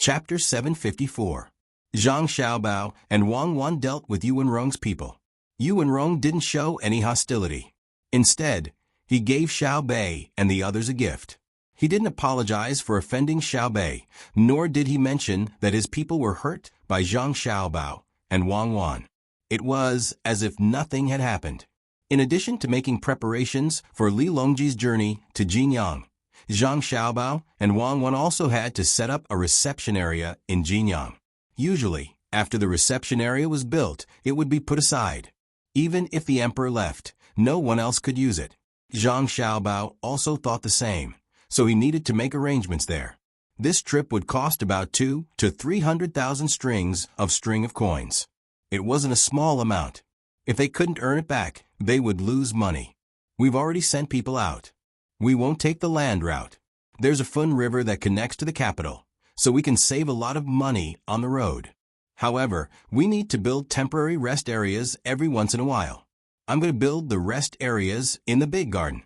Chapter 754. Zhang Xiaobao and Wang Wan dealt with Yuanrong's people. Yuanrong didn't show any hostility. Instead, he gave Xiao Bei and the others a gift. He didn't apologize for offending Xiao Bei, nor did he mention that his people were hurt by Zhang Xiaobao and Wang Wan. It was as if nothing had happened. In addition to making preparations for Li Longji's journey to Jinyang, Zhang Xiaobao and Wang Wan also had to set up a reception area in Jinyang. Usually, after the reception area was built, it would be put aside. Even if the emperor left, no one else could use it. Zhang Xiaobao also thought the same, so he needed to make arrangements there. This trip would cost about 200,000 to 300,000 strings of coins. It wasn't a small amount. If they couldn't earn it back, they would lose money. We've already sent people out. We won't take the land route. There's a Fun River that connects to the capital, so we can save a lot of money on the road. However, we need to build temporary rest areas every once in a while. I'm going to build the rest areas in the big garden.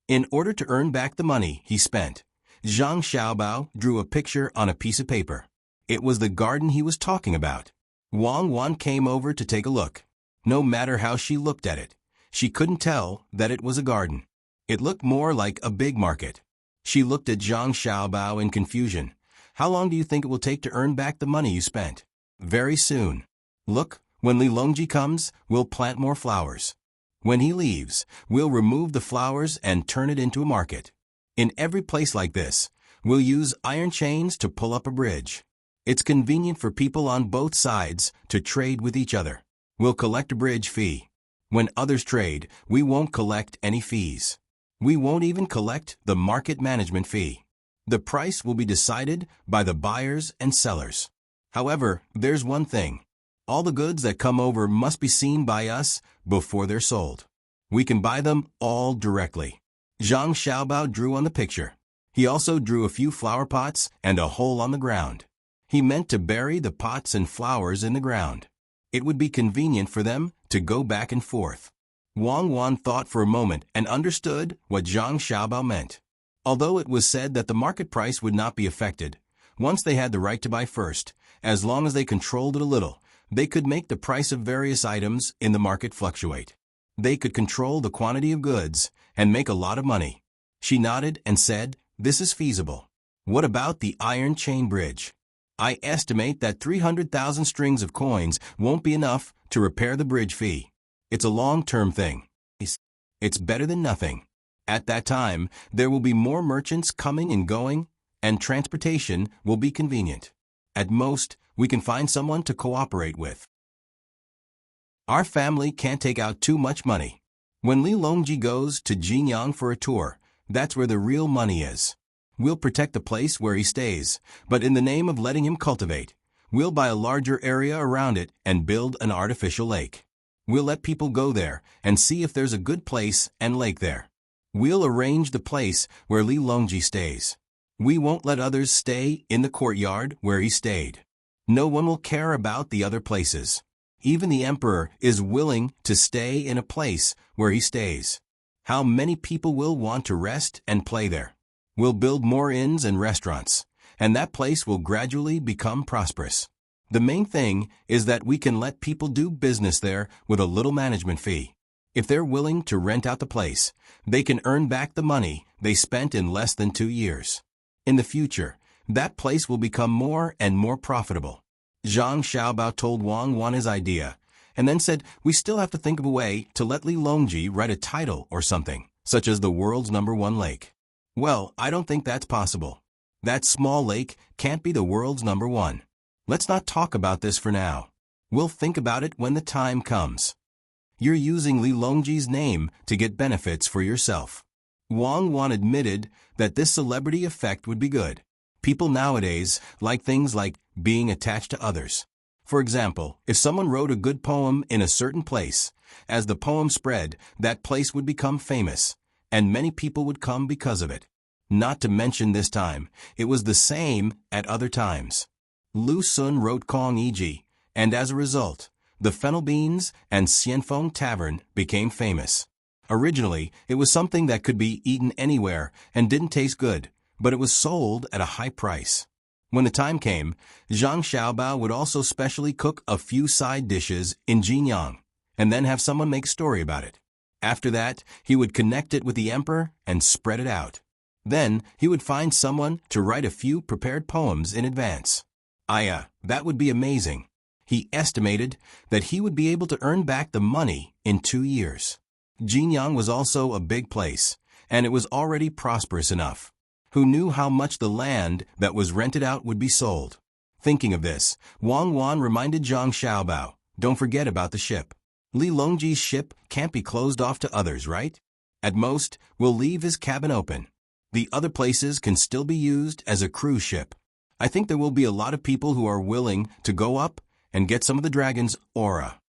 In order to earn back the money he spent, Zhang Xiaobao drew a picture on a piece of paper. It was the garden he was talking about. Wang Wan came over to take a look. No matter how she looked at it, she couldn't tell that it was a garden. It looked more like a big market. She looked at Zhang Xiaobao in confusion. How long do you think it will take to earn back the money you spent? Very soon. Look, when Li Longji comes, we'll plant more flowers. When he leaves, we'll remove the flowers and turn it into a market. In every place like this, we'll use iron chains to pull up a bridge. It's convenient for people on both sides to trade with each other. We'll collect a bridge fee. When others trade, we won't collect any fees. We won't even collect the market management fee. The price will be decided by the buyers and sellers. However, there's one thing. All the goods that come over must be seen by us before they're sold. We can buy them all directly. Zhang Xiaobao drew on the picture. He also drew a few flower pots and a hole on the ground. He meant to bury the pots and flowers in the ground. It would be convenient for them to go back and forth. Wang Wan thought for a moment and understood what Zhang Xiaobao meant. Although it was said that the market price would not be affected, once they had the right to buy first, as long as they controlled it a little, they could make the price of various items in the market fluctuate. They could control the quantity of goods and make a lot of money. She nodded and said, "This is feasible. What about the iron chain bridge? I estimate that 300,000 strings of coins won't be enough to repair the bridge fee. It's a long-term thing. It's better than nothing. At that time, there will be more merchants coming and going, and transportation will be convenient. At most, we can find someone to cooperate with. Our family can't take out too much money. When Li Longji goes to Jinyang for a tour, that's where the real money is. We'll protect the place where he stays, but in the name of letting him cultivate, we'll buy a larger area around it and build an artificial lake. We'll let people go there and see if there's a good place and lake there. We'll arrange the place where Li Longji stays. We won't let others stay in the courtyard where he stayed. No one will care about the other places. Even the emperor is willing to stay in a place where he stays. How many people will want to rest and play there? We'll build more inns and restaurants, and that place will gradually become prosperous. The main thing is that we can let people do business there with a little management fee. If they're willing to rent out the place, they can earn back the money they spent in less than 2 years. In the future, that place will become more and more profitable." Zhang Xiaobao told Wang Wan his idea, and then said, "We still have to think of a way to let Li Longji write a title or something, such as the world's #1 lake." "Well, I don't think that's possible. That small lake can't be the world's #1. Let's not talk about this for now. We'll think about it when the time comes. You're using Li Longji's name to get benefits for yourself." Wang Wan admitted that this celebrity effect would be good. People nowadays like things like being attached to others. For example, if someone wrote a good poem in a certain place, as the poem spread, that place would become famous, and many people would come because of it. Not to mention this time, it was the same at other times. Lu Sun wrote Kong Yi, and as a result, the Fennel Beans and Xianfeng Tavern became famous. Originally, it was something that could be eaten anywhere and didn't taste good, but it was sold at a high price. When the time came, Zhang Xiaobao would also specially cook a few side dishes in Jinyang, and then have someone make a story about it. After that, he would connect it with the emperor and spread it out. Then, he would find someone to write a few prepared poems in advance. That would be amazing. He estimated that he would be able to earn back the money in 2 years. Jinyang was also a big place, and it was already prosperous enough. Who knew how much the land that was rented out would be sold? Thinking of this, Wang Wan reminded Zhang Xiaobao, "Don't forget about the ship. Li Longji's ship can't be closed off to others, right? At most, we'll leave his cabin open. The other places can still be used as a cruise ship. I think there will be a lot of people who are willing to go up and get some of the dragon's aura."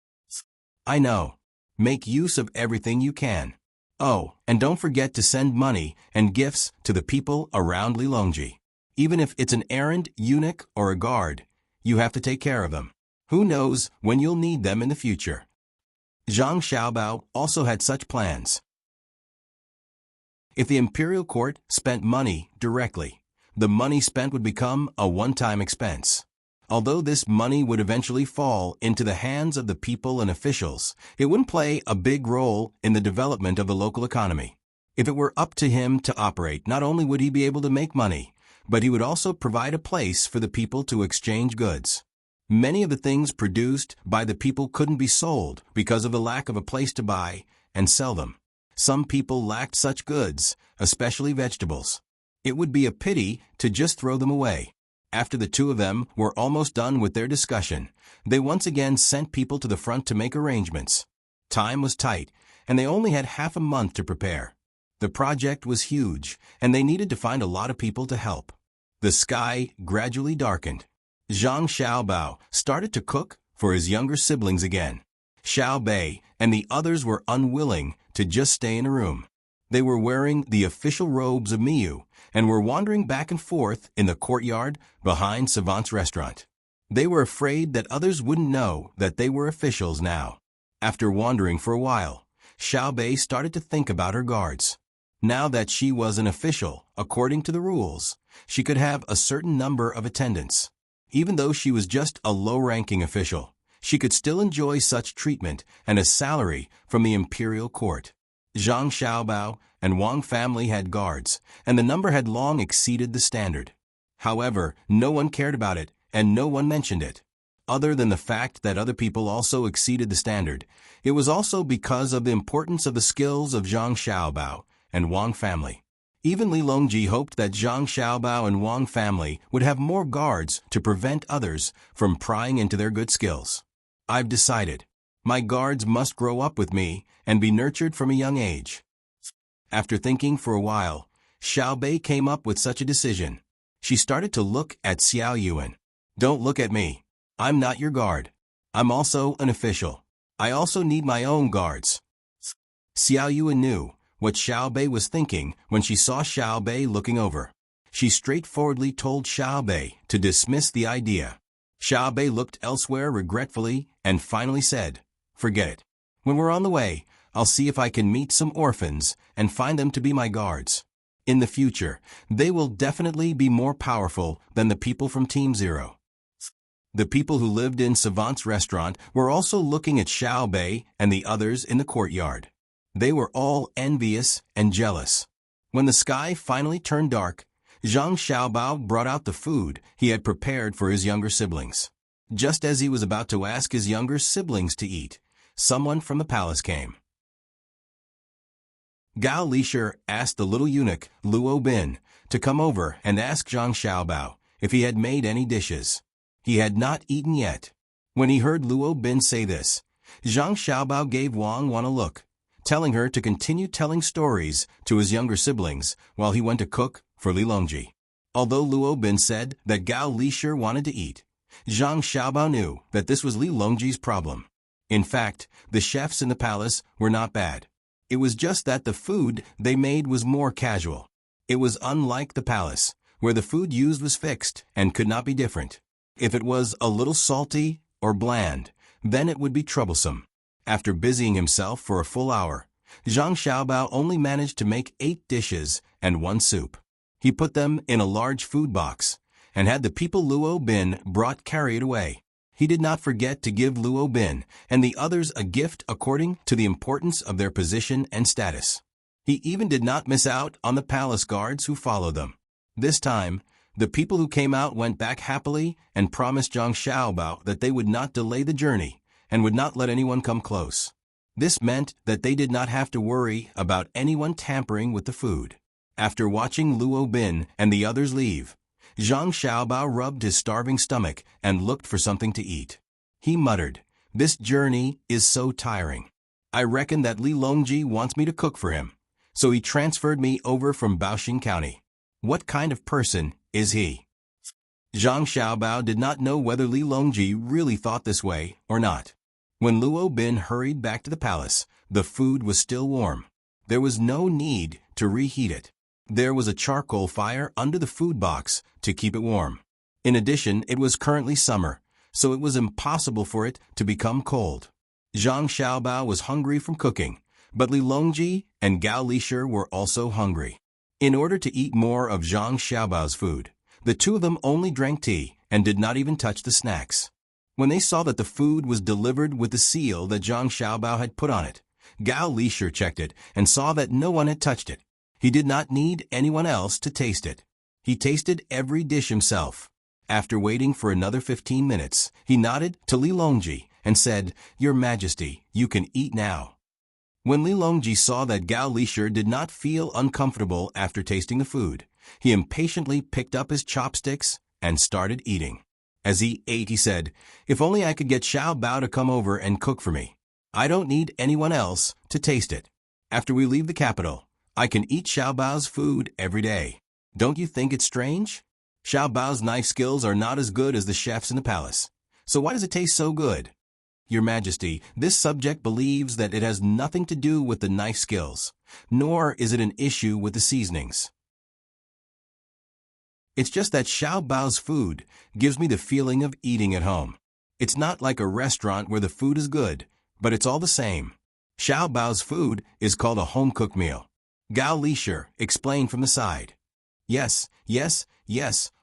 "I know. Make use of everything you can. Oh, and don't forget to send money and gifts to the people around Li Longji. Even if it's an errand, eunuch, or a guard, you have to take care of them. Who knows when you'll need them in the future." Zhang Xiaobao also had such plans. If the imperial court spent money directly, the money spent would become a one-time expense. Although this money would eventually fall into the hands of the people and officials, it wouldn't play a big role in the development of the local economy. If it were up to him to operate, not only would he be able to make money, but he would also provide a place for the people to exchange goods. Many of the things produced by the people couldn't be sold because of the lack of a place to buy and sell them. Some people lacked such goods, especially vegetables. It would be a pity to just throw them away. After the two of them were almost done with their discussion, they once again sent people to the front to make arrangements. Time was tight, and they only had half a month to prepare. The project was huge, and they needed to find a lot of people to help. The sky gradually darkened. Zhang Xiaobao started to cook for his younger siblings again. Xiao Bei and the others were unwilling to just stay in a room. They were wearing the official robes of Miyu and were wandering back and forth in the courtyard behind Savant's restaurant. They were afraid that others wouldn't know that they were officials now. After wandering for a while, Xiao Bei started to think about her guards. Now that she was an official, according to the rules, she could have a certain number of attendants. Even though she was just a low-ranking official, she could still enjoy such treatment and a salary from the imperial court. Zhang Xiaobao and Wang family had guards, and the number had long exceeded the standard. However, no one cared about it, and no one mentioned it. Other than the fact that other people also exceeded the standard, it was also because of the importance of the skills of Zhang Xiaobao and Wang family. Even Li Longji hoped that Zhang Xiaobao and Wang family would have more guards to prevent others from prying into their good skills. "I've decided. My guards must grow up with me and be nurtured from a young age." After thinking for a while, Xiao Bei came up with such a decision. She started to look at Xiao Yuan. "Don't look at me. I'm not your guard. I'm also an official. I also need my own guards." Xiao Yuan knew what Xiao Bei was thinking when she saw Xiao Bei looking over. She straightforwardly told Xiao Bei to dismiss the idea. Xiao Bei looked elsewhere regretfully and finally said, "Forget it. When we're on the way, I'll see if I can meet some orphans and find them to be my guards. In the future, they will definitely be more powerful than the people from Team Zero." The people who lived in Savant's restaurant were also looking at Xiao Bei and the others in the courtyard. They were all envious and jealous. When the sky finally turned dark, Zhang Xiaobao brought out the food he had prepared for his younger siblings. Just as he was about to ask his younger siblings to eat, someone from the palace came. Gao Lisher asked the little eunuch, Luo Bin, to come over and ask Zhang Xiaobao if he had made any dishes. He had not eaten yet. When he heard Luo Bin say this, Zhang Xiaobao gave Wang Wan a look, telling her to continue telling stories to his younger siblings while he went to cook for Li Longji. Although Luo Bin said that Gao Lisher wanted to eat, Zhang Xiaobao knew that this was Li Longji's problem. In fact, the chefs in the palace were not bad. It was just that the food they made was more casual. It was unlike the palace, where the food used was fixed and could not be different. If it was a little salty or bland, then it would be troublesome. After busying himself for a full hour, Zhang Xiaobao only managed to make 8 dishes and 1 soup. He put them in a large food box, and had the people Luo Bin brought carried away. He did not forget to give Luo Bin and the others a gift according to the importance of their position and status. He even did not miss out on the palace guards who followed them. This time, the people who came out went back happily and promised Zhang Xiaobao that they would not delay the journey and would not let anyone come close. This meant that they did not have to worry about anyone tampering with the food. After watching Luo Bin and the others leave, Zhang Xiaobao rubbed his starving stomach and looked for something to eat. He muttered, "This journey is so tiring. I reckon that Li Longji wants me to cook for him, so he transferred me over from Baoxing County. What kind of person is he?" Zhang Xiaobao did not know whether Li Longji really thought this way or not. When Luo Bin hurried back to the palace, the food was still warm. There was no need to reheat it. There was a charcoal fire under the food box to keep it warm. In addition, it was currently summer, so it was impossible for it to become cold. Zhang Xiaobao was hungry from cooking, but Li Longji and Gao Lishir were also hungry. In order to eat more of Zhang Xiaobao's food, the two of them only drank tea and did not even touch the snacks. When they saw that the food was delivered with the seal that Zhang Xiaobao had put on it, Gao Lishir checked it and saw that no one had touched it. He did not need anyone else to taste it. He tasted every dish himself. After waiting for another 15 minutes, he nodded to Li Longji and said, "Your Majesty, you can eat now." When Li Longji saw that Gao Lishir did not feel uncomfortable after tasting the food, he impatiently picked up his chopsticks and started eating. As he ate, he said, "If only I could get Xiao Bao to come over and cook for me. I don't need anyone else to taste it. After we leave the capital, I can eat Xiao Bao's food every day. Don't you think it's strange? Xiao Bao's knife skills are not as good as the chefs in the palace. So why does it taste so good?" "Your Majesty, this subject believes that it has nothing to do with the knife skills, nor is it an issue with the seasonings. It's just that Xiao Bao's food gives me the feeling of eating at home. It's not like a restaurant where the food is good, but it's all the same. Xiao Bao's food is called a home-cooked meal." Gao Lishir explained from the side. Yes,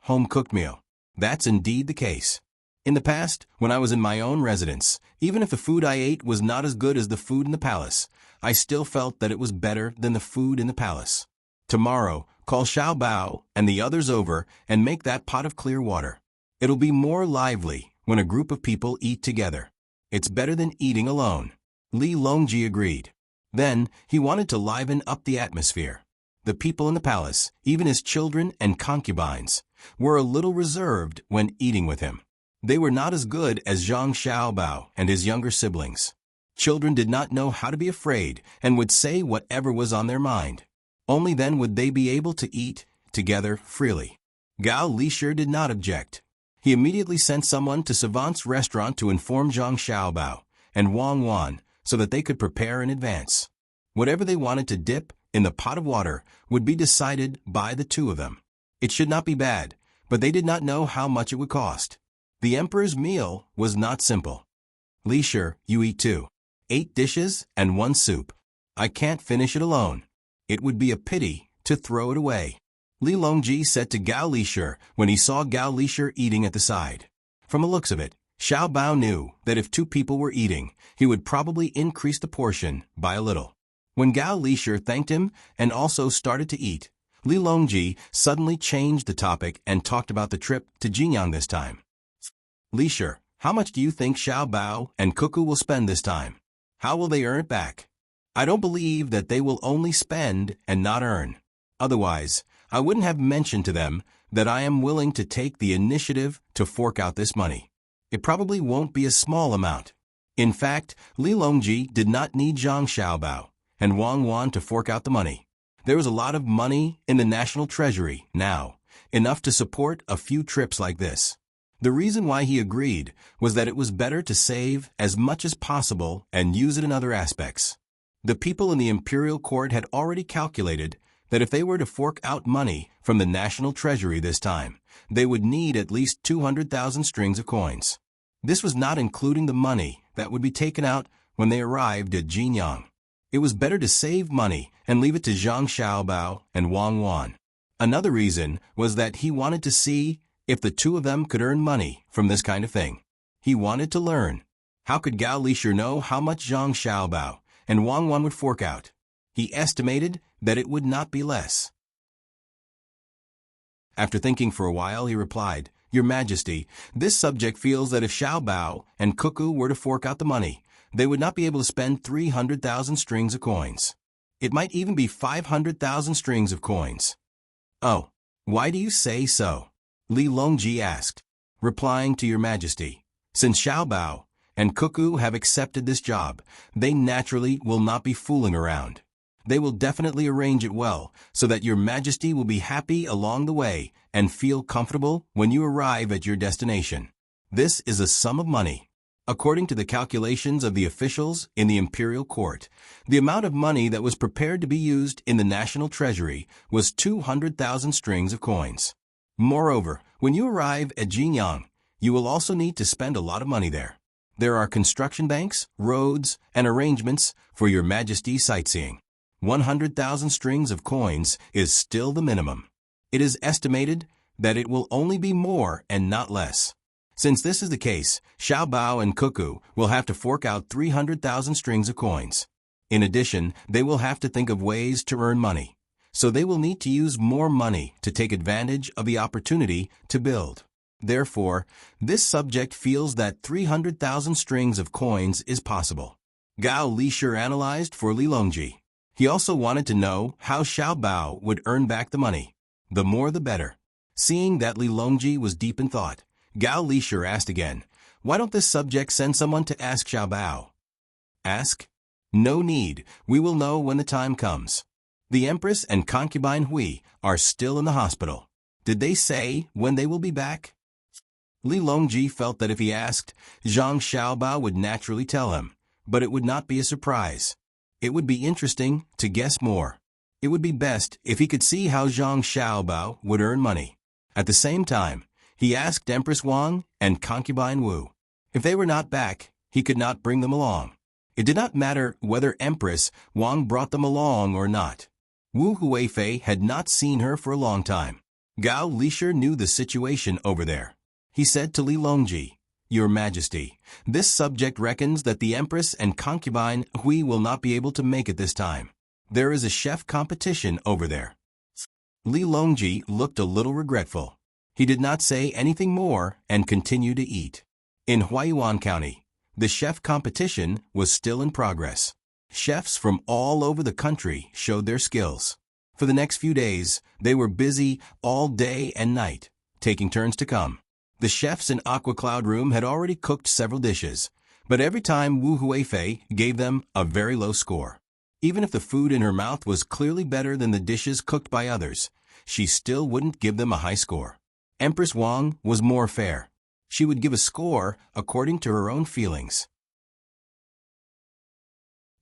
home-cooked meal. That's indeed the case. In the past, when I was in my own residence, even if the food I ate was not as good as the food in the palace, I still felt that it was better than the food in the palace. Tomorrow, call Xiao Bao and the others over and make that pot of clear water. It'll be more lively when a group of people eat together. It's better than eating alone. Li Longji agreed. Then, he wanted to liven up the atmosphere. The people in the palace, even his children and concubines, were a little reserved when eating with him. They were not as good as Zhang Xiaobao and his younger siblings. Children did not know how to be afraid and would say whatever was on their mind. Only then would they be able to eat together freely. Gao Lishir did not object. He immediately sent someone to Savant's restaurant to inform Zhang Xiaobao and Wang Wan so that they could prepare in advance. Whatever they wanted to dip in the pot of water would be decided by the two of them. It should not be bad, but they did not know how much it would cost. The emperor's meal was not simple. "Lishir, you eat 2. 8 dishes and 1 soup. I can't finish it alone. It would be a pity to throw it away," Li Longji said to Gao Lishir when he saw Gao Lishir eating at the side. From the looks of it, Xiao Bao knew that if 2 people were eating, he would probably increase the portion by a little. When Gao Lishir thanked him and also started to eat, Li Longji suddenly changed the topic and talked about the trip to Jinyang this time. "Lishir, how much do you think Xiao Bao and Cuckoo will spend this time? How will they earn it back? I don't believe that they will only spend and not earn. Otherwise, I wouldn't have mentioned to them that I am willing to take the initiative to fork out this money. It probably won't be a small amount." In fact, Li Longji did not need Zhang Xiaobao and Wang Wan to fork out the money. There was a lot of money in the national treasury now, enough to support a few trips like this. The reason why he agreed was that it was better to save as much as possible and use it in other aspects. The people in the imperial court had already calculated that if they were to fork out money from the national treasury this time, they would need at least 200,000 strings of coins. This was not including the money that would be taken out when they arrived at Jinyang. It was better to save money and leave it to Zhang Xiaobao and Wang Wan. Another reason was that he wanted to see if the two of them could earn money from this kind of thing. He wanted to learn. How could Gao Lisher know how much Zhang Xiaobao and Wang Wan would fork out? He estimated that it would not be less. After thinking for a while, he replied, "Your Majesty, this subject feels that if Xiaobao and Cuckoo were to fork out the money, they would not be able to spend 300,000 strings of coins. It might even be 500,000 strings of coins." "Oh, why do you say so?" Li Longji asked, replying to Your Majesty, "Since Xiaobao and Cuckoo have accepted this job, they naturally will not be fooling around. They will definitely arrange it well so that Your Majesty will be happy along the way and feel comfortable when you arrive at your destination. This is a sum of money. According to the calculations of the officials in the imperial court, the amount of money that was prepared to be used in the national treasury was 200,000 strings of coins. Moreover, when you arrive at Jinyang, you will also need to spend a lot of money there. There are construction banks, roads, and arrangements for Your Majesty's sightseeing. 100,000 strings of coins is still the minimum. It is estimated that it will only be more and not less. Since this is the case, Xiaobao and Cuckoo will have to fork out 300,000 strings of coins. In addition, they will have to think of ways to earn money. So they will need to use more money to take advantage of the opportunity to build. Therefore, this subject feels that 300,000 strings of coins is possible." Gao Lisher analyzed for Li Longji. He also wanted to know how Xiaobao would earn back the money. The more the better. Seeing that Li Longji was deep in thought, Gao Lisher asked again, "Why don't this subject send someone to ask Xiaobao?" "Ask? No need. We will know when the time comes. The Empress and concubine Hui are still in the hospital. Did they say when they will be back?" Li Longji felt that if he asked, Zhang Xiaobao would naturally tell him, but it would not be a surprise. It would be interesting to guess more. It would be best if he could see how Zhang Xiaobao would earn money. At the same time, he asked Empress Wang and concubine Wu. If they were not back, he could not bring them along. It did not matter whether Empress Wang brought them along or not. Wu Huifei had not seen her for a long time. Gao Lisher knew the situation over there. He said to Li Longji, "Your Majesty, this subject reckons that the Empress and concubine Hui will not be able to make it this time. There is a chef competition over there." Li Longji looked a little regretful. He did not say anything more and continued to eat. In Huaiyuan County, the chef competition was still in progress. Chefs from all over the country showed their skills. For the next few days, they were busy all day and night, taking turns to come. The chefs in Aqua Cloud Room had already cooked several dishes, but every time Wu Huifei gave them a very low score. Even if the food in her mouth was clearly better than the dishes cooked by others, she still wouldn't give them a high score. Empress Wang was more fair. She would give a score according to her own feelings.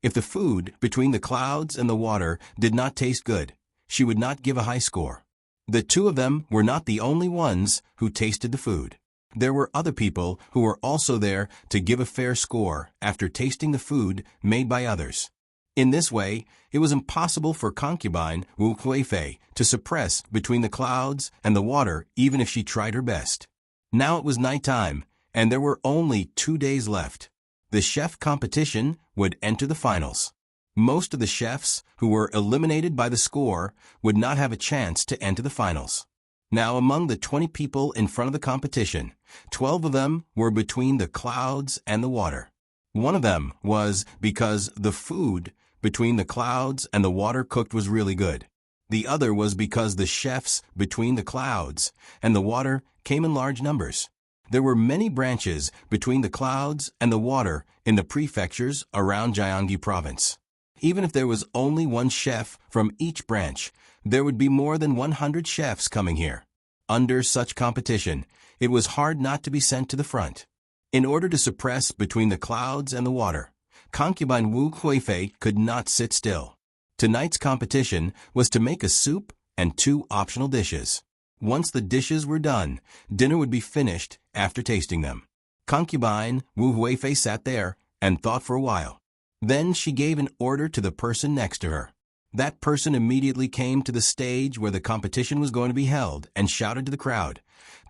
If the food between the clouds and the water did not taste good, she would not give a high score. The two of them were not the only ones who tasted the food. There were other people who were also there to give a fair score after tasting the food made by others. In this way, it was impossible for concubine Wu Huifei to suppress between the clouds and the water even if she tried her best. Now it was nighttime, and there were only 2 days left. The chef competition would enter the finals. Most of the chefs who were eliminated by the score would not have a chance to enter the finals. Now, among the 20 people in front of the competition, 12 of them were between the clouds and the water. One of them was because the food between the clouds and the water cooked was really good. The other was because the chefs between the clouds and the water came in large numbers. There were many branches between the clouds and the water in the prefectures around Jiangyi province. Even if there was only one chef from each branch, there would be more than 100 chefs coming here. Under such competition, it was hard not to be sent to the front. In order to suppress between the clouds and the water, concubine Wu Huifei could not sit still. Tonight's competition was to make a soup and 2 optional dishes. Once the dishes were done, dinner would be finished after tasting them. Concubine Wu Huifei sat there and thought for a while. Then she gave an order to the person next to her. That person immediately came to the stage where the competition was going to be held and shouted to the crowd,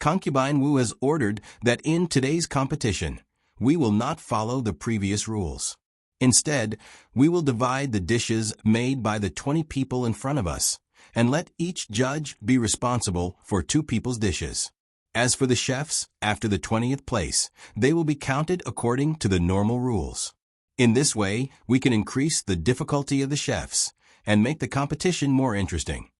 "Concubine Wu has ordered that in today's competition, we will not follow the previous rules. Instead, we will divide the dishes made by the 20 people in front of us, and let each judge be responsible for 2 people's dishes. As for the chefs, after the 20th place, they will be counted according to the normal rules. In this way, we can increase the difficulty of the chefs and make the competition more interesting."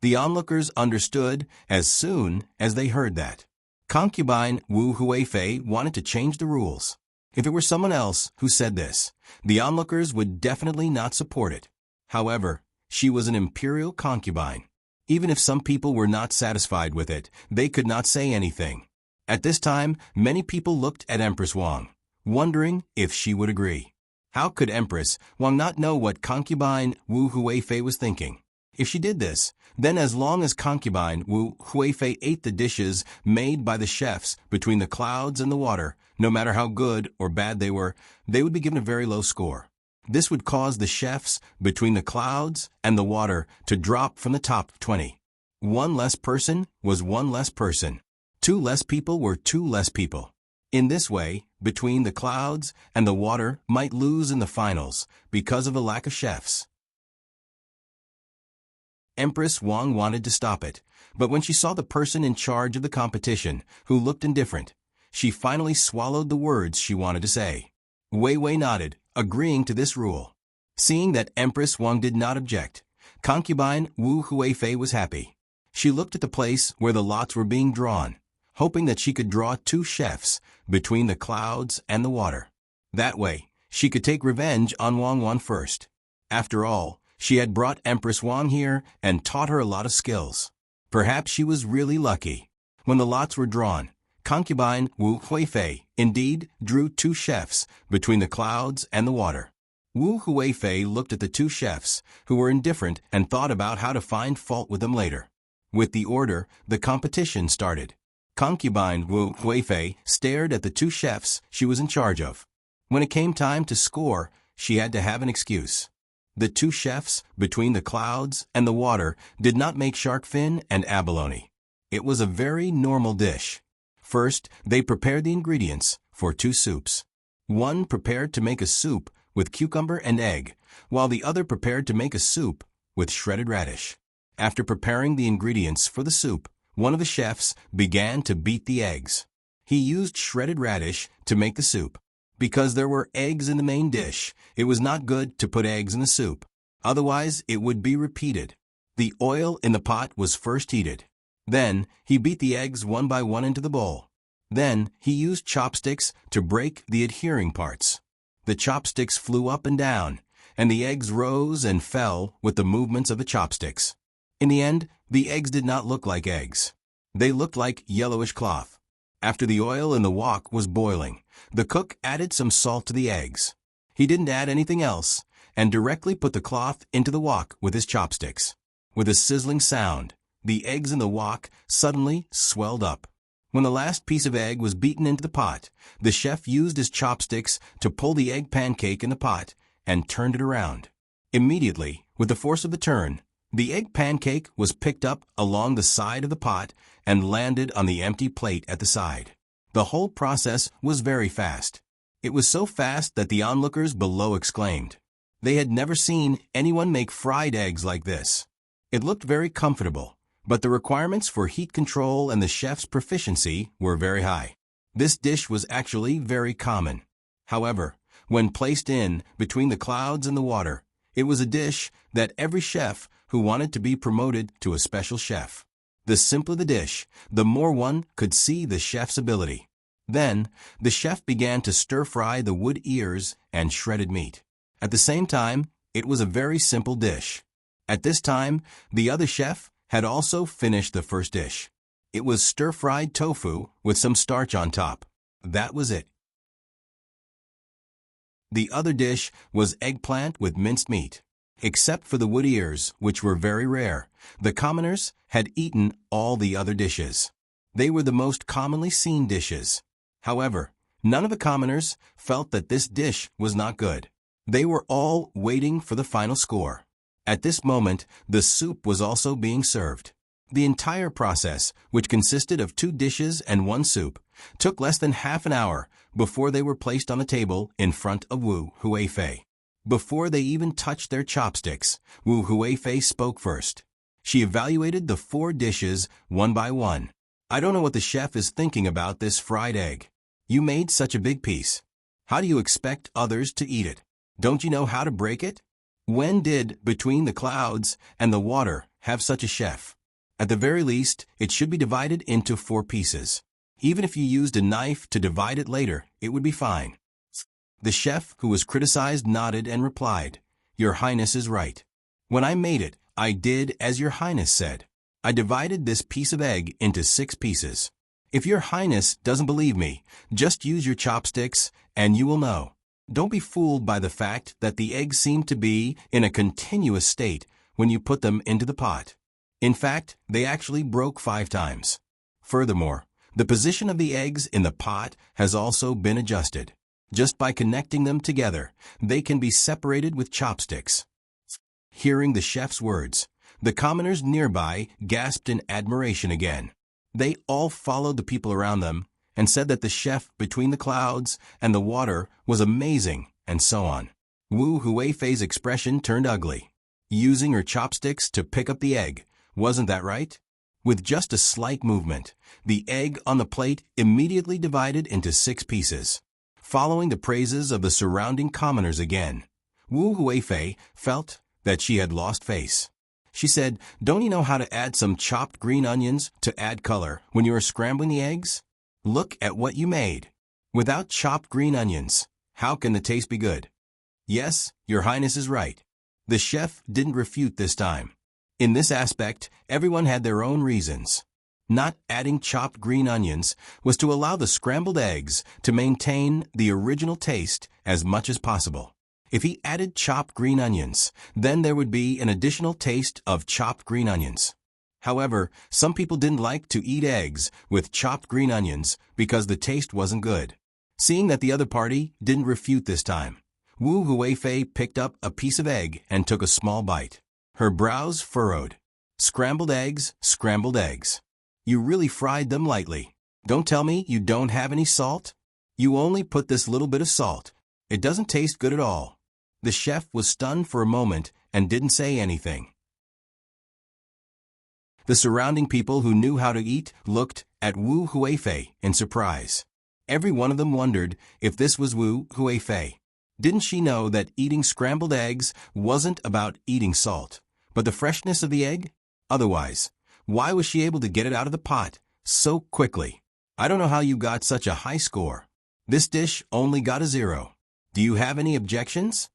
The onlookers understood as soon as they heard that. Concubine Wu Huifei wanted to change the rules. If it were someone else who said this, the onlookers would definitely not support it. However, she was an imperial concubine. Even if some people were not satisfied with it, they could not say anything. At this time, many people looked at Empress Wang, wondering if she would agree. How could Empress Wang not know what concubine Wu Huifei was thinking? If she did this, then as long as concubine Wu Huifei ate the dishes made by the chefs between the clouds and the water, no matter how good or bad they would be given a very low score. This would cause the chefs between the clouds and the water to drop from the top 20. 1 less person was 1 less person. 2 less people were 2 less people. In this way, between the clouds and the water might lose in the finals because of a lack of chefs. Empress Wang wanted to stop it, but when she saw the person in charge of the competition, who looked indifferent, she finally swallowed the words she wanted to say. Wei Wei nodded, agreeing to this rule. Seeing that Empress Wang did not object, concubine Wu Huifei was happy. She looked at the place where the lots were being drawn, hoping that she could draw 2 chefs between the clouds and the water. That way, she could take revenge on Wang Wan first. After all, she had brought Empress Wang here and taught her a lot of skills. Perhaps she was really lucky. When the lots were drawn, concubine Wu Huifei indeed drew 2 chefs between the clouds and the water. Wu Huifei looked at the 2 chefs, who were indifferent, and thought about how to find fault with them later. With the order, the competition started. Concubine Wu Huifei stared at the 2 chefs she was in charge of. When it came time to score, she had to have an excuse. The 2 chefs between the clouds and the water did not make shark fin and abalone. It was a very normal dish. First, they prepared the ingredients for 2 soups. One prepared to make a soup with cucumber and egg, while the other prepared to make a soup with shredded radish. After preparing the ingredients for the soup, one of the chefs began to beat the eggs. He used shredded radish to make the soup. Because there were eggs in the main dish, it was not good to put eggs in the soup. Otherwise, it would be repeated. The oil in the pot was first heated. Then, he beat the eggs one by one into the bowl. Then, he used chopsticks to break the adhering parts. The chopsticks flew up and down, and the eggs rose and fell with the movements of the chopsticks. In the end, the eggs did not look like eggs. They looked like yellowish cloth. After the oil in the wok was boiling, the cook added some salt to the eggs. He didn't add anything else, and directly put the cloth into the wok with his chopsticks. With a sizzling sound, the eggs in the wok suddenly swelled up. When the last piece of egg was beaten into the pot, the chef used his chopsticks to pull the egg pancake in the pot and turned it around. Immediately, with the force of the turn, the egg pancake was picked up along the side of the pot and landed on the empty plate at the side. The whole process was very fast. It was so fast that the onlookers below exclaimed. They had never seen anyone make fried eggs like this. It looked very comfortable, but the requirements for heat control and the chef's proficiency were very high. This dish was actually very common. However, when placed in between the clouds and the water, it was a dish that every chef who wanted to be promoted to a special chef. The simpler the dish, the more one could see the chef's ability. Then, the chef began to stir-fry the wood ears and shredded meat. At the same time, it was a very simple dish. At this time, the other chef had also finished the first dish. It was stir-fried tofu with some starch on top. That was it. The other dish was eggplant with minced meat. Except for the wood ears, which were very rare, the commoners had eaten all the other dishes. They were the most commonly seen dishes. However, none of the commoners felt that this dish was not good. They were all waiting for the final score. At this moment, the soup was also being served. The entire process, which consisted of 2 dishes and 1 soup, took less than half an hour before they were placed on the table in front of Wu Huifei. Before they even touched their chopsticks, Wu Huifei spoke first. She evaluated the 4 dishes one by one. "I don't know what the chef is thinking about this fried egg. You made such a big piece. How do you expect others to eat it? Don't you know how to break it? When did Between the Clouds and the Water have such a chef? At the very least, it should be divided into 4 pieces. Even if you used a knife to divide it later, it would be fine." The chef, who was criticized, nodded and replied, "Your Highness is right. When I made it, I did as Your Highness said. I divided this piece of egg into 6 pieces. If Your Highness doesn't believe me, just use your chopsticks and you will know. Don't be fooled by the fact that the eggs seem to be in a continuous state when you put them into the pot. In fact, they actually broke 5 times. Furthermore, the position of the eggs in the pot has also been adjusted. Just by connecting them together, they can be separated with chopsticks." Hearing the chef's words, the commoners nearby gasped in admiration again. They all followed the people around them and said that the chef Between the Clouds and the Water was amazing, and so on. Wu Huifei's expression turned ugly. Using her chopsticks to pick up the egg, wasn't that right? With just a slight movement, the egg on the plate immediately divided into 6 pieces. Following the praises of the surrounding commoners again, Wu Huifei felt that she had lost face. She said, "Don't you know how to add some chopped green onions to add color when you are scrambling the eggs? Look at what you made. Without chopped green onions, how can the taste be good?" "Yes, Your Highness is right." The chef didn't refute this time. In this aspect, everyone had their own reasons. Not adding chopped green onions was to allow the scrambled eggs to maintain the original taste as much as possible. If he added chopped green onions, then there would be an additional taste of chopped green onions. However, some people didn't like to eat eggs with chopped green onions because the taste wasn't good. Seeing that the other party didn't refute this time, Wu Huifei picked up a piece of egg and took a small bite. Her brows furrowed. "Scrambled eggs, scrambled eggs. You really fried them lightly. Don't tell me you don't have any salt? You only put this little bit of salt. It doesn't taste good at all." The chef was stunned for a moment and didn't say anything. The surrounding people who knew how to eat looked at Wu Huifei in surprise. Every one of them wondered if this was Wu Huifei. Didn't she know that eating scrambled eggs wasn't about eating salt, but the freshness of the egg? Otherwise, why was she able to get it out of the pot so quickly? "I don't know how you got such a high score. This dish only got a 0. Do you have any objections?"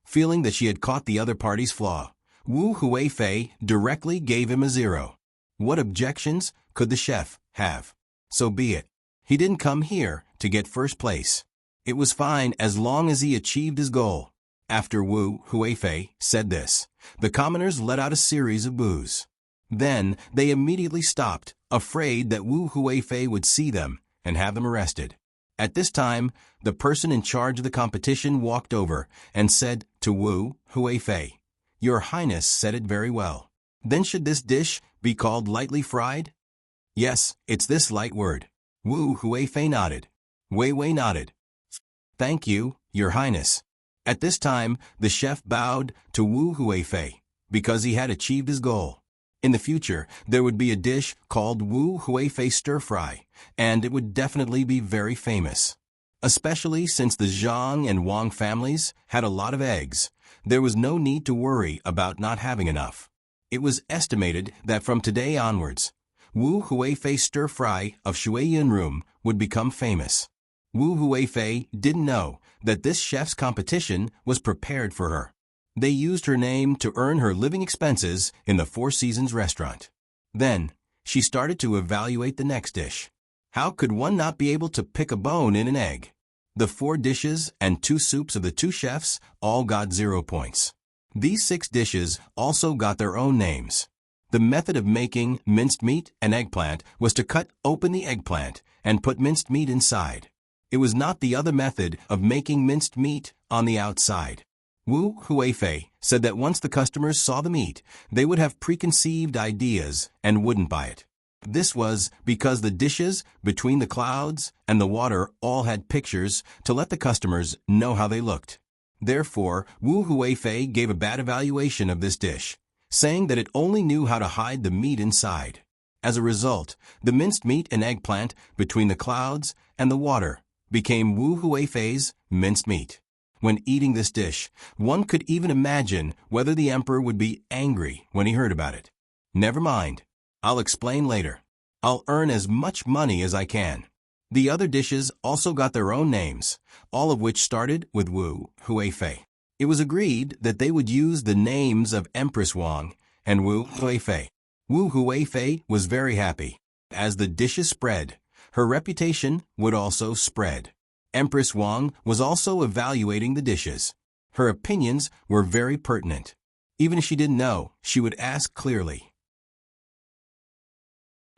Feeling that she had caught the other party's flaw, Wu Huifei directly gave him a 0. What objections could the chef have? So be it. He didn't come here to get first place. It was fine as long as he achieved his goal. After Wu Huifei said this, the commoners let out a series of boos. Then they immediately stopped, afraid that Wu Huifei would see them and have them arrested. At this time, the person in charge of the competition walked over and said to Wu Huifei, "Your Highness said it very well. Then should this dish be called lightly fried?" "Yes, it's this light word." Wu Huifei nodded. Wei Wei nodded. "Thank you, Your Highness." At this time, the chef bowed to Wu Huifei because he had achieved his goal. In the future, there would be a dish called Wu Huifei Stir Fry, and it would definitely be very famous. Especially since the Zhang and Wang families had a lot of eggs, there was no need to worry about not having enough. It was estimated that from today onwards, Wu Huifei Stir Fry of Shuiyan Room would become famous. Wu Huifei didn't know that this chef's competition was prepared for her. They used her name to earn her living expenses in the Four Seasons restaurant. Then, she started to evaluate the next dish. How could one not be able to pick a bone in an egg? The 4 dishes and 2 soups of the 2 chefs all got 0 points. These 6 dishes also got their own names. The method of making minced meat and eggplant was to cut open the eggplant and put minced meat inside. It was not the other method of making minced meat on the outside. Wu Huifei said that once the customers saw the meat, they would have preconceived ideas and wouldn't buy it. This was because the dishes between the clouds and the water all had pictures to let the customers know how they looked. Therefore, Wu Huifei gave a bad evaluation of this dish, saying that it only knew how to hide the meat inside. As a result, the minced meat and eggplant between the clouds and the water became Wu Huifei's minced meat. When eating this dish, one could even imagine whether the emperor would be angry when he heard about it. Never mind. I'll explain later. I'll earn as much money as I can. The other dishes also got their own names, all of which started with Wu Huifei. It was agreed that they would use the names of Empress Wang and Wu Huifei. Wu Huifei was very happy. As the dishes spread, her reputation would also spread. Empress Wang was also evaluating the dishes. Her opinions were very pertinent. Even if she didn't know, she would ask clearly.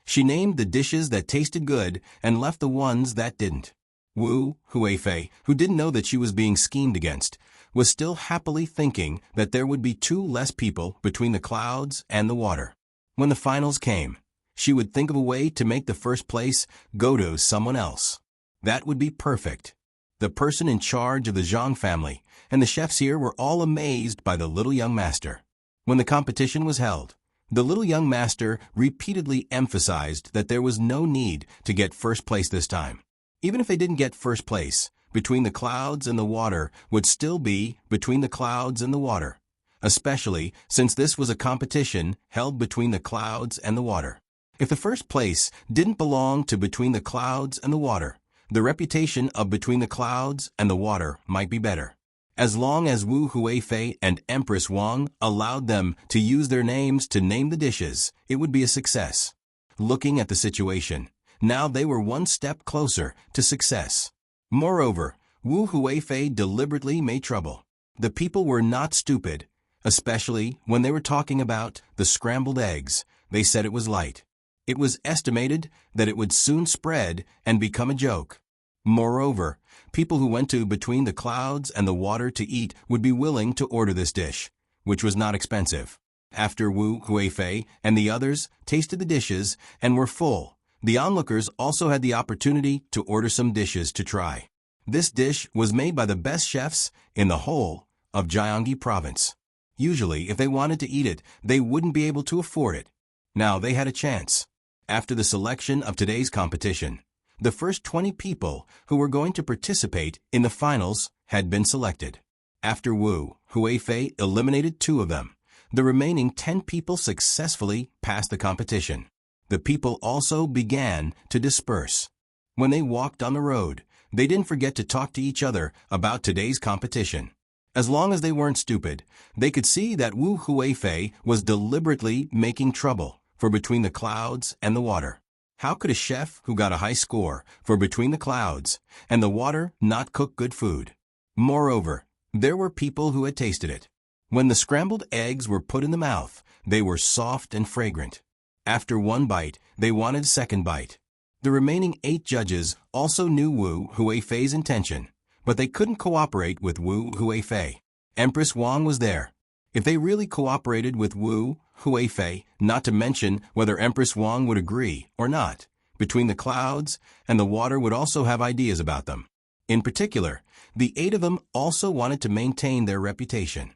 She named the dishes that tasted good and left the ones that didn't. Wu Huifei, who didn't know that she was being schemed against, was still happily thinking that there would be 2 less people between the clouds and the water. When the finals came, she would think of a way to make the first place go to someone else. That would be perfect. The person in charge of the Zhang family and the chefs here were all amazed by the little young master. When the competition was held, the little young master repeatedly emphasized that there was no need to get first place this time. Even if they didn't get first place, between the clouds and the water would still be between the clouds and the water, especially since this was a competition held between the clouds and the water. If the first place didn't belong to between the clouds and the water, the reputation of between the clouds and the water might be better. As long as Wu Huifei and Empress Wang allowed them to use their names to name the dishes, it would be a success. Looking at the situation, now they were one step closer to success. Moreover, Wu Huifei deliberately made trouble. The people were not stupid, especially when they were talking about the scrambled eggs. They said it was light. It was estimated that it would soon spread and become a joke. Moreover, people who went to between the clouds and the water to eat would be willing to order this dish, which was not expensive. After Wu Huifei and the others tasted the dishes and were full, the onlookers also had the opportunity to order some dishes to try. This dish was made by the best chefs in the whole of Gyeonggi province. Usually, if they wanted to eat it, they wouldn't be able to afford it. Now they had a chance. After the selection of today's competition, the first 20 people who were going to participate in the finals had been selected. After Wu Huifei eliminated 2 of them, the remaining 10 people successfully passed the competition. The people also began to disperse. When they walked on the road, they didn't forget to talk to each other about today's competition. As long as they weren't stupid, they could see that Wu Huifei was deliberately making trouble for between the clouds and the water. How could a chef who got a high score for between the clouds and the water not cook good food? Moreover, there were people who had tasted it. When the scrambled eggs were put in the mouth, they were soft and fragrant. After one bite, they wanted a second bite. The remaining 8 judges also knew Wu Huifei's intention, but they couldn't cooperate with Wu Huifei. Empress Wang was there. If they really cooperated with Wu Huifei, not to mention whether Empress Wang would agree or not, between the clouds and the water would also have ideas about them. In particular, the 8 of them also wanted to maintain their reputation.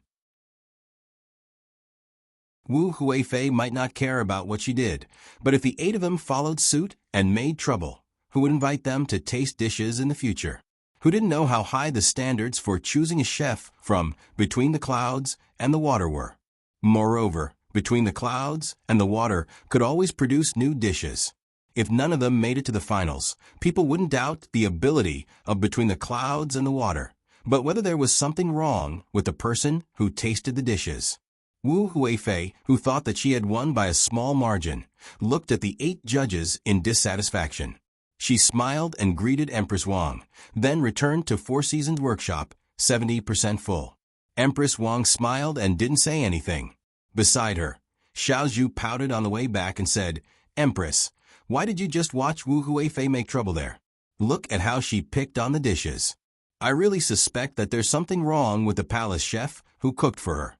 Wu Huifei might not care about what she did, but if the 8 of them followed suit and made trouble, who would invite them to taste dishes in the future? Who didn't know how high the standards for choosing a chef from between the clouds and the water were? Moreover, between the clouds and the water could always produce new dishes. If none of them made it to the finals, people wouldn't doubt the ability of between the clouds and the water, but whether there was something wrong with the person who tasted the dishes. Wu Huifei, who thought that she had won by a small margin, looked at the 8 judges in dissatisfaction. She smiled and greeted Empress Wang, then returned to Four Seasons Workshop, 70% full. Empress Wang smiled and didn't say anything. Beside her, Xiao Zhu pouted on the way back and said, "Empress, why did you just watch Wu Huifei make trouble there? Look at how she picked on the dishes." I really suspect that there's something wrong with the palace chef who cooked for her.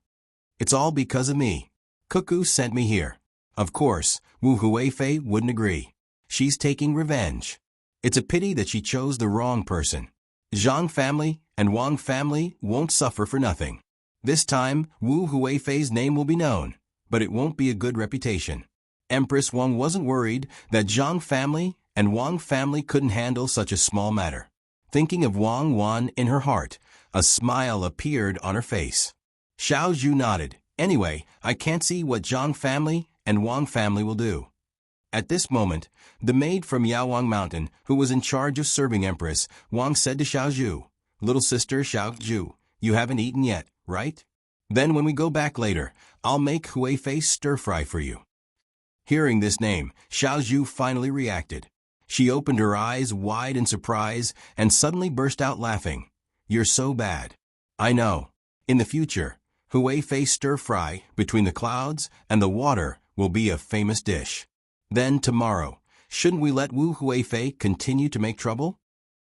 It's all because of me. Cuckoo sent me here. Of course, Wu Huifei wouldn't agree. She's taking revenge. It's a pity that she chose the wrong person. Zhang family and Wang family won't suffer for nothing. This time, Wu Huifei's name will be known, but it won't be a good reputation. Empress Wang wasn't worried that Zhang family and Wang family couldn't handle such a small matter. Thinking of Wang Wan in her heart, a smile appeared on her face. Xiao Zhu nodded. Anyway, I can't see what Zhang family and Wang family will do. At this moment, the maid from Yaowang Mountain, who was in charge of serving Empress Wang, said to Xiao Zhu, "Little sister Xiao Zhu, you haven't eaten yet, right? Then when we go back later, I'll make Huifei stir-fry for you." Hearing this name, Xiao Zhu finally reacted. She opened her eyes wide in surprise and suddenly burst out laughing. "You're so bad. I know. In the future, Huifei stir-fry between the clouds and the water will be a famous dish. Then tomorrow, shouldn't we let Wu Huifei continue to make trouble?"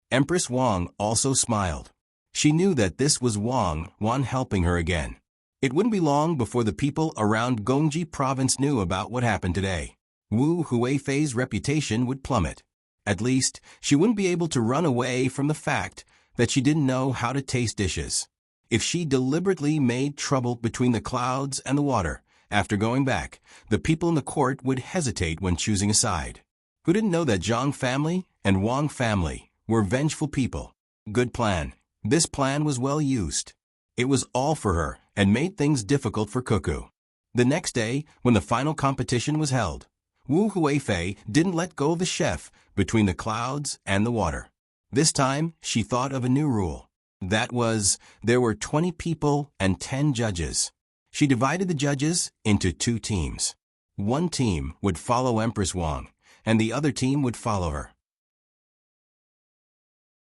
Empress Wang also smiled. She knew that this was Wang Wan helping her again. It wouldn't be long before the people around Gongji province knew about what happened today. Wu Huifei's reputation would plummet. At least, she wouldn't be able to run away from the fact that she didn't know how to taste dishes. If she deliberately made trouble between the clouds and the water, after going back, the people in the court would hesitate when choosing a side. Who didn't know that Zhang family and Wang family were vengeful people? Good plan. This plan was well used. It was all for her and made things difficult for Cuckoo. The next day, when the final competition was held, Wu Huifei didn't let go of the chef between the clouds and the water. This time, she thought of a new rule. That was, there were 20 people and 10 judges. She divided the judges into 2 teams. One team would follow Empress Wang, and the other team would follow her.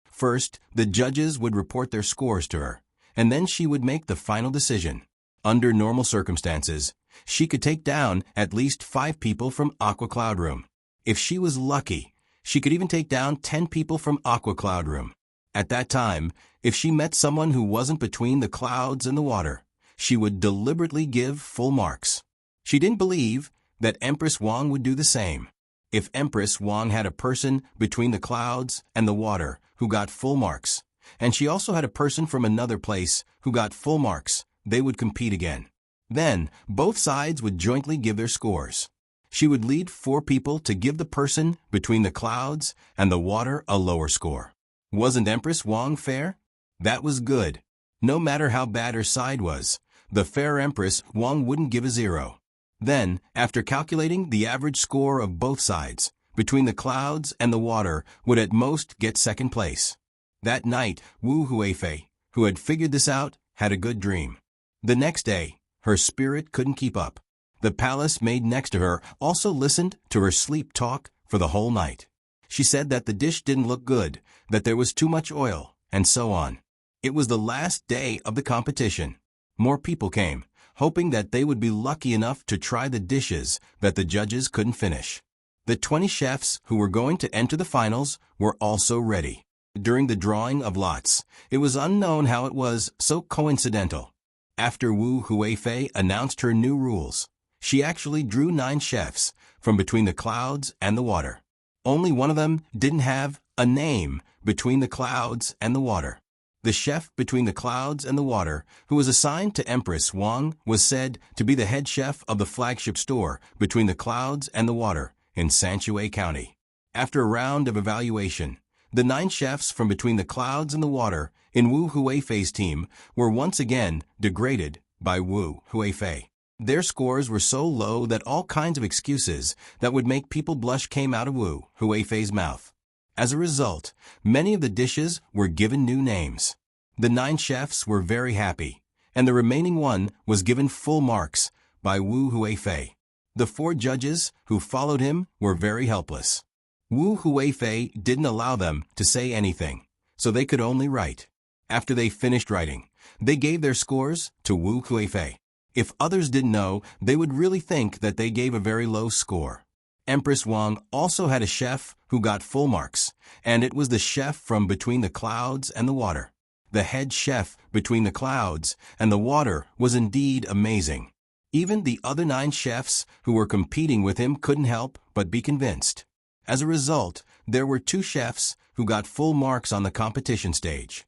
First, the judges would report their scores to her, and then she would make the final decision. Under normal circumstances, she could take down at least 5 people from Aqua Cloud Room. If she was lucky, she could even take down 10 people from Aqua Cloud Room. At that time, if she met someone who wasn't between the clouds and the water, she would deliberately give full marks. She didn't believe that Empress Wang would do the same. If Empress Wang had a person between the clouds and the water who got full marks, and she also had a person from another place who got full marks, they would compete again. Then, both sides would jointly give their scores. She would lead 4 people to give the person between the clouds and the water a lower score. Wasn't Empress Wang fair? That was good. No matter how bad her side was, the fair Empress Wang wouldn't give a 0. Then, after calculating the average score of both sides, between the clouds and the water would at most get second place. That night, Wu Huifei, who had figured this out, had a good dream. The next day, her spirit couldn't keep up. The palace maid next to her also listened to her sleep talk for the whole night. She said that the dish didn't look good, that there was too much oil, and so on. It was the last day of the competition. More people came, hoping that they would be lucky enough to try the dishes that the judges couldn't finish. The 20 chefs who were going to enter the finals were also ready. During the drawing of lots, it was unknown how it was so coincidental. After Wu Huifei announced her new rules, she actually drew 9 chefs from between the clouds and the water. Only one of them didn't have a name between the clouds and the water. The chef between the clouds and the water, who was assigned to Empress Wang, was said to be the head chef of the flagship store between the clouds and the water in Sanshui County. After a round of evaluation, the 9 chefs from between the clouds and the water in Wu Huifei's team were once again degraded by Wu Huifei. Their scores were so low that all kinds of excuses that would make people blush came out of Wu Huifei's mouth. As a result, many of the dishes were given new names. The 9 chefs were very happy, and the remaining one was given full marks by Wu Huifei. The 4 judges who followed him were very helpless. Wu Huifei didn't allow them to say anything, so they could only write. After they finished writing, they gave their scores to Wu Huifei. If others didn't know, they would really think that they gave a very low score. Empress Wang also had a chef who got full marks, and it was the chef from between the clouds and the water. the head chef between the clouds and the water, was indeed amazing. Even the other 9 chefs who were competing with him couldn't help but be convinced. As a result, there were 2 chefs who got full marks on the competition stage.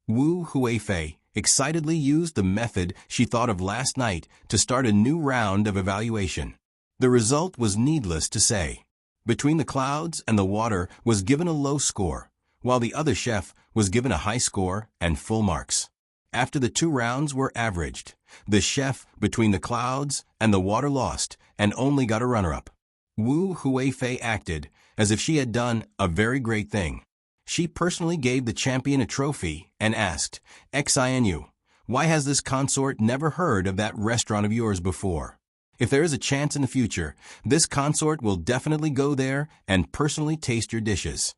Wu Huifei excitedly used the method she thought of last night to start a new round of evaluation. The result was needless to say. Between the clouds and the water was given a low score, while the other chef was given a high score and full marks. After the 2 rounds were averaged, the chef between the clouds and the water lost and only got a runner-up. Wu Huifei acted as if she had done a very great thing. She personally gave the champion a trophy and asked, "Xinu, why has this consort never heard of that restaurant of yours before? If there is a chance in the future, this consort will definitely go there and personally taste your dishes.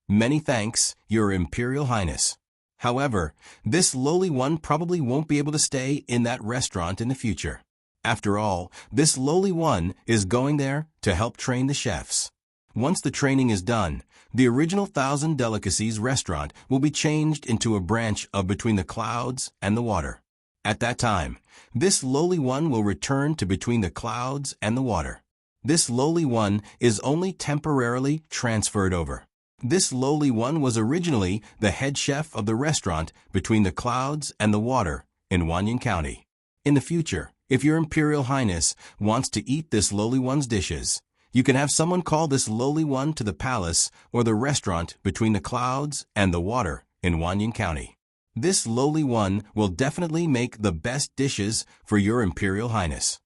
Many thanks, Your Imperial Highness. However, this lowly one probably won't be able to stay in that restaurant in the future. After all, this lowly one is going there to help train the chefs. Once the training is done, the original 1,000 Delicacies restaurant will be changed into a branch of Between the Clouds and the Water. At that time, this lowly one will return to Between the Clouds and the Water. This lowly one is only temporarily transferred over. This lowly one was originally the head chef of the restaurant Between the Clouds and the Water in Wanyan County. In the future, if Your Imperial Highness wants to eat this lowly one's dishes, you can have someone call this lowly one to the palace or the restaurant Between the Clouds and the Water in Wanyan County. This lowly one will definitely make the best dishes for Your Imperial Highness."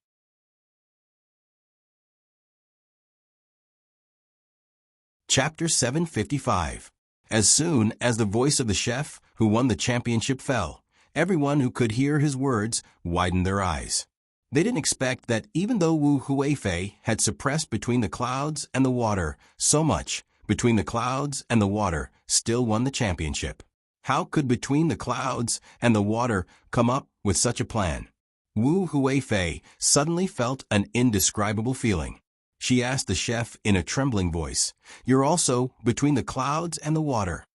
Chapter 755. As soon as the voice of the chef who won the championship fell, everyone who could hear his words widened their eyes. They didn't expect that even though Wu Huifei had suppressed Between the Clouds and the Water so much, Between the Clouds and the Water still won the championship. How could Between the Clouds and the Water come up with such a plan? Wu Huifei suddenly felt an indescribable feeling. She asked the chef in a trembling voice, "You're also Between the Clouds and the Water?"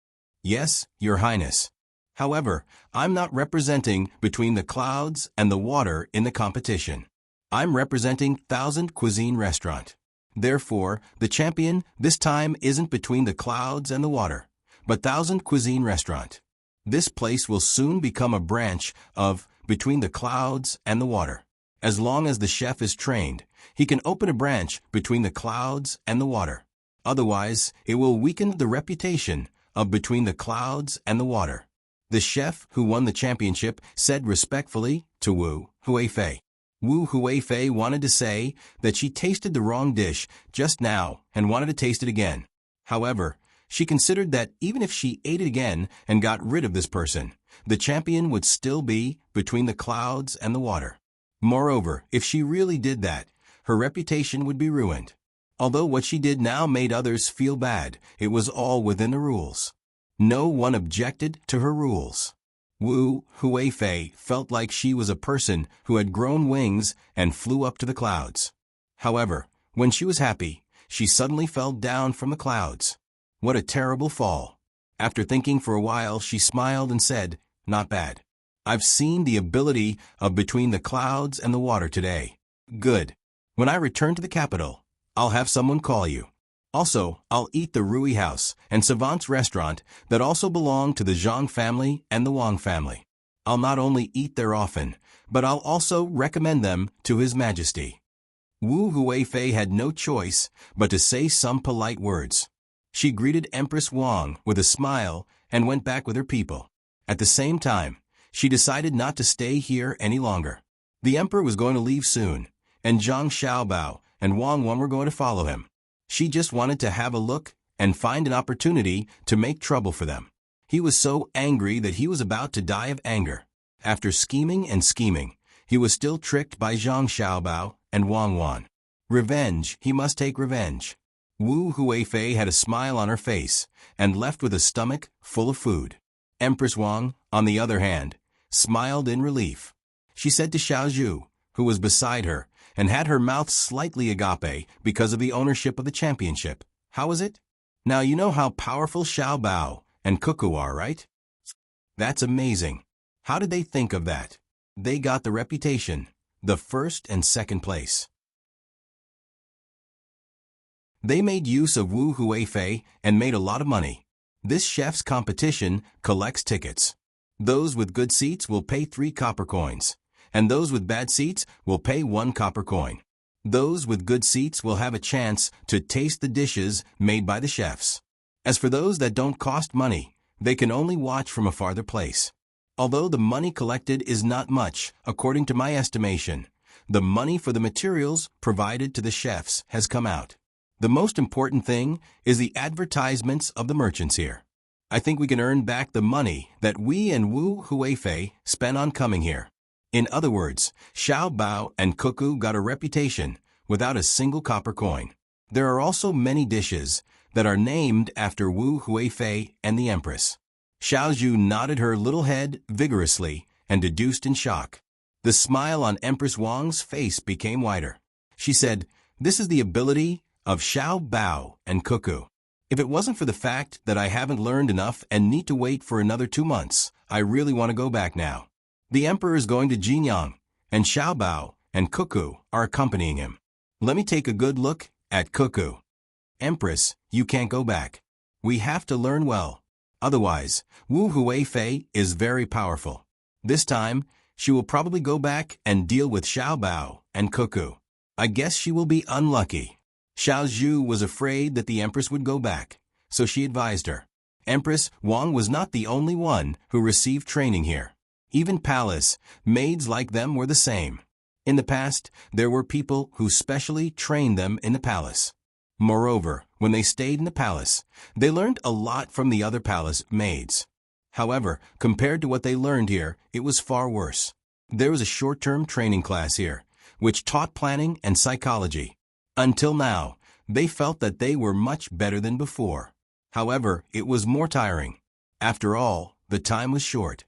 "Yes, Your Highness. However, I'm not representing Between the Clouds and the Water in the competition. I'm representing 1,000 Cuisine Restaurant. Therefore, the champion this time isn't Between the Clouds and the Water, but 1,000 Cuisine Restaurant. This place will soon become a branch of Between the Clouds and the Water. As long as the chef is trained, he can open a branch Between the Clouds and the Water. Otherwise, it will weaken the reputation of Between the Clouds and the Water." The chef who won the championship said respectfully to Wu Huifei. Wu Huifei wanted to say that she tasted the wrong dish just now and wanted to taste it again. However, she considered that even if she ate it again and got rid of this person, the champion would still be Between the Clouds and the Water. Moreover, if she really did that, her reputation would be ruined. Although what she did now made others feel bad, it was all within the rules. No one objected to her rules. Wu Huifei felt like she was a person who had grown wings and flew up to the clouds. However, when she was happy, she suddenly fell down from the clouds. What a terrible fall. After thinking for a while, she smiled and said, "Not bad. I've seen the ability of Between the Clouds and the Water today. Good. When I return to the capital, I'll have someone call you. Also, I'll eat the Rui House and Savant's restaurant that also belong to the Zhang family and the Wang family. I'll not only eat there often, but I'll also recommend them to His Majesty." Wu Huifei had no choice but to say some polite words. She greeted Empress Wang with a smile and went back with her people. At the same time, she decided not to stay here any longer. The emperor was going to leave soon, and Zhang Xiaobao and Wang Wan were going to follow him. She just wanted to have a look and find an opportunity to make trouble for them. He was so angry that he was about to die of anger. After scheming and scheming, he was still tricked by Zhang Xiaobao and Wang Wan. Revenge, he must take revenge. Wu Huifei had a smile on her face and left with a stomach full of food. Empress Wang, on the other hand, smiled in relief. She said to Xiaozhu, who was beside her, and had her mouth slightly agape because of the ownership of the championship, "How is it? Now you know how powerful Xiao Bao and Cuckoo are, right? That's amazing. How did they think of that? They got the reputation, the first and second place. They made use of Wu Huifei and made a lot of money. This chef's competition collects tickets. Those with good seats will pay 3 copper coins, and those with bad seats will pay 1 copper coin. Those with good seats will have a chance to taste the dishes made by the chefs. As for those that don't cost money, they can only watch from a farther place. Although the money collected is not much, according to my estimation, the money for the materials provided to the chefs has come out. The most important thing is the advertisements of the merchants here. I think we can earn back the money that we and Wu Huifei spent on coming here. In other words, Xiao Bao and Cuckoo got a reputation without a single copper coin. There are also many dishes that are named after Wu Huifei and the Empress. Xiao Zhu nodded her little head vigorously and deduced in shock. The smile on Empress Wang's face became wider. She said, "This is the ability of Xiao Bao and Cuckoo. If it wasn't for the fact that I haven't learned enough and need to wait for another 2 months, I really want to go back now." The emperor is going to Jinyang, and Xiao Bao and Cuckoo are accompanying him. Let me take a good look at Cuckoo. Empress, you can't go back. We have to learn well. Otherwise, Wu Huifei is very powerful. This time, she will probably go back and deal with Xiao Bao and Cuckoo. I guess she will be unlucky. Xiao Zhu was afraid that the Empress would go back, so she advised her. Empress Wang was not the only one who received training here. Even palace maids like them were the same. In the past, there were people who specially trained them in the palace. Moreover, when they stayed in the palace, they learned a lot from the other palace maids. However, compared to what they learned here, it was far worse. There was a short-term training class here, which taught planning and psychology. Until now, they felt that they were much better than before. However, it was more tiring. After all, the time was short.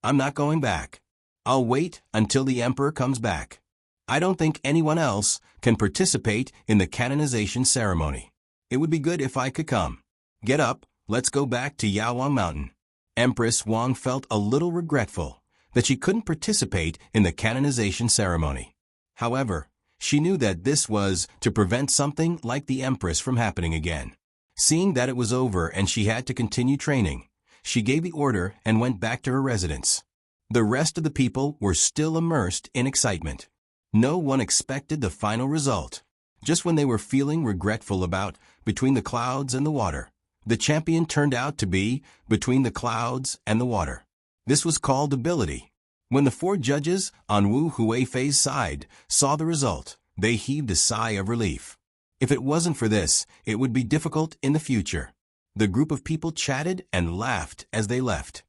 I'm not going back. I'll wait until the emperor comes back. I don't think anyone else can participate in the canonization ceremony. It would be good if I could come. Get up, let's go back to Yaowang Mountain. Empress Wang felt a little regretful that she couldn't participate in the canonization ceremony. However, she knew that this was to prevent something like the Empress from happening again. Seeing that it was over and she had to continue training, she gave the order and went back to her residence. The rest of the people were still immersed in excitement. No one expected the final result. Just when they were feeling regretful about between the clouds and the water, the champion turned out to be between the clouds and the water. This was called ability. When the 4 judges on Wu Huifei's side saw the result, they heaved a sigh of relief. If it wasn't for this, it would be difficult in the future. The group of people chatted and laughed as they left.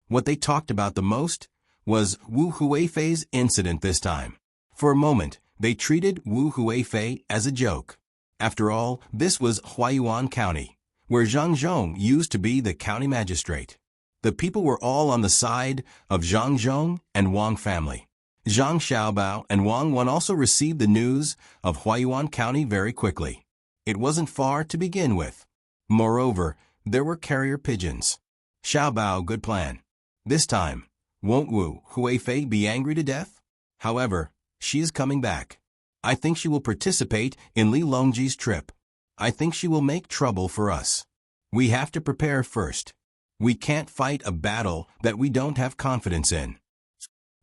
What they talked about the most was Wu Huifei's incident this time. For a moment, they treated Wu Huifei as a joke. After all, this was Huaiyuan County, where Zhang Zhong used to be the county magistrate. The people were all on the side of Zhang Zhong and Wang family. Zhang Xiaobao and Wang Wan also received the news of Huaiyuan County very quickly. It wasn't far to begin with. Moreover, there were carrier pigeons. Xiaobao, good plan. This time, won't Wu Huifei be angry to death? However, she is coming back. I think she will participate in Li Longji's trip. I think she will make trouble for us. We have to prepare first. We can't fight a battle that we don't have confidence in.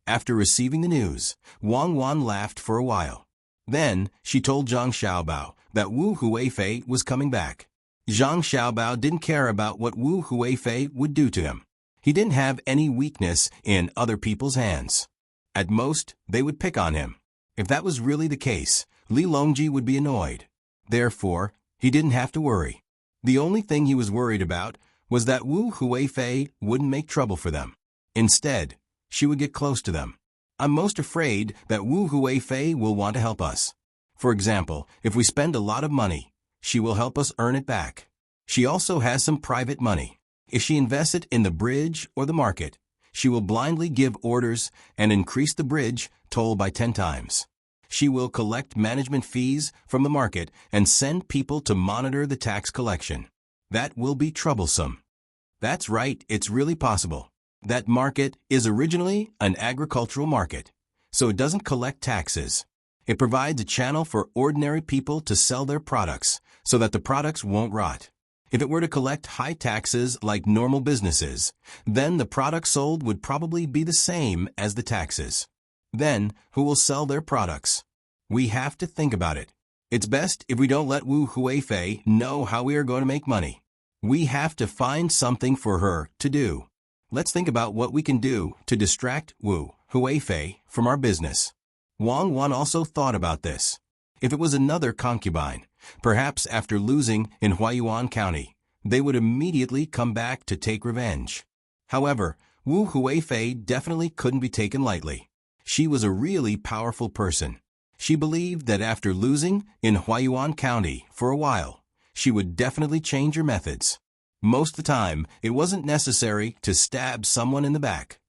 After receiving the news, Wang Wan laughed for a while. Then, she told Zhang Xiaobao that Wu Huifei was coming back. Zhang Xiaobao didn't care about what Wu Huifei would do to him. He didn't have any weakness in other people's hands. At most, they would pick on him. If that was really the case, Li Longji would be annoyed. Therefore, he didn't have to worry. The only thing he was worried about was that Wu Huifei wouldn't make trouble for them. Instead, she would get close to them. I'm most afraid that Wu Huifei will want to help us. For example, if we spend a lot of money, she will help us earn it back. She also has some private money. If she invests it in the bridge or the market, she will blindly give orders and increase the bridge toll by 10 times. She will collect management fees from the market and send people to monitor the tax collection. That will be troublesome. That's right, it's really possible. That market is originally an agricultural market, so it doesn't collect taxes. It provides a channel for ordinary people to sell their products so that the products won't rot. If it were to collect high taxes like normal businesses, then the products sold would probably be the same as the taxes. Then, who will sell their products? We have to think about it. It's best if we don't let Wu Huifei know how we are going to make money. We have to find something for her to do. Let's think about what we can do to distract Wu Huifei from our business. Wang Wan also thought about this. If it was another concubine, perhaps after losing in Huayuan County, they would immediately come back to take revenge. However, Wu Huifei definitely couldn't be taken lightly. She was a really powerful person. She believed that after losing in Huayuan County for a while, she would definitely change her methods. Most of the time, it wasn't necessary to stab someone in the back.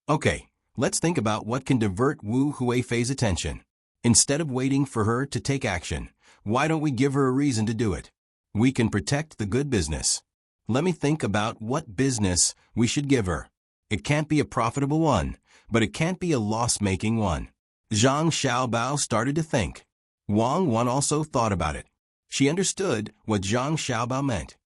Okay, let's think about what can divert Wu Huifei's attention. Instead of waiting for her to take action, why don't we give her a reason to do it? We can protect the good business. Let me think about what business we should give her. It can't be a profitable one, but it can't be a loss-making one. Zhang Xiaobao started to think. Wang Wan also thought about it. She understood what Zhang Xiaobao meant.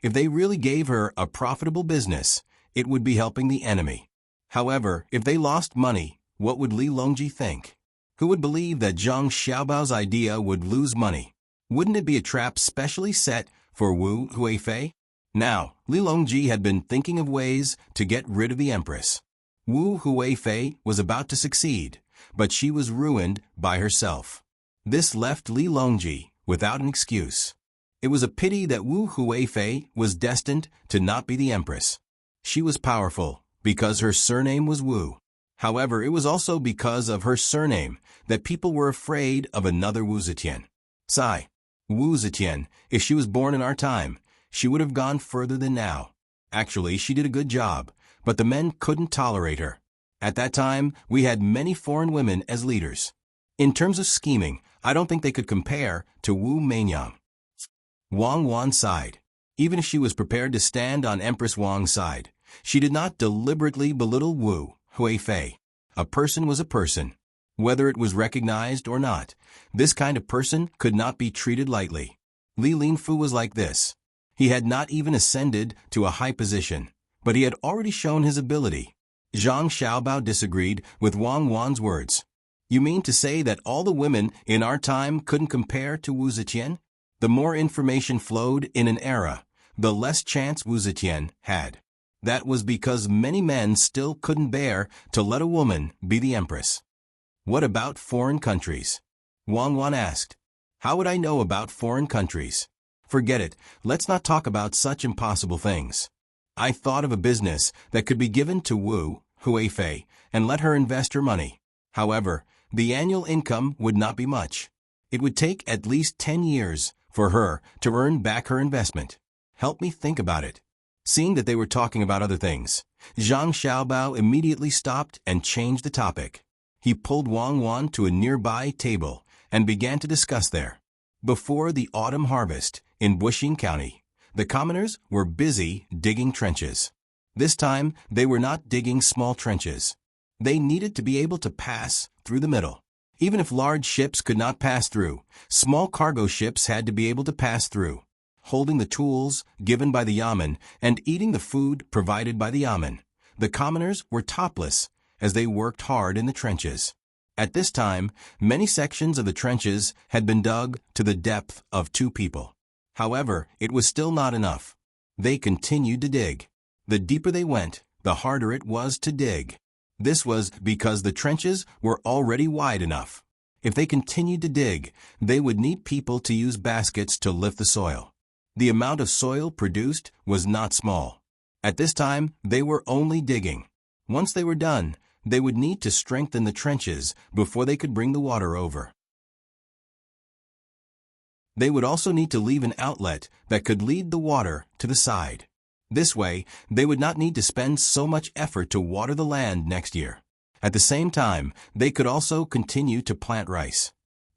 If they really gave her a profitable business, it would be helping the enemy. However, if they lost money, what would Li Longji think? Who would believe that Zhang Xiaobao's idea would lose money? Wouldn't it be a trap specially set for Wu Huifei? Now, Li Longji had been thinking of ways to get rid of the Empress. Wu Huifei was about to succeed, but she was ruined by herself. This left Li Longji without an excuse. It was a pity that Wu Huifei was destined to not be the Empress. She was powerful because her surname was Wu. However, it was also because of her surname that people were afraid of another Wu Zetian. Sigh. Wu Zetian, if she was born in our time, she would have gone further than now. Actually, she did a good job, but the men couldn't tolerate her. At that time, we had many foreign women as leaders. In terms of scheming, I don't think they could compare to Wu Mainyang. Wang Wan sighed. Even if she was prepared to stand on Empress Wang's side, she did not deliberately belittle Wu Huifei. A person was a person. Whether it was recognized or not, this kind of person could not be treated lightly. Li Linfu was like this. He had not even ascended to a high position, but he had already shown his ability. Zhang Xiaobao disagreed with Wang Wan's words. You mean to say that all the women in our time couldn't compare to Wu Zetian? The more information flowed in an era, the less chance Wu Zetian had. That was because many men still couldn't bear to let a woman be the empress. What about foreign countries? Wang Wan asked. How would I know about foreign countries? Forget it, let's not talk about such impossible things. I thought of a business that could be given to Wu Huifei and let her invest her money. However, the annual income would not be much. It would take at least 10 years for her to earn back her investment. Help me think about it. Seeing that they were talking about other things, Zhang Xiaobao immediately stopped and changed the topic. He pulled Wang Wan to a nearby table and began to discuss there. Before the autumn harvest in Buxing County, the commoners were busy digging trenches. This time, they were not digging small trenches. They needed to be able to pass through the middle. Even if large ships could not pass through, small cargo ships had to be able to pass through. Holding the tools given by the yamen and eating the food provided by the yamen, the commoners were topless as they worked hard in the trenches. At this time, many sections of the trenches had been dug to the depth of 2 people. However, it was still not enough. They continued to dig. The deeper they went, the harder it was to dig. This was because the trenches were already wide enough. If they continued to dig, they would need people to use baskets to lift the soil. The amount of soil produced was not small. At this time, they were only digging. Once they were done, they would need to strengthen the trenches before they could bring the water over. They would also need to leave an outlet that could lead the water to the side. This way, they would not need to spend so much effort to water the land next year. At the same time, they could also continue to plant rice.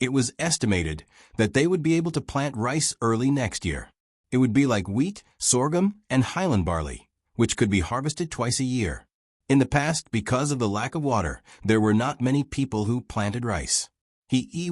It was estimated that they would be able to plant rice early next year. It would be like wheat, sorghum, and highland barley, which could be harvested twice a year. In the past, because of the lack of water, there were not many people who planted rice. He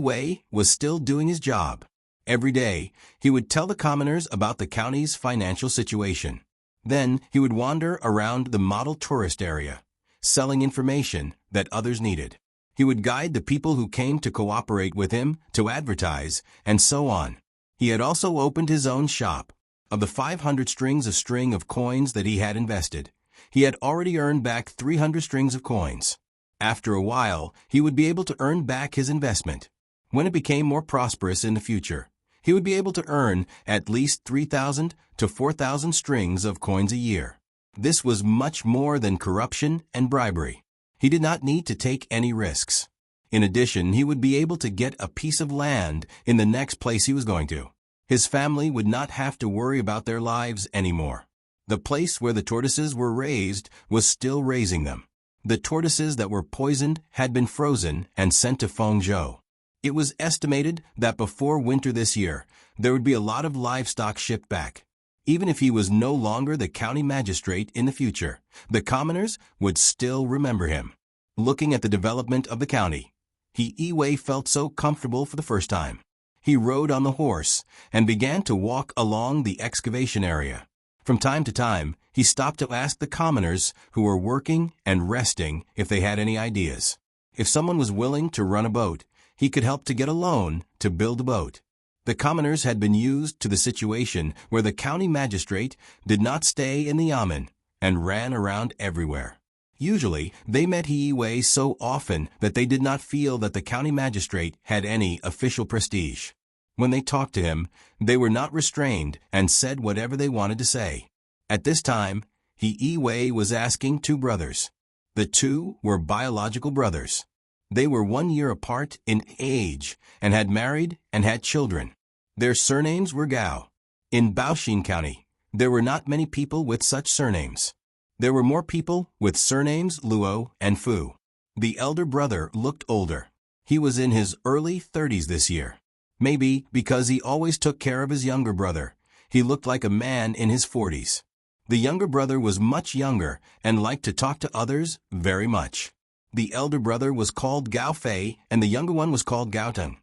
was still doing his job. Every day, he would tell the commoners about the county's financial situation. Then, he would wander around the model tourist area, selling information that others needed. He would guide the people who came to cooperate with him, to advertise, and so on. He had also opened his own shop. Of the 500 strings of coins that he had invested, he had already earned back 300 strings of coins. After a while, he would be able to earn back his investment. When it became more prosperous in the future, he would be able to earn at least 3,000 to 4,000 strings of coins a year. This was much more than corruption and bribery. He did not need to take any risks. In addition, he would be able to get a piece of land in the next place he was going to. His family would not have to worry about their lives anymore. The place where the tortoises were raised was still raising them. The tortoises that were poisoned had been frozen and sent to Fengzhou. It was estimated that before winter this year, there would be a lot of livestock shipped back. Even if he was no longer the county magistrate in the future, the commoners would still remember him. Looking at the development of the county, He felt so comfortable for the first time. He rode on the horse and began to walk along the excavation area. From time to time, he stopped to ask the commoners who were working and resting if they had any ideas. If someone was willing to run a boat, he could help to get a loan to build a boat. The commoners had been used to the situation where the county magistrate did not stay in the yamen and ran around everywhere. Usually, they met He so often that they did not feel that the county magistrate had any official prestige. When they talked to him, they were not restrained and said whatever they wanted to say. At this time, He was asking two brothers. The two were biological brothers. They were 1 year apart in age and had married and had children. Their surnames were Gao. In Baoxin County, there were not many people with such surnames. There were more people with surnames Luo and Fu. The elder brother looked older. He was in his early 30s this year. Maybe because he always took care of his younger brother, he looked like a man in his 40s. The younger brother was much younger and liked to talk to others very much. The elder brother was called Gao Fei and the younger one was called Gao Tang.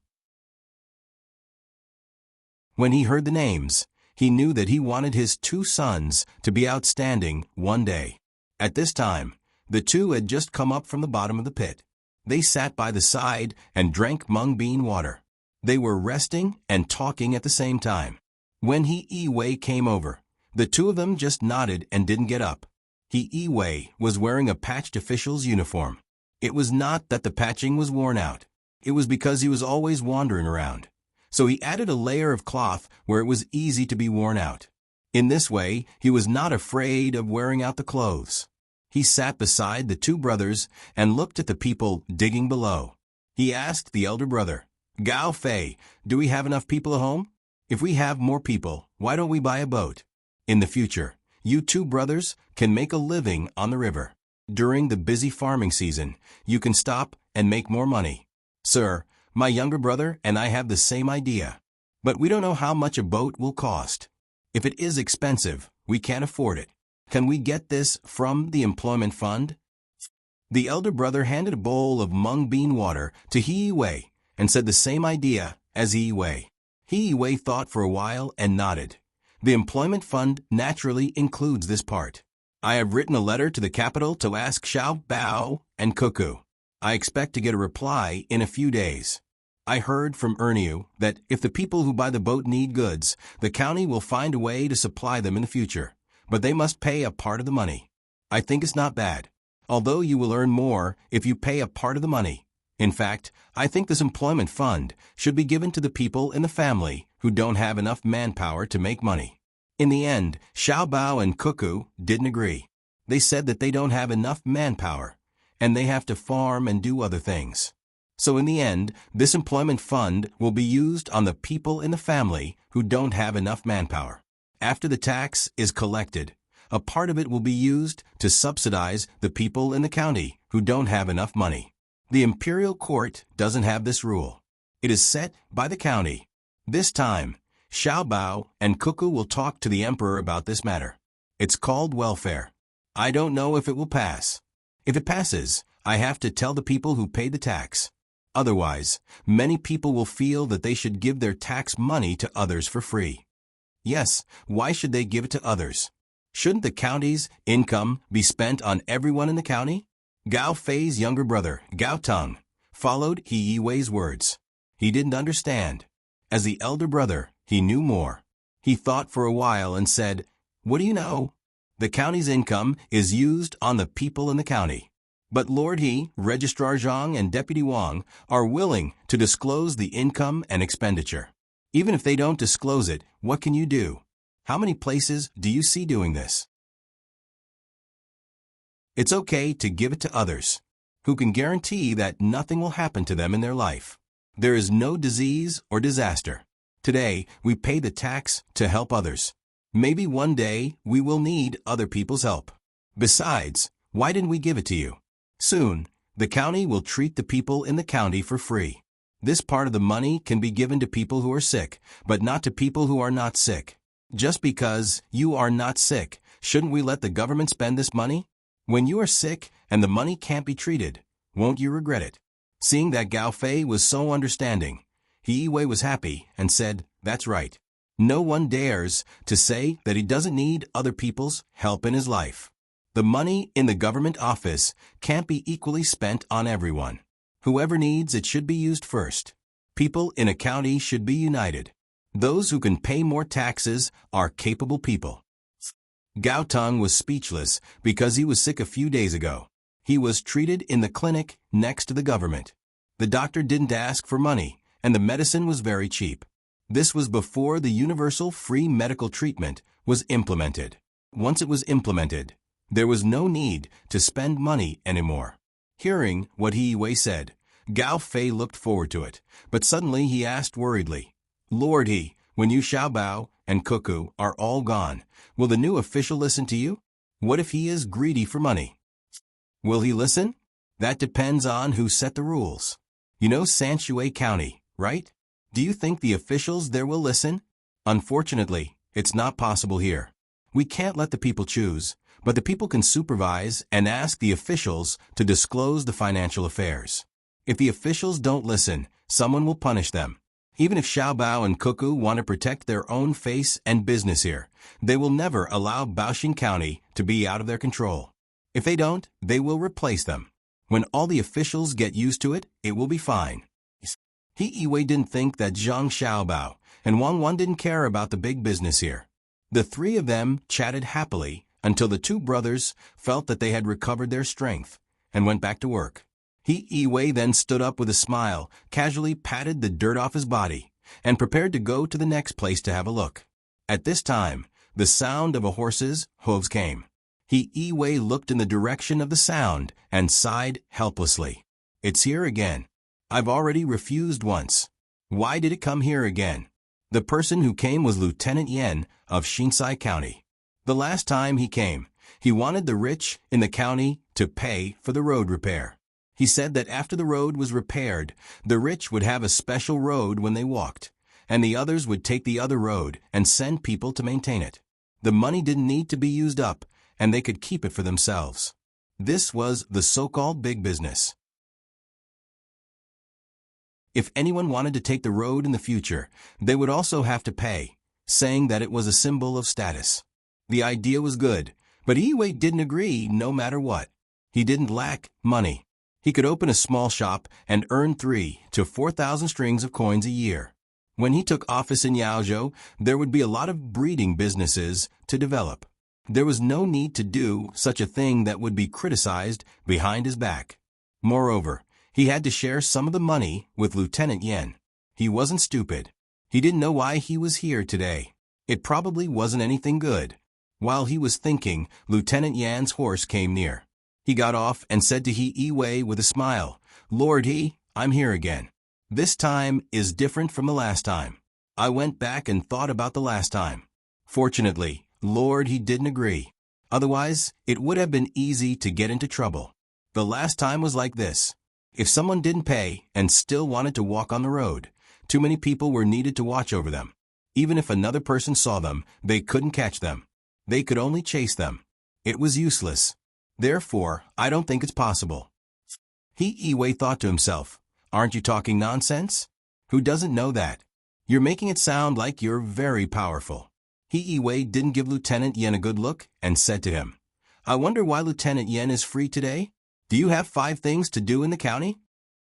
When he heard the names, he knew that he wanted his two sons to be outstanding one day. At this time, the two had just come up from the bottom of the pit. They sat by the side and drank mung bean water. They were resting and talking at the same time. When He came over, the two of them just nodded and didn't get up. He was wearing a patched official's uniform. It was not that the patching was worn out. It was because he was always wandering around. So he added a layer of cloth where it was easy to be worn out. In this way, he was not afraid of wearing out the clothes. He sat beside the two brothers and looked at the people digging below. He asked the elder brother, Gao Fei, do we have enough people at home? If we have more people, why don't we buy a boat? In the future, you two brothers can make a living on the river. During the busy farming season, you can stop and make more money. Sir, my younger brother and I have the same idea, but we don't know how much a boat will cost. If it is expensive, we can't afford it. Can we get this from the employment fund? The elder brother handed a bowl of mung bean water to He and said the same idea as He He thought for a while and nodded. The employment fund naturally includes this part. I have written a letter to the capital to ask Xiao Bao and Cuckoo. I expect to get a reply in a few days. I heard from Erniu that if the people who buy the boat need goods, the county will find a way to supply them in the future, but they must pay a part of the money. I think it's not bad, although you will earn more if you pay a part of the money. In fact, I think this employment fund should be given to the people in the family who don't have enough manpower to make money. In the end, Xiao Bao and Cuckoo didn't agree. They said that they don't have enough manpower, and they have to farm and do other things. So in the end, this employment fund will be used on the people in the family who don't have enough manpower. After the tax is collected, a part of it will be used to subsidize the people in the county who don't have enough money. The imperial court doesn't have this rule. It is set by the county. This time, Xiaobao and Cuckoo will talk to the emperor about this matter. It's called welfare. I don't know if it will pass. If it passes, I have to tell the people who paid the tax. Otherwise, many people will feel that they should give their tax money to others for free. Yes, why should they give it to others? Shouldn't the county's income be spent on everyone in the county? Gao Fei's younger brother, Gao Tang, followed He Yiwei's words. He didn't understand. As the elder brother, he knew more. He thought for a while and said, "What do you know? The county's income is used on the people in the county. But Lord He, Registrar Zhang and Deputy Wang are willing to disclose the income and expenditure. Even if they don't disclose it, what can you do? How many places do you see doing this? It's okay to give it to others, who can guarantee that nothing will happen to them in their life. There is no disease or disaster. Today, we pay the tax to help others. Maybe one day we will need other people's help. Besides, why didn't we give it to you? Soon, the county will treat the people in the county for free. This part of the money can be given to people who are sick, but not to people who are not sick. Just because you are not sick, shouldn't we let the government spend this money? When you are sick and the money can't be treated, won't you regret it?" Seeing that Gao Fei was so understanding, He Yiwei was happy and said, "That's right. No one dares to say that he doesn't need other people's help in his life. The money in the government office can't be equally spent on everyone. Whoever needs it should be used first. People in a county should be united. Those who can pay more taxes are capable people." Gao Tang was speechless because he was sick a few days ago. He was treated in the clinic next to the government. The doctor didn't ask for money, and the medicine was very cheap. This was before the universal free medical treatment was implemented. Once it was implemented, there was no need to spend money anymore. Hearing what He Yiwei said, Gao Fei looked forward to it, but suddenly he asked worriedly, "Lord He, when you Xiaobao and Cuckoo are all gone, will the new official listen to you? What if he is greedy for money? Will he listen? That depends on who set the rules. You know Sanshui County, right? Do you think the officials there will listen? Unfortunately, it's not possible here. We can't let the people choose, but the people can supervise and ask the officials to disclose the financial affairs. If the officials don't listen, someone will punish them. Even if Xiaobao and Cuckoo want to protect their own face and business here, they will never allow Baoxing County to be out of their control. If they don't, they will replace them. When all the officials get used to it, it will be fine." He Yiwei didn't think that Zhang Xiaobao and Wang Wan didn't care about the big business here. The three of them chatted happily until the two brothers felt that they had recovered their strength and went back to work. He Yiwei then stood up with a smile, casually patted the dirt off his body, and prepared to go to the next place to have a look. At this time, the sound of a horse's hooves came. He Yiwei looked in the direction of the sound and sighed helplessly. "It's here again. I've already refused once. Why did it come here again?" The person who came was Lieutenant Yan of Shinsai County. The last time he came, he wanted the rich in the county to pay for the road repair. He said that after the road was repaired, the rich would have a special road when they walked, and the others would take the other road and send people to maintain it. The money didn't need to be used up, and they could keep it for themselves. This was the so-called big business. If anyone wanted to take the road in the future, they would also have to pay, saying that it was a symbol of status. The idea was good, but Yiwei didn't agree no matter what. He didn't lack money. He could open a small shop and earn 3,000 to 4,000 strings of coins a year. When he took office in Yaozhou, there would be a lot of breeding businesses to develop. There was no need to do such a thing that would be criticized behind his back. Moreover, he had to share some of the money with Lieutenant Yan. He wasn't stupid. He didn't know why he was here today. It probably wasn't anything good. While he was thinking, Lieutenant Yan's horse came near. He got off and said to He Yiwei with a smile, "Lord He, I'm here again. This time is different from the last time. I went back and thought about the last time. Fortunately, Lord He didn't agree. Otherwise, it would have been easy to get into trouble. The last time was like this. If someone didn't pay and still wanted to walk on the road, too many people were needed to watch over them. Even if another person saw them, they couldn't catch them. They could only chase them. It was useless. Therefore, I don't think it's possible. He thought to himself, aren't you talking nonsense? Who doesn't know that? You're making it sound like you're very powerful. He didn't give Lieutenant Yen a good look and said to him, I wonder why Lieutenant Yen is free today? Do you have 5 things to do in the county?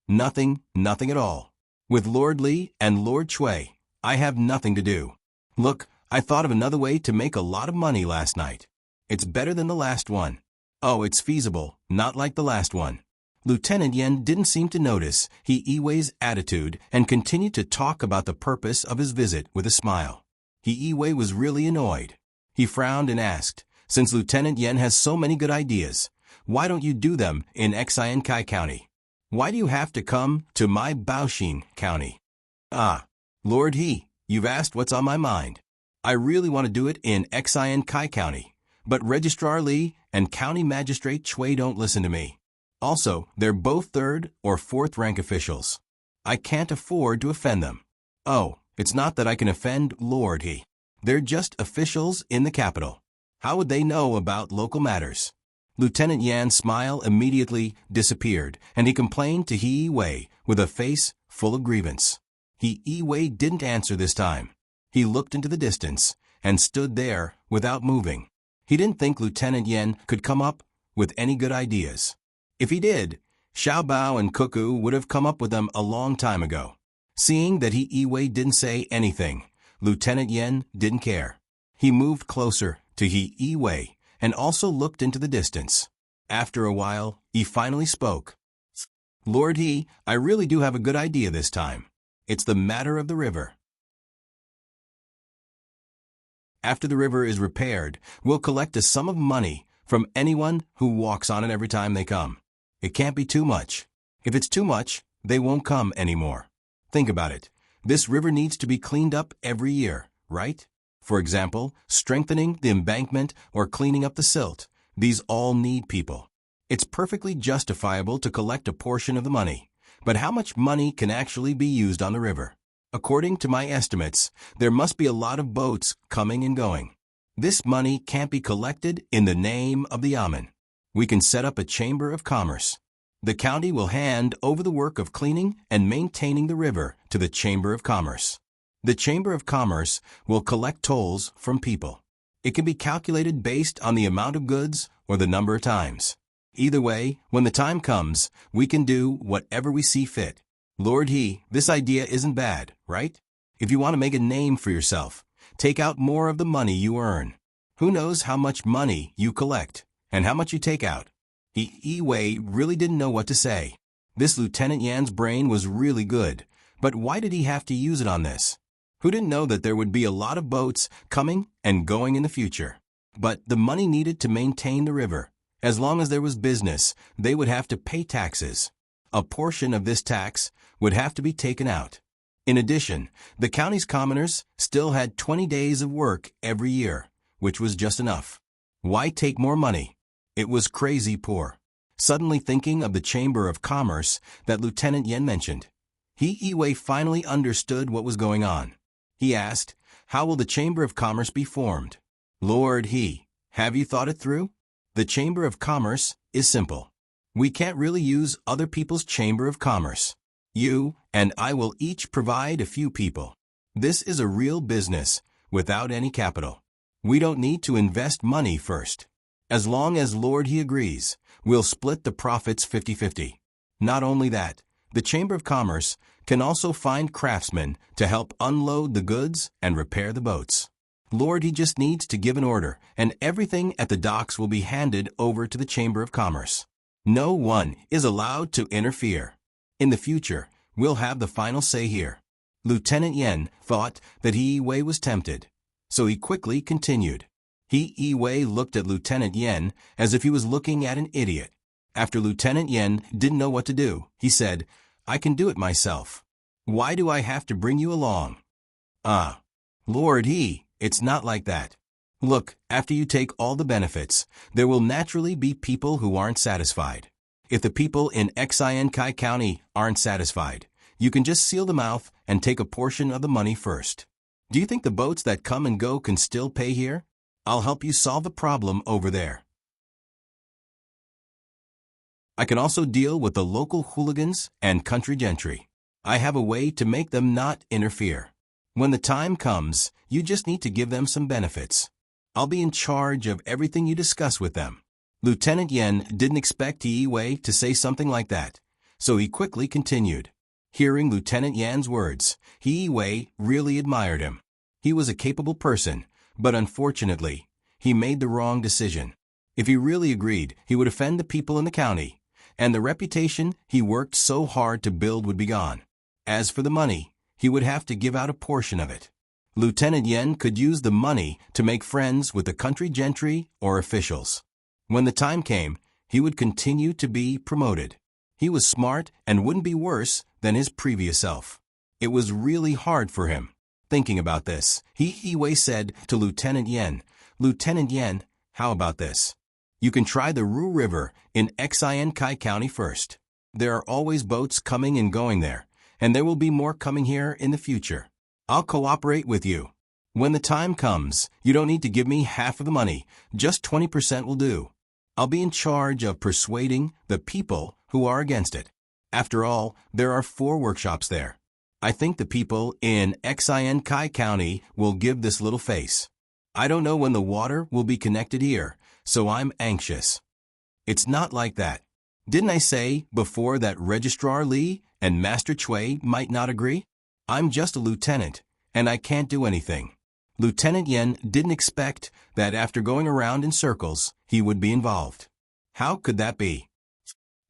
Nothing at all. With Lord Li and Lord Chui, I have nothing to do. Look, I thought of another way to make a lot of money last night. It's better than the last one. Oh, it's feasible, not like the last one. Lieutenant Yen didn't seem to notice He-Wei's attitude and continued to talk about the purpose of his visit with a smile. He-Wei was really annoyed. He frowned and asked, since Lieutenant Yen has so many good ideas, why don't you do them in Xiankai County? Why do you have to come to my Baoxin County? Ah, Lord He, you've asked what's on my mind. I really want to do it in Xiankai County, but Registrar Li and County Magistrate Chui don't listen to me. Also, they're both 3rd or 4th rank officials. I can't afford to offend them. Oh, it's not that I can offend Lord He. They're just officials in the capital. How would they know about local matters? Lieutenant Yan's smile immediately disappeared, and he complained to He-Wei with a face full of grievance. He-Wei didn't answer this time. He looked into the distance and stood there without moving. He didn't think Lieutenant Yen could come up with any good ideas. If he did, Xiao Bao and Cuckoo would have come up with them a long time ago. Seeing that He-Wei didn't say anything, Lieutenant Yen didn't care. He moved closer to He-Wei and also looked into the distance. After a while, he finally spoke. Lord He, I really do have a good idea this time. It's the matter of the river. After the river is repaired, we'll collect a sum of money from anyone who walks on it every time they come. It can't be too much. If it's too much, they won't come anymore. Think about it. This river needs to be cleaned up every year, right? For example, strengthening the embankment or cleaning up the silt. These all need people. It's perfectly justifiable to collect a portion of the money. But how much money can actually be used on the river? According to my estimates, there must be a lot of boats coming and going. This money can't be collected in the name of the Yamen. We can set up a chamber of commerce. The county will hand over the work of cleaning and maintaining the river to the Chamber of Commerce. The Chamber of Commerce will collect tolls from people. It can be calculated based on the amount of goods or the number of times. Either way, when the time comes, we can do whatever we see fit. Lord He, this idea isn't bad, right? If you want to make a name for yourself, take out more of the money you earn. Who knows how much money you collect and how much you take out? He-Wei really didn't know what to say. This Lieutenant Yan's brain was really good, but why did he have to use it on this? Who didn't know that there would be a lot of boats coming and going in the future? But the money needed to maintain the river. As long as there was business, they would have to pay taxes. A portion of this tax would have to be taken out. In addition, the county's commoners still had 20 days of work every year, which was just enough. Why take more money? It was crazy poor. Suddenly thinking of the Chamber of Commerce that Lieutenant Yen mentioned, He-Wei finally understood what was going on. He asked, how will the Chamber of Commerce be formed? Lord He, have you thought it through? The Chamber of Commerce is simple. We can't really use other people's Chamber of Commerce. You and I will each provide a few people. This is a real business without any capital. We don't need to invest money first. As long as Lord He agrees, we'll split the profits 50-50. Not only that, the Chamber of Commerce can also find craftsmen to help unload the goods and repair the boats. Lord He just needs to give an order, and everything at the docks will be handed over to the Chamber of Commerce. No one is allowed to interfere. In the future, we'll have the final say here. Lieutenant Yen thought that He-Wei was tempted, so he quickly continued. He-Wei looked at Lieutenant Yen as if he was looking at an idiot. After Lieutenant Yen didn't know what to do, he said, I can do it myself. Why do I have to bring you along? Ah, Lord He, it's not like that. Look, after you take all the benefits, there will naturally be people who aren't satisfied. If the people in Xinkai County aren't satisfied, you can just seal the mouth and take a portion of the money first. Do you think the boats that come and go can still pay here? I'll help you solve the problem over there. I can also deal with the local hooligans and country gentry. I have a way to make them not interfere. When the time comes, you just need to give them some benefits. I'll be in charge of everything you discuss with them. Lieutenant Yen didn't expect Yi Wei to say something like that, so he quickly continued. Hearing Lieutenant Yan's words, Yi Wei really admired him. He was a capable person, but unfortunately, he made the wrong decision. If he really agreed, he would offend the people in the county, and the reputation he worked so hard to build would be gone. As for the money, he would have to give out a portion of it. Lieutenant Yen could use the money to make friends with the country gentry or officials. When the time came, he would continue to be promoted. He was smart and wouldn't be worse than his previous self. It was really hard for him. Thinking about this, Yi Wei said to Lieutenant Yen, Lieutenant Yen, how about this? You can try the Ru River in Xinkai County first. There are always boats coming and going there, and there will be more coming here in the future. I'll cooperate with you. When the time comes, you don't need to give me half of the money, just 20% will do. I'll be in charge of persuading the people who are against it. After all, there are 4 workshops there. I think the people in Xinkai County will give this little face. I don't know when the water will be connected here, so I'm anxious. It's not like that. Didn't I say before that Registrar Li and Master Chui might not agree? I'm just a lieutenant, and I can't do anything. Lieutenant Yen didn't expect that after going around in circles, he would be involved. How could that be?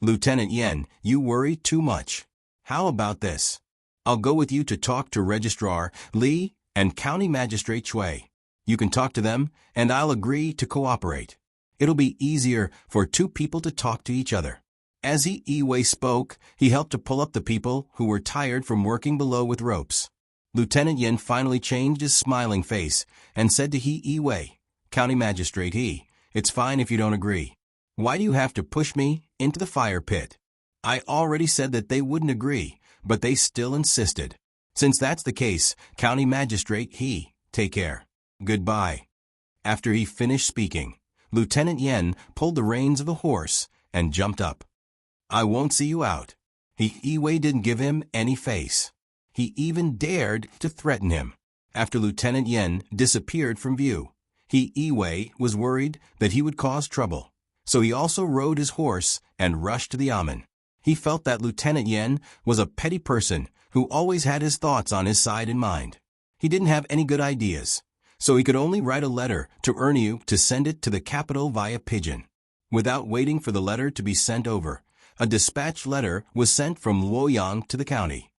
Lieutenant Yen, you worry too much. How about this? I'll go with you to talk to Registrar Li and County Magistrate Chui. You can talk to them, and I'll agree to cooperate. It'll be easier for 2 people to talk to each other. As Yi Wei spoke, he helped to pull up the people who were tired from working below with ropes. Lieutenant Yen finally changed his smiling face and said to Yi Wei, County Magistrate He, it's fine if you don't agree. Why do you have to push me into the fire pit? I already said that they wouldn't agree, but they still insisted. Since that's the case, County Magistrate He, take care. Goodbye. After he finished speaking, Lieutenant Yen pulled the reins of the horse and jumped up. I won't see you out. Yi Wei didn't give him any face. He even dared to threaten him. After Lieutenant Yen disappeared from view, Yi Wei was worried that he would cause trouble, so he also rode his horse and rushed to the Amen. He felt that Lieutenant Yen was a petty person who always had his thoughts on his side in mind. He didn't have any good ideas, so he could only write a letter to Erniu to send it to the capital via pigeon. Without waiting for the letter to be sent over, a dispatch letter was sent from Luoyang to the county.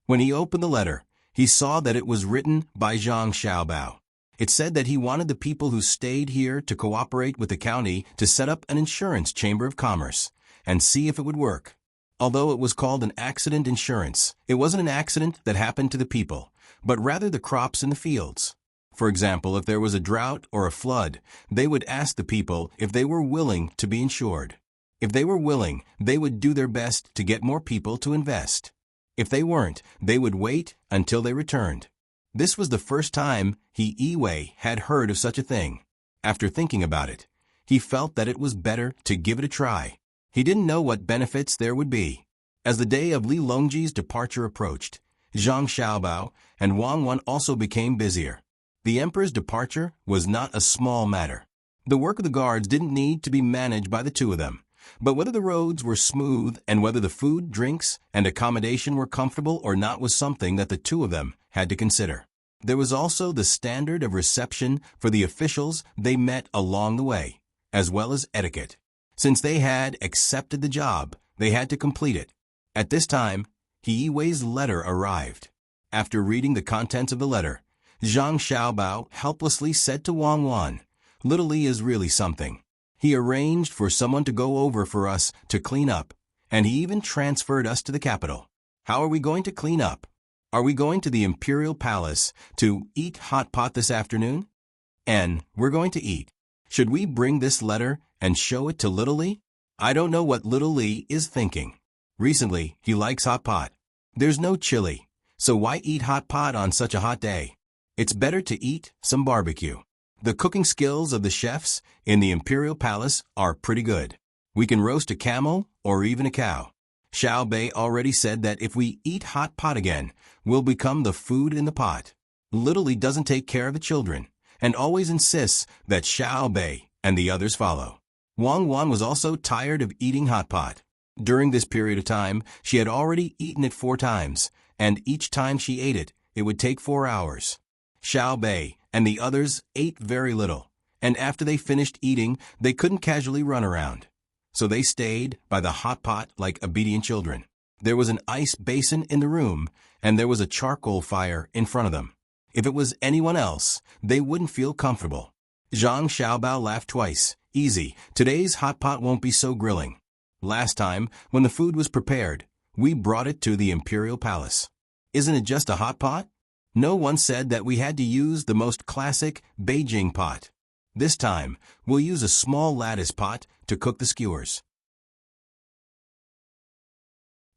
When he opened the letter, he saw that it was written by Zhang Xiaobao. It said that he wanted the people who stayed here to cooperate with the county to set up an insurance chamber of commerce and see if it would work. Although it was called an accident insurance, it wasn't an accident that happened to the people, but rather the crops in the fields. For example, if there was a drought or a flood, they would ask the people if they were willing to be insured. If they were willing, they would do their best to get more people to invest. If they weren't, they would wait until they returned. This was the first time Yi Wei had heard of such a thing. After thinking about it, he felt that it was better to give it a try. He didn't know what benefits there would be. As the day of Li Longji's departure approached, Zhang Xiaobao and Wang Wan also became busier. The emperor's departure was not a small matter. The work of the guards didn't need to be managed by the 2 of them, but whether the roads were smooth and whether the food, drinks, and accommodation were comfortable or not was something that the 2 of them had to consider. There was also the standard of reception for the officials they met along the way, as well as etiquette. Since they had accepted the job, they had to complete it. At this time, Yi Wei's letter arrived. After reading the contents of the letter, Zhang Xiaobao helplessly said to Wang Wan, Little Li is really something. He arranged for someone to go over for us to clean up, and he even transferred us to the capital. How are we going to clean up? Are we going to the Imperial Palace to eat hot pot this afternoon? And we're going to eat. Should we bring this letter and show it to Little Lee? I don't know what Little Lee is thinking. Recently, he likes hot pot. There's no chili, so why eat hot pot on such a hot day? It's better to eat some barbecue. The cooking skills of the chefs in the Imperial Palace are pretty good. We can roast a camel or even a cow. Xiao Bei already said that if we eat hot pot again, we'll become the food in the pot. Little Lee doesn't take care of the children and always insists that Xiao Bei and the others follow. Wang Wan was also tired of eating hot pot. During this period of time, she had already eaten it 4 times, and each time she ate it, it would take 4 hours. Xiao Bei and the others ate very little, and after they finished eating, they couldn't casually run around. So they stayed by the hot pot like obedient children. There was an ice basin in the room, and there was a charcoal fire in front of them. If it was anyone else, they wouldn't feel comfortable. Zhang Xiaobao laughed twice. Easy, today's hot pot won't be so grilling. Last time, when the food was prepared, we brought it to the Imperial Palace. Isn't it just a hot pot? No one said that we had to use the most classic Beijing pot. This time, we'll use a small lattice pot to cook the skewers.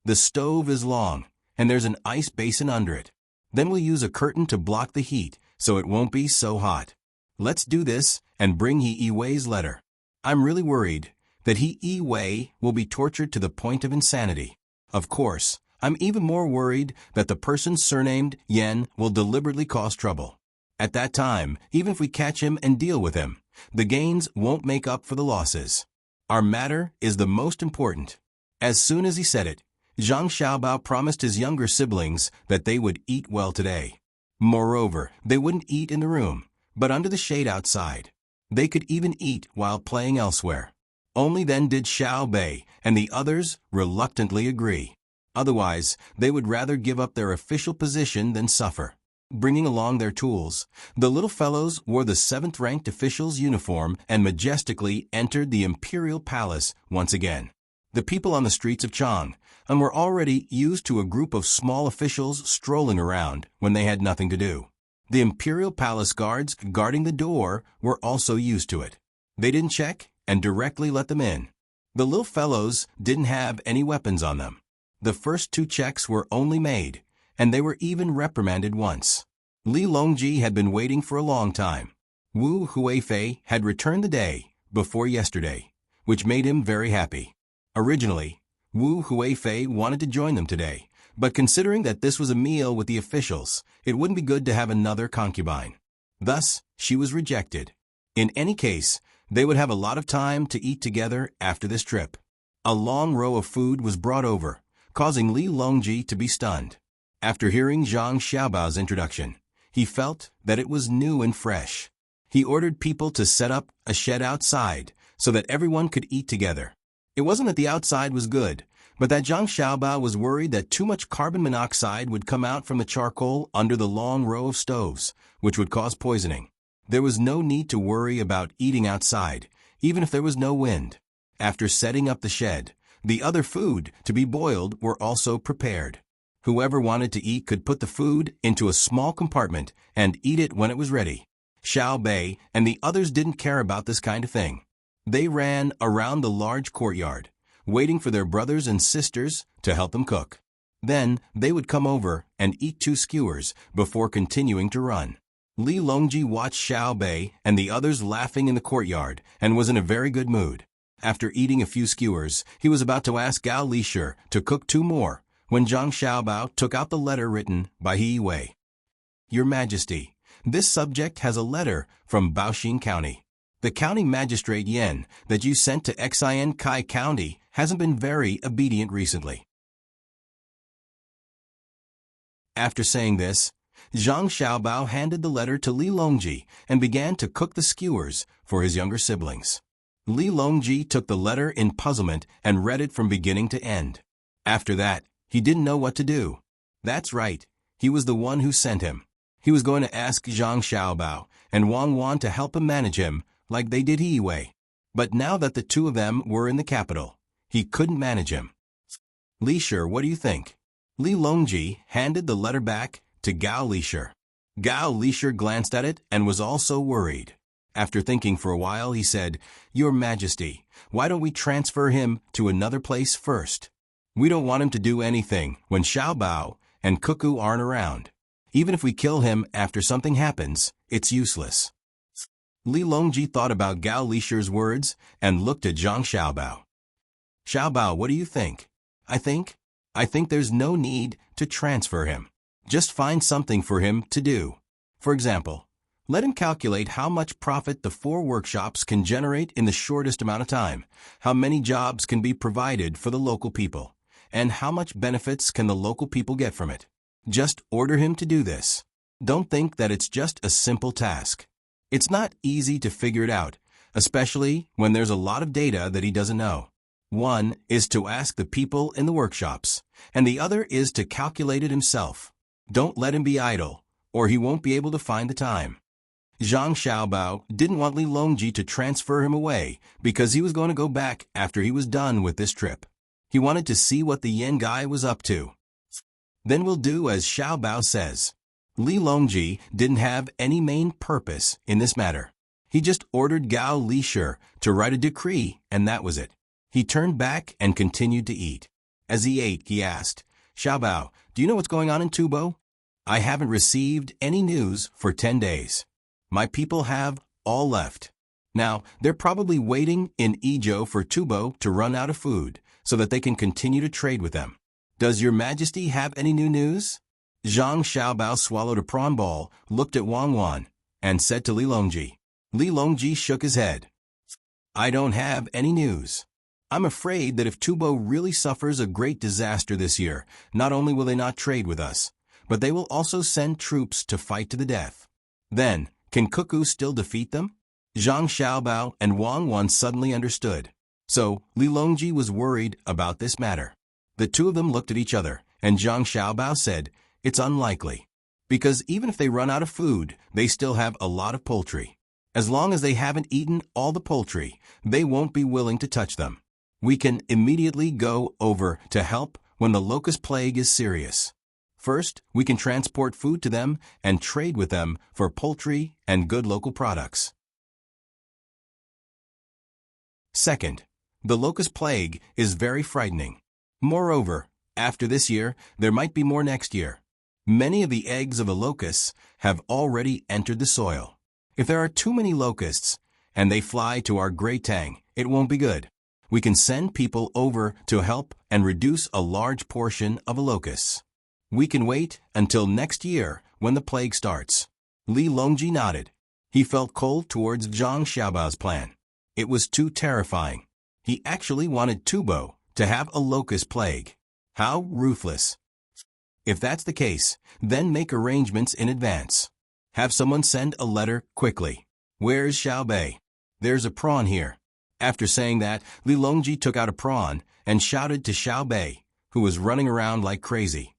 The stove is long, and there's an ice basin under it. Then we'll use a curtain to block the heat so it won't be so hot. Let's do this and bring He Yiwei's letter. I'm really worried that He Yiwei will be tortured to the point of insanity. Of course, I'm even more worried that the person surnamed Yan will deliberately cause trouble. At that time, even if we catch him and deal with him, the gains won't make up for the losses. Our matter is the most important. As soon as he said it, Zhang Xiaobao promised his younger siblings that they would eat well today. Moreover, they wouldn't eat in the room, but under the shade outside. They could even eat while playing elsewhere. Only then did Xiao Bei and the others reluctantly agree. Otherwise, they would rather give up their official position than suffer. Bringing along their tools, the little fellows wore the 7th-ranked official's uniform and majestically entered the Imperial Palace once again. The people on the streets of Chang were already used to a group of small officials strolling around when they had nothing to do. The Imperial Palace guards guarding the door were also used to it. They didn't check and directly let them in. The little fellows didn't have any weapons on them. The first 2 checks were only made, and they were even reprimanded once. Li Longji had been waiting for a long time. Wu Huifei had returned the day before yesterday, which made him very happy. Originally, Wu Huifei wanted to join them today, but considering that this was a meal with the officials, it wouldn't be good to have another concubine. Thus, she was rejected. In any case, they would have a lot of time to eat together after this trip. A long row of food was brought over, causing Li Longji to be stunned. After hearing Zhang Xiaobao's introduction, he felt that it was new and fresh. He ordered people to set up a shed outside so that everyone could eat together. It wasn't that the outside was good, but that Zhang Xiaobao was worried that too much carbon monoxide would come out from the charcoal under the long row of stoves, which would cause poisoning. There was no need to worry about eating outside, even if there was no wind. After setting up the shed, the other food to be boiled were also prepared. Whoever wanted to eat could put the food into a small compartment and eat it when it was ready. Xiao Bei and the others didn't care about this kind of thing. They ran around the large courtyard, waiting for their brothers and sisters to help them cook. Then they would come over and eat 2 skewers before continuing to run. Li Longji watched Xiao Bei and the others laughing in the courtyard and was in a very good mood. After eating a few skewers, he was about to ask Gao Lisher to cook 2 more, when Zhang Xiaobao took out the letter written by He Yiwei. Your Majesty, this subject has a letter from Baoxing County. The county magistrate Yen that you sent to Xian Kai County hasn't been very obedient recently. After saying this, Zhang Xiaobao handed the letter to Li Longji and began to cook the skewers for his younger siblings. Li Longji took the letter in puzzlement and read it from beginning to end. After that, he didn't know what to do. That's right, he was the one who sent him. He was going to ask Zhang Xiaobao and Wang Wan to help him manage him, like they did He Yiwei. But now that the 2 of them were in the capital, he couldn't manage him. Lisher, what do you think? Li Longji handed the letter back to Gao Lisher. Gao Lisher glanced at it and was also worried. After thinking for a while, he said, "Your Majesty, why don't we transfer him to another place first? We don't want him to do anything when Xiao Bao and Cuckoo aren't around. Even if we kill him after something happens, it's useless." Li Longji thought about Gao Lishi's words and looked at Zhang Xiaobao. "Xiaobao, what do you think?" I think there's no need to transfer him. Just find something for him to do. For example, let him calculate how much profit the 4 workshops can generate in the shortest amount of time, how many jobs can be provided for the local people, and how much benefits can the local people get from it. Just order him to do this. Don't think that it's just a simple task. It's not easy to figure it out, especially when there's a lot of data that he doesn't know. One is to ask the people in the workshops, and the other is to calculate it himself. Don't let him be idle, or he won't be able to find the time. Zhang Xiaobao didn't want Li Longji to transfer him away because he was going to go back after he was done with this trip. He wanted to see what the Yen guy was up to. Then we'll do as Xiaobao says. Li Longji didn't have any main purpose in this matter. He just ordered Gao Lishi to write a decree, and that was it. He turned back and continued to eat. As he ate, he asked, "Xiaobao, do you know what's going on in Tubo? I haven't received any news for 10 days. My people have all left. Now, they're probably waiting in Izhou for Tubo to run out of food so that they can continue to trade with them. Does your Majesty have any new news?" Zhang Xiaobao swallowed a prawn ball, looked at Wang Wan, and said to Li Longji. Li Longji shook his head. "I don't have any news. I'm afraid that if Tubo really suffers a great disaster this year, not only will they not trade with us, but they will also send troops to fight to the death. Then, can Cuckoo still defeat them?" Zhang Xiaobao and Wang Wan suddenly understood. So, Li Longji was worried about this matter. The two of them looked at each other, and Zhang Xiaobao said, "It's unlikely. Because even if they run out of food, they still have a lot of poultry. As long as they haven't eaten all the poultry, they won't be willing to touch them. We can immediately go over to help when the locust plague is serious. First, we can transport food to them and trade with them for poultry and good local products. Second, the locust plague is very frightening. Moreover, after this year, there might be more next year. Many of the eggs of the locusts have already entered the soil. If there are too many locusts, and they fly to our great Tang, it won't be good. We can send people over to help and reduce a large portion of the locusts. We can wait until next year when the plague starts." Li Longji nodded. He felt cold towards Zhang Xiaobao's plan. It was too terrifying. He actually wanted Tubo to have a locust plague. How ruthless. If that's the case, then make arrangements in advance. Have someone send a letter quickly. "Where's Xiao Bei? There's a prawn here." After saying that, Li Longji took out a prawn and shouted to Xiao Bei, who was running around like crazy.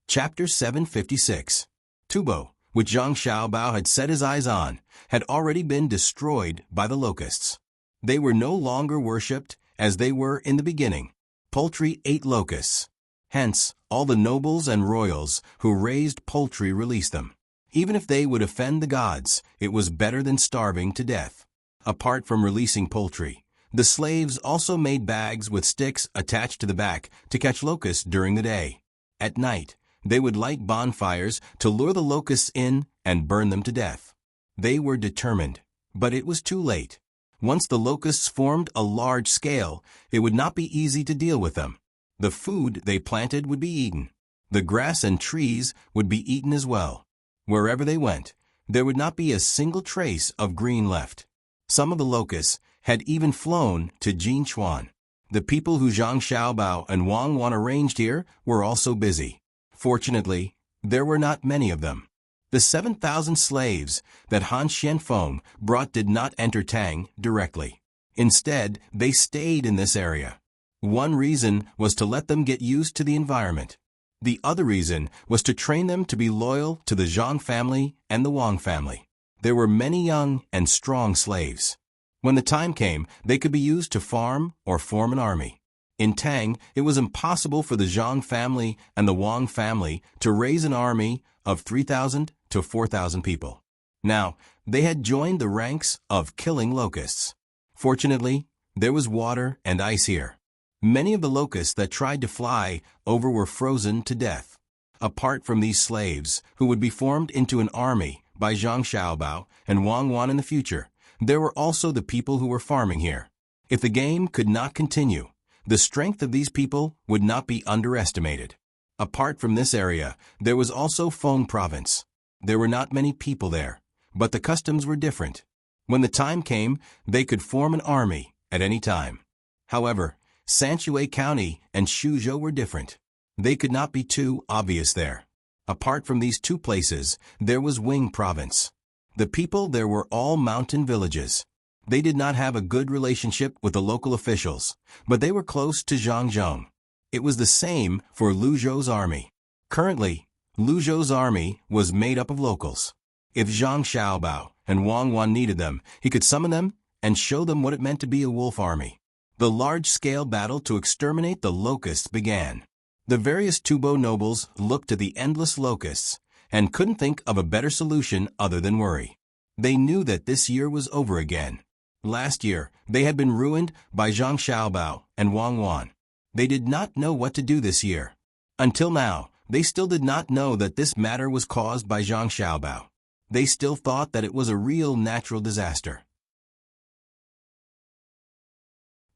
Chapter 756. Tubo, which Zhang Xiaobao had set his eyes on, had already been destroyed by the locusts. They were no longer worshipped as they were in the beginning. Poultry ate locusts. Hence, all the nobles and royals who raised poultry released them. Even if they would offend the gods, it was better than starving to death. Apart from releasing poultry, the slaves also made bags with sticks attached to the back to catch locusts during the day. At night, they would light bonfires to lure the locusts in and burn them to death. They were determined, but it was too late. Once the locusts formed a large scale, it would not be easy to deal with them. The food they planted would be eaten. The grass and trees would be eaten as well. Wherever they went, there would not be a single trace of green left. Some of the locusts had even flown to Jinchuan. The people who Zhang Xiaobao and Wang Wan arranged here were also busy. Fortunately, there were not many of them. The 7,000 slaves that Han Xianfeng brought did not enter Tang directly. Instead, they stayed in this area. One reason was to let them get used to the environment. The other reason was to train them to be loyal to the Zhang family and the Wang family. There were many young and strong slaves. When the time came, they could be used to farm or form an army. In Tang, it was impossible for the Zhang family and the Wang family to raise an army of 3,000 to 4,000 people. Now, they had joined the ranks of killing locusts. Fortunately, there was water and ice here. Many of the locusts that tried to fly over were frozen to death. Apart from these slaves, who would be formed into an army by Zhang Xiaobao and Wang Wan in the future, there were also the people who were farming here. If the game could not continue, the strength of these people would not be underestimated. Apart from this area, there was also Feng Province. There were not many people there, but the customs were different. When the time came, they could form an army at any time. However, Sanshui County and Shuzhou were different. They could not be too obvious there. Apart from these two places, there was Wing Province. The people there were all mountain villages. They did not have a good relationship with the local officials, but they were close to Zhangzhong. It was the same for Lu Zhou's army. Currently, Lu Zhou's army was made up of locals. If Zhang Xiaobao and Wang Wan needed them, he could summon them and show them what it meant to be a wolf army. The large-scale battle to exterminate the locusts began. The various Tubo nobles looked at the endless locusts and couldn't think of a better solution other than worry. They knew that this year was over again. Last year, they had been ruined by Zhang Xiaobao and Wang Wan. They did not know what to do this year. Until now, they still did not know that this matter was caused by Zhang Xiaobao. They still thought that it was a real natural disaster.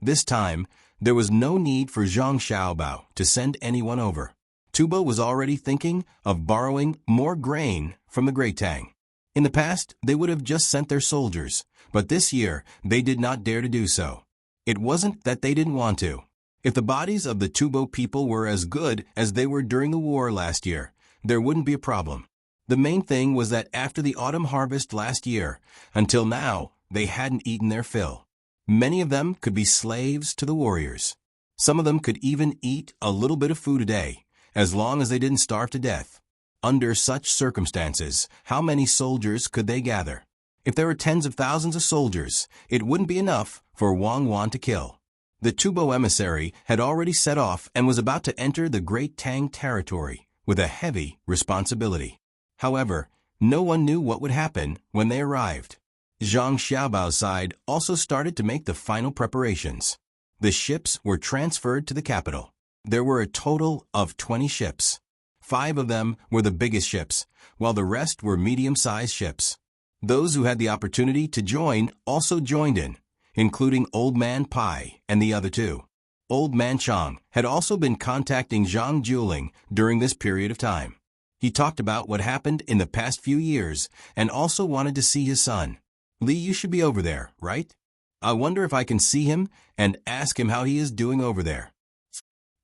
This time, there was no need for Zhang Xiaobao to send anyone over. Tubo was already thinking of borrowing more grain from the Great Tang. In the past, they would have just sent their soldiers, but this year, they did not dare to do so. It wasn't that they didn't want to. If the bodies of the Tubo people were as good as they were during the war last year, there wouldn't be a problem. The main thing was that after the autumn harvest last year, until now, they hadn't eaten their fill. Many of them could be slaves to the warriors. Some of them could even eat a little bit of food a day, as long as they didn't starve to death. Under such circumstances, how many soldiers could they gather? If there were tens of thousands of soldiers, it wouldn't be enough for Wang Wan to kill. The Tubo emissary had already set off and was about to enter the Great Tang territory with a heavy responsibility. However, no one knew what would happen when they arrived. Zhang Xiaobao's side also started to make the final preparations. The ships were transferred to the capital. There were a total of 20 ships. 5 of them were the biggest ships, while the rest were medium-sized ships. Those who had the opportunity to join also joined in, including Old Man Pai and the other 2. Old Man Chang had also been contacting Zhang Juling during this period of time. He talked about what happened in the past few years and also wanted to see his son. Li, you should be over there, right? I wonder if I can see him and ask him how he is doing over there.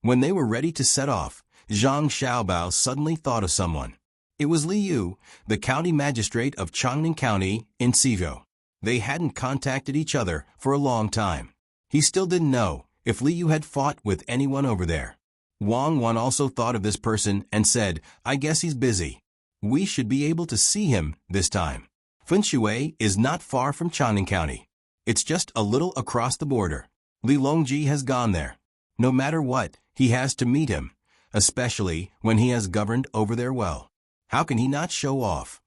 When they were ready to set off, Zhang Xiaobao suddenly thought of someone. It was Li Yu, the county magistrate of Changning County in Suzhou. They hadn't contacted each other for a long time. He still didn't know if Li Yu had fought with anyone over there. Wang Wan also thought of this person and said, I guess he's busy. We should be able to see him this time. Fenshui is not far from Changning County. It's just a little across the border. Li Longji has gone there. No matter what, he has to meet him, especially when he has governed over there well. How can he not show off?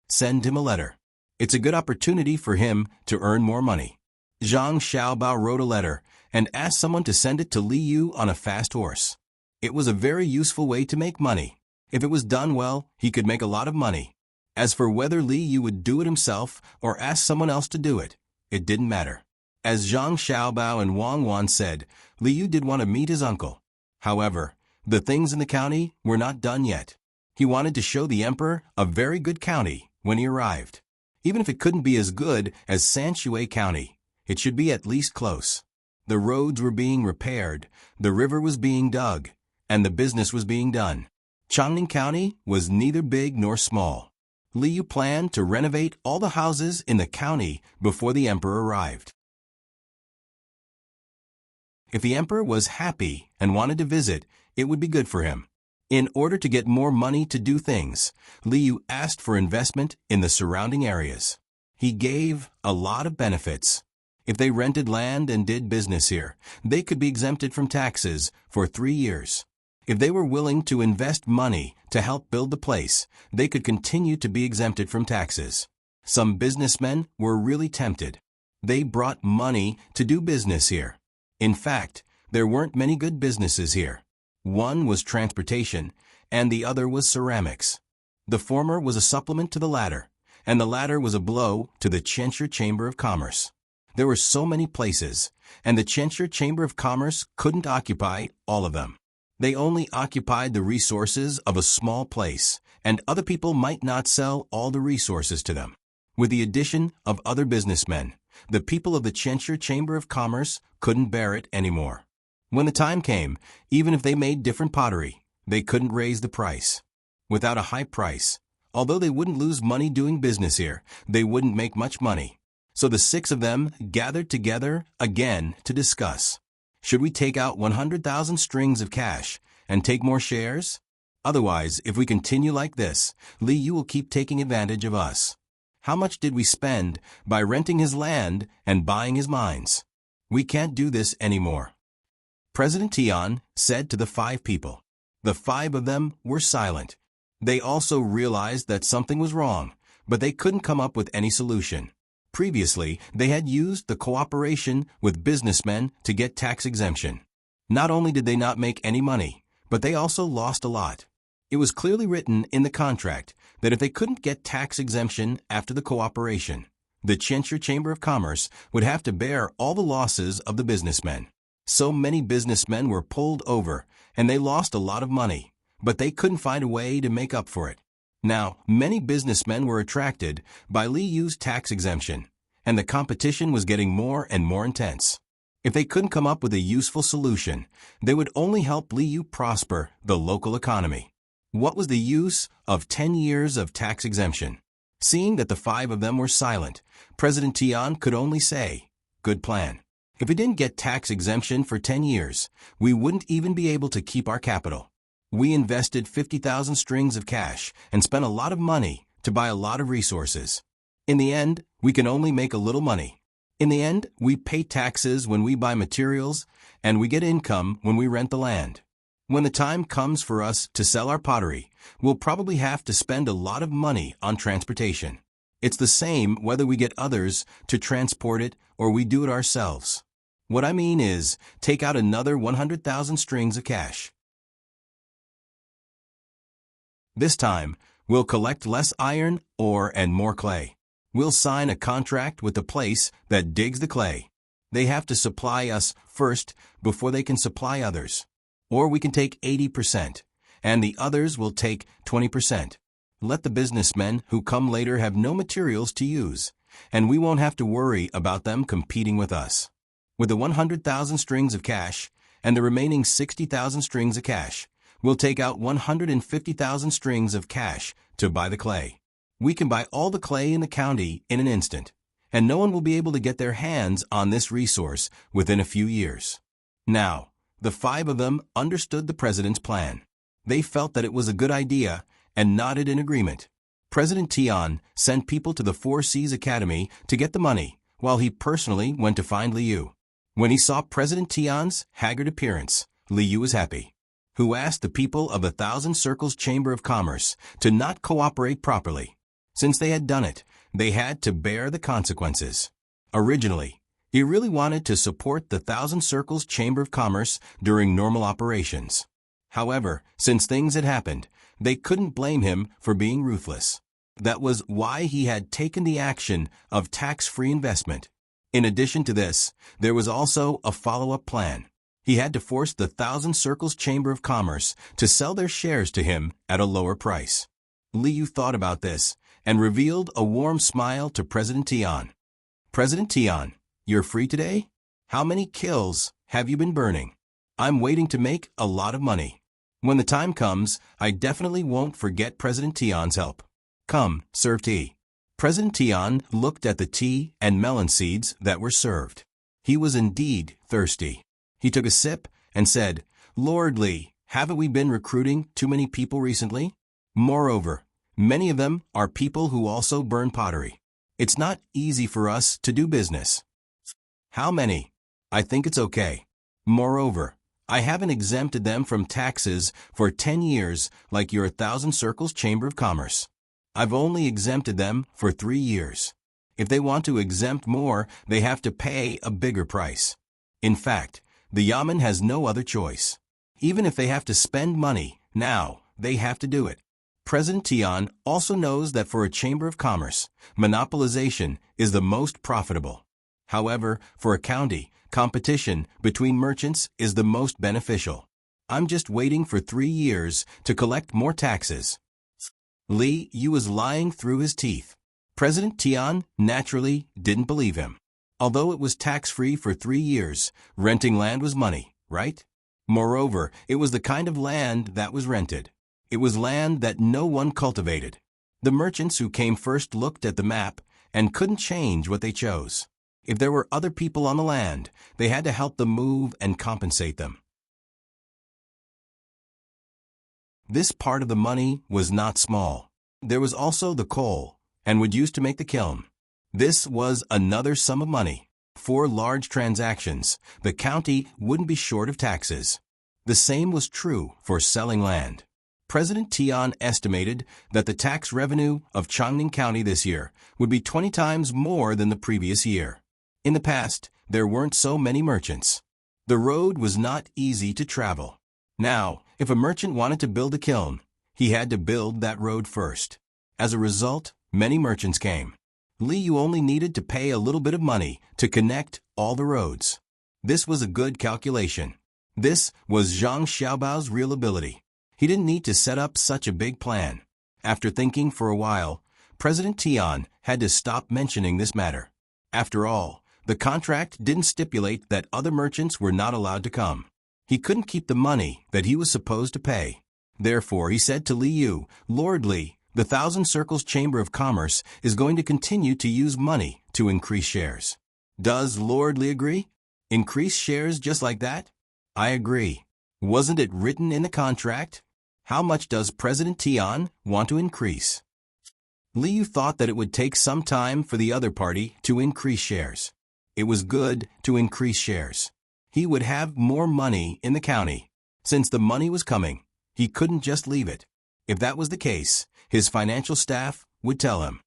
Send him a letter. It's a good opportunity for him to earn more money. Zhang Xiaobao wrote a letter and asked someone to send it to Li Yu on a fast horse. It was a very useful way to make money. If it was done well, he could make a lot of money. As for whether Li Yu would do it himself or ask someone else to do it, it didn't matter. As Zhang Xiaobao and Wang Wan said, Li Yu did want to meet his uncle. However, the things in the county were not done yet. He wanted to show the emperor a very good county when he arrived. Even if it couldn't be as good as Sanshui County, it should be at least close. The roads were being repaired, the river was being dug, and the business was being done. Changning County was neither big nor small. Li Yu planned to renovate all the houses in the county before the emperor arrived. If the emperor was happy and wanted to visit, it would be good for him. In order to get more money to do things, Li Yu asked for investment in the surrounding areas. He gave a lot of benefits. If they rented land and did business here, they could be exempted from taxes for 3 years. If they were willing to invest money to help build the place, they could continue to be exempted from taxes. Some businessmen were really tempted. They brought money to do business here. In fact, there weren't many good businesses here. One was transportation, and the other was ceramics. The former was a supplement to the latter, and the latter was a blow to the Chenshire Chamber of Commerce. There were so many places, and the Chenshire Chamber of Commerce couldn't occupy all of them. They only occupied the resources of a small place, and other people might not sell all the resources to them. With the addition of other businessmen, the people of the Chenshire Chamber of Commerce couldn't bear it anymore. When the time came, even if they made different pottery, they couldn't raise the price. Without a high price, although they wouldn't lose money doing business here, they wouldn't make much money. So the 6 of them gathered together again to discuss. Should we take out 100,000 strings of cash and take more shares? Otherwise, if we continue like this, Liu will keep taking advantage of us. How much did we spend by renting his land and buying his mines? We can't do this anymore. President Tian said to the 5 people. The 5 of them were silent. They also realized that something was wrong, but they couldn't come up with any solution. Previously, they had used the cooperation with businessmen to get tax exemption. Not only did they not make any money, but they also lost a lot. It was clearly written in the contract that if they couldn't get tax exemption after the cooperation, the Chenshire Chamber of Commerce would have to bear all the losses of the businessmen. So many businessmen were pulled over, and they lost a lot of money, but they couldn't find a way to make up for it. Now, many businessmen were attracted by Liu's tax exemption, and the competition was getting more and more intense. If they couldn't come up with a useful solution, they would only help Liu prosper the local economy. What was the use of 10 years of tax exemption? Seeing that the 5 of them were silent, President Tian could only say, "Good plan." If we didn't get tax exemption for 10 years, we wouldn't even be able to keep our capital. We invested 50,000 strings of cash and spent a lot of money to buy a lot of resources. In the end, we can only make a little money. In the end, we pay taxes when we buy materials, and we get income when we rent the land. When the time comes for us to sell our pottery, we'll probably have to spend a lot of money on transportation. It's the same whether we get others to transport it or we do it ourselves. What I mean is, take out another 100,000 strings of cash. This time, we'll collect less iron, ore, and more clay. We'll sign a contract with the place that digs the clay. They have to supply us first before they can supply others. Or we can take 80%, and the others will take 20%. Let the businessmen who come later have no materials to use, and we won't have to worry about them competing with us. With the 100,000 strings of cash and the remaining 60,000 strings of cash, we'll take out 150,000 strings of cash to buy the clay. We can buy all the clay in the county in an instant, and no one will be able to get their hands on this resource within a few years. Now, the 5 of them understood the president's plan. They felt that it was a good idea and nodded in agreement. President Tian sent people to the Four Seas Academy to get the money, while he personally went to find Liu. When he saw President Tian's haggard appearance, Liu was happy. Who asked the people of the Thousand Circles Chamber of Commerce to not cooperate properly. Since they had done it, they had to bear the consequences. Originally, he really wanted to support the Thousand Circles Chamber of Commerce during normal operations. However, since things had happened, they couldn't blame him for being ruthless. That was why he had taken the action of tax-free investment. In addition to this, there was also a follow-up plan. He had to force the Thousand Circles Chamber of Commerce to sell their shares to him at a lower price. Liu thought about this and revealed a warm smile to President Tian. President Tian, you're free today? How many kills have you been burning? I'm waiting to make a lot of money. When the time comes, I definitely won't forget President Tian's help. Come, serve tea. President Tian looked at the tea and melon seeds that were served. He was indeed thirsty. He took a sip and said, "Lord Li, haven't we been recruiting too many people recently? Moreover, many of them are people who also burn pottery. It's not easy for us to do business." How many? I think it's okay. Moreover, I haven't exempted them from taxes for 10 years like your 1,000 Circles Chamber of Commerce. I've only exempted them for 3 years. If they want to exempt more, they have to pay a bigger price. In fact, the Yamen has no other choice. Even if they have to spend money, now, they have to do it. President Tian also knows that for a Chamber of Commerce, monopolization is the most profitable. However, for a county, competition between merchants is the most beneficial. I'm just waiting for 3 years to collect more taxes. Li Yu was lying through his teeth. President Tian naturally didn't believe him. Although it was tax-free for 3 years, renting land was money, right? Moreover, it was the kind of land that was rented. It was land that no one cultivated. The merchants who came first looked at the map and couldn't change what they chose. If there were other people on the land, they had to help them move and compensate them. This part of the money was not small. There was also the coal, and wood used to make the kiln. This was another sum of money. For large transactions, the county wouldn't be short of taxes. The same was true for selling land. President Tian estimated that the tax revenue of Changning County this year would be 20 times more than the previous year. In the past, there weren't so many merchants. The road was not easy to travel. Now, if a merchant wanted to build a kiln, he had to build that road first. As a result, many merchants came. Li Yu only needed to pay a little bit of money to connect all the roads. This was a good calculation. This was Zhang Xiaobao's real ability. He didn't need to set up such a big plan. After thinking for a while, President Tian had to stop mentioning this matter. After all, the contract didn't stipulate that other merchants were not allowed to come. He couldn't keep the money that he was supposed to pay. Therefore, he said to Li Yu, "Lord Li, the 1,000 Circles Chamber of Commerce is going to continue to use money to increase shares. Does Lord Li agree? Increase shares just like that?" "I agree. Wasn't it written in the contract? How much does President Tian want to increase?" Li Yu thought that it would take some time for the other party to increase shares. It was good to increase shares. He would have more money in the county. Since the money was coming, he couldn't just leave it. If that was the case, his financial staff would tell him,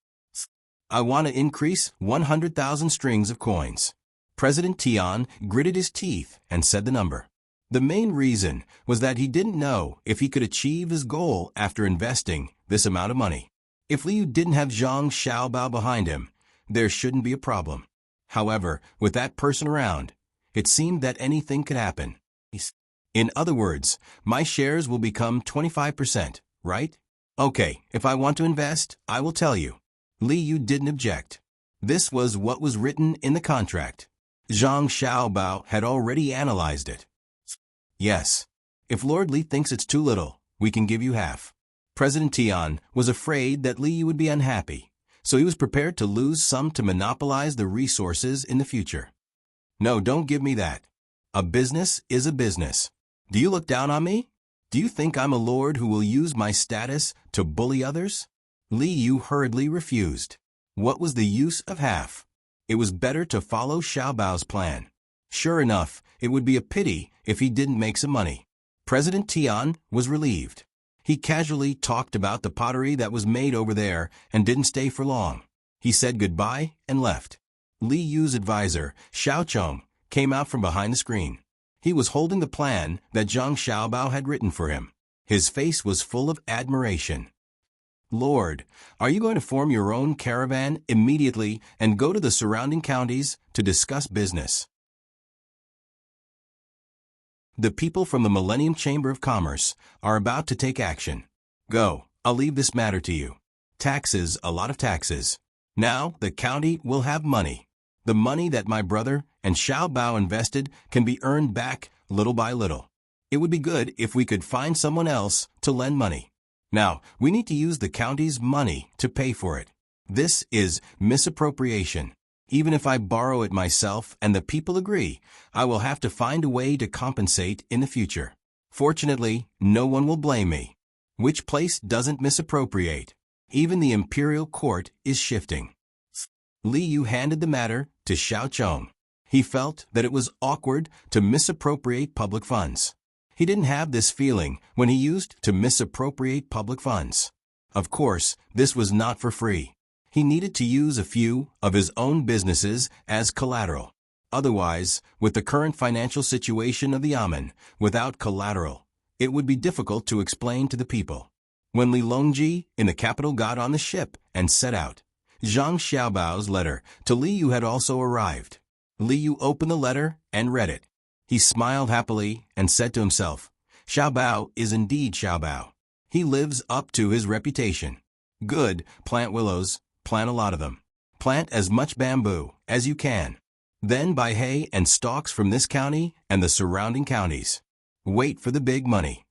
"I want to increase 100,000 strings of coins." President Tian gritted his teeth and said the number. The main reason was that he didn't know if he could achieve his goal after investing this amount of money. If Li Yu didn't have Zhang Xiaobao behind him, there shouldn't be a problem. However, with that person around, it seemed that anything could happen. In other words, my shares will become 25%, right? Okay, if I want to invest, I will tell you. Li Yu didn't object. This was what was written in the contract. Zhang Xiaobao had already analyzed it. "Yes. If Lord Li thinks it's too little, we can give you half." President Tian was afraid that Li Yu would be unhappy, so he was prepared to lose some to monopolize the resources in the future. "No, don't give me that. A business is a business. Do you look down on me? Do you think I'm a lord who will use my status to bully others?" Li Yu hurriedly refused. What was the use of half? It was better to follow Xiaobao's plan. Sure enough, it would be a pity if he didn't make some money. President Tian was relieved. He casually talked about the pottery that was made over there and didn't stay for long. He said goodbye and left. Li Yu's advisor, Xiao Chong, came out from behind the screen. He was holding the plan that Zhang Xiaobao had written for him. His face was full of admiration. "Lord, are you going to form your own caravan immediately and go to the surrounding counties to discuss business?" The people from the Millennium Chamber of Commerce are about to take action. Go, I'll leave this matter to you. Taxes, a lot of taxes. Now the county will have money. The money that my brother and Xiao Bao invested can be earned back little by little. It would be good if we could find someone else to lend money. Now, we need to use the county's money to pay for it. This is misappropriation. Even if I borrow it myself and the people agree, I will have to find a way to compensate in the future. Fortunately, no one will blame me. Which place doesn't misappropriate? Even the imperial court is shifting. Li Yu handed the matter to Xiao Chong. He felt that it was awkward to misappropriate public funds. He didn't have this feeling when he used to misappropriate public funds. Of course, this was not for free. He needed to use a few of his own businesses as collateral. Otherwise, with the current financial situation of the Amen, without collateral, it would be difficult to explain to the people. When Li Longji in the capital got on the ship and set out, Zhang Xiaobao's letter to Li Yu had also arrived. Li Yu opened the letter and read it. He smiled happily and said to himself, Xiaobao is indeed Xiaobao. He lives up to his reputation. Good, plant willows, plant a lot of them. Plant as much bamboo as you can. Then buy hay and stalks from this county and the surrounding counties. Wait for the big money.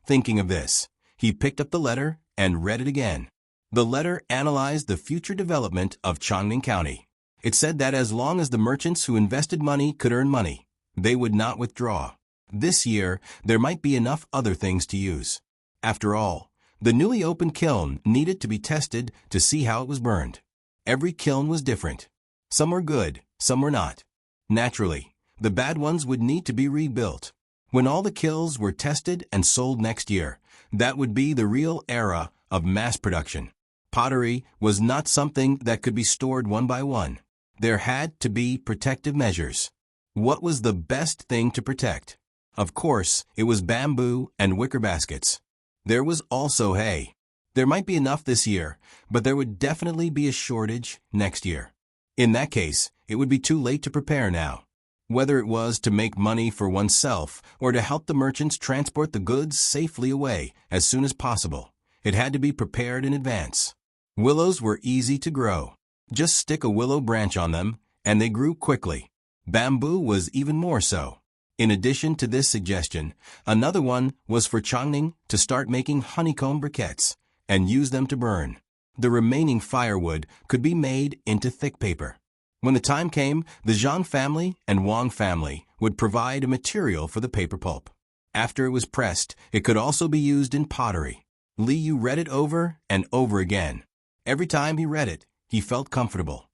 Thinking of this, he picked up the letter and read it again. The letter analyzed the future development of Chongning County. It said that as long as the merchants who invested money could earn money, they would not withdraw. This year, there might be enough other things to use. After all, the newly opened kiln needed to be tested to see how it was burned. Every kiln was different. Some were good, some were not. Naturally, the bad ones would need to be rebuilt. When all the kilns were tested and sold next year, that would be the real era of mass production. Pottery was not something that could be stored one by one. There had to be protective measures. What was the best thing to protect? Of course, it was bamboo and wicker baskets. There was also hay. There might be enough this year, but there would definitely be a shortage next year. In that case, it would be too late to prepare now. Whether it was to make money for oneself or to help the merchants transport the goods safely away as soon as possible, it had to be prepared in advance. Willows were easy to grow. Just stick a willow branch on them, and they grew quickly. Bamboo was even more so. In addition to this suggestion, another one was for Chongning to start making honeycomb briquettes and use them to burn. The remaining firewood could be made into thick paper. When the time came, the Zhang family and Wang family would provide a material for the paper pulp. After it was pressed, it could also be used in pottery. Li Yu read it over and over again. Every time he read it, he felt comfortable.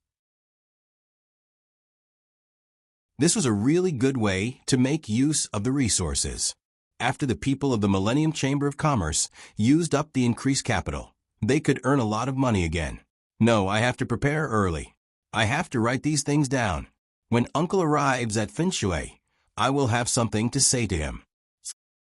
This was a really good way to make use of the resources. After the people of the Millennium Chamber of Commerce used up the increased capital, they could earn a lot of money again. No, I have to prepare early. I have to write these things down. When Uncle arrives at Finshui, I will have something to say to him.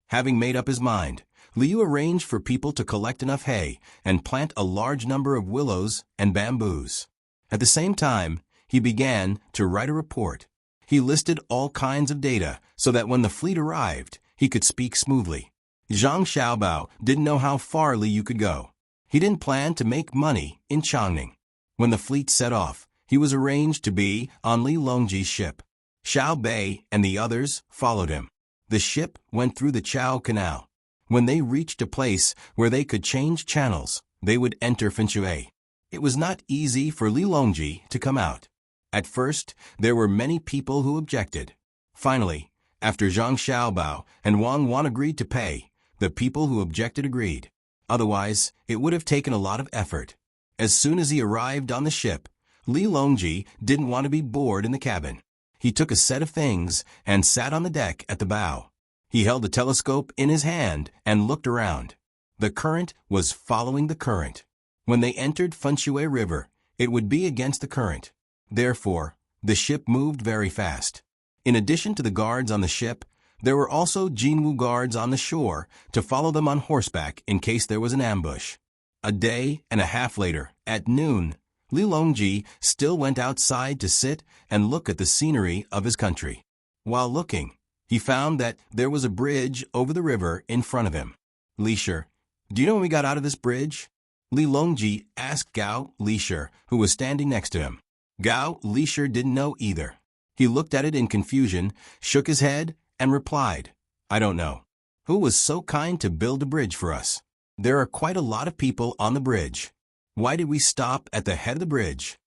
Having made up his mind, Liu arranged for people to collect enough hay and plant a large number of willows and bamboos. At the same time, he began to write a report. He listed all kinds of data so that when the fleet arrived, he could speak smoothly. Zhang Xiaobao didn't know how far Liu could go. He didn't plan to make money in Chongning. When the fleet set off, he was arranged to be on Li Longji's ship. Xiao Bei and the others followed him. The ship went through the Chao Canal. When they reached a place where they could change channels, they would enter Finshui. It was not easy for Li Longji to come out. At first, there were many people who objected. Finally, after Zhang Xiaobao and Wang Wan agreed to pay, the people who objected agreed. Otherwise, it would have taken a lot of effort. As soon as he arrived on the ship, Li Longji didn't want to be bored in the cabin. He took a set of things and sat on the deck at the bow. He held a telescope in his hand and looked around. The current was following the current. When they entered Finshui River, it would be against the current. Therefore, the ship moved very fast. In addition to the guards on the ship, there were also Jinwu guards on the shore to follow them on horseback in case there was an ambush. A day and a half later, at noon, Li Longji still went outside to sit and look at the scenery of his country. While looking, he found that there was a bridge over the river in front of him. Lisher, do you know when we got out of this bridge? Li Longji asked Gao Lisher, who was standing next to him. Gao Lisher didn't know either. He looked at it in confusion, shook his head, and replied, I don't know. Who was so kind to build a bridge for us? There are quite a lot of people on the bridge. Why did we stop at the head of the bridge?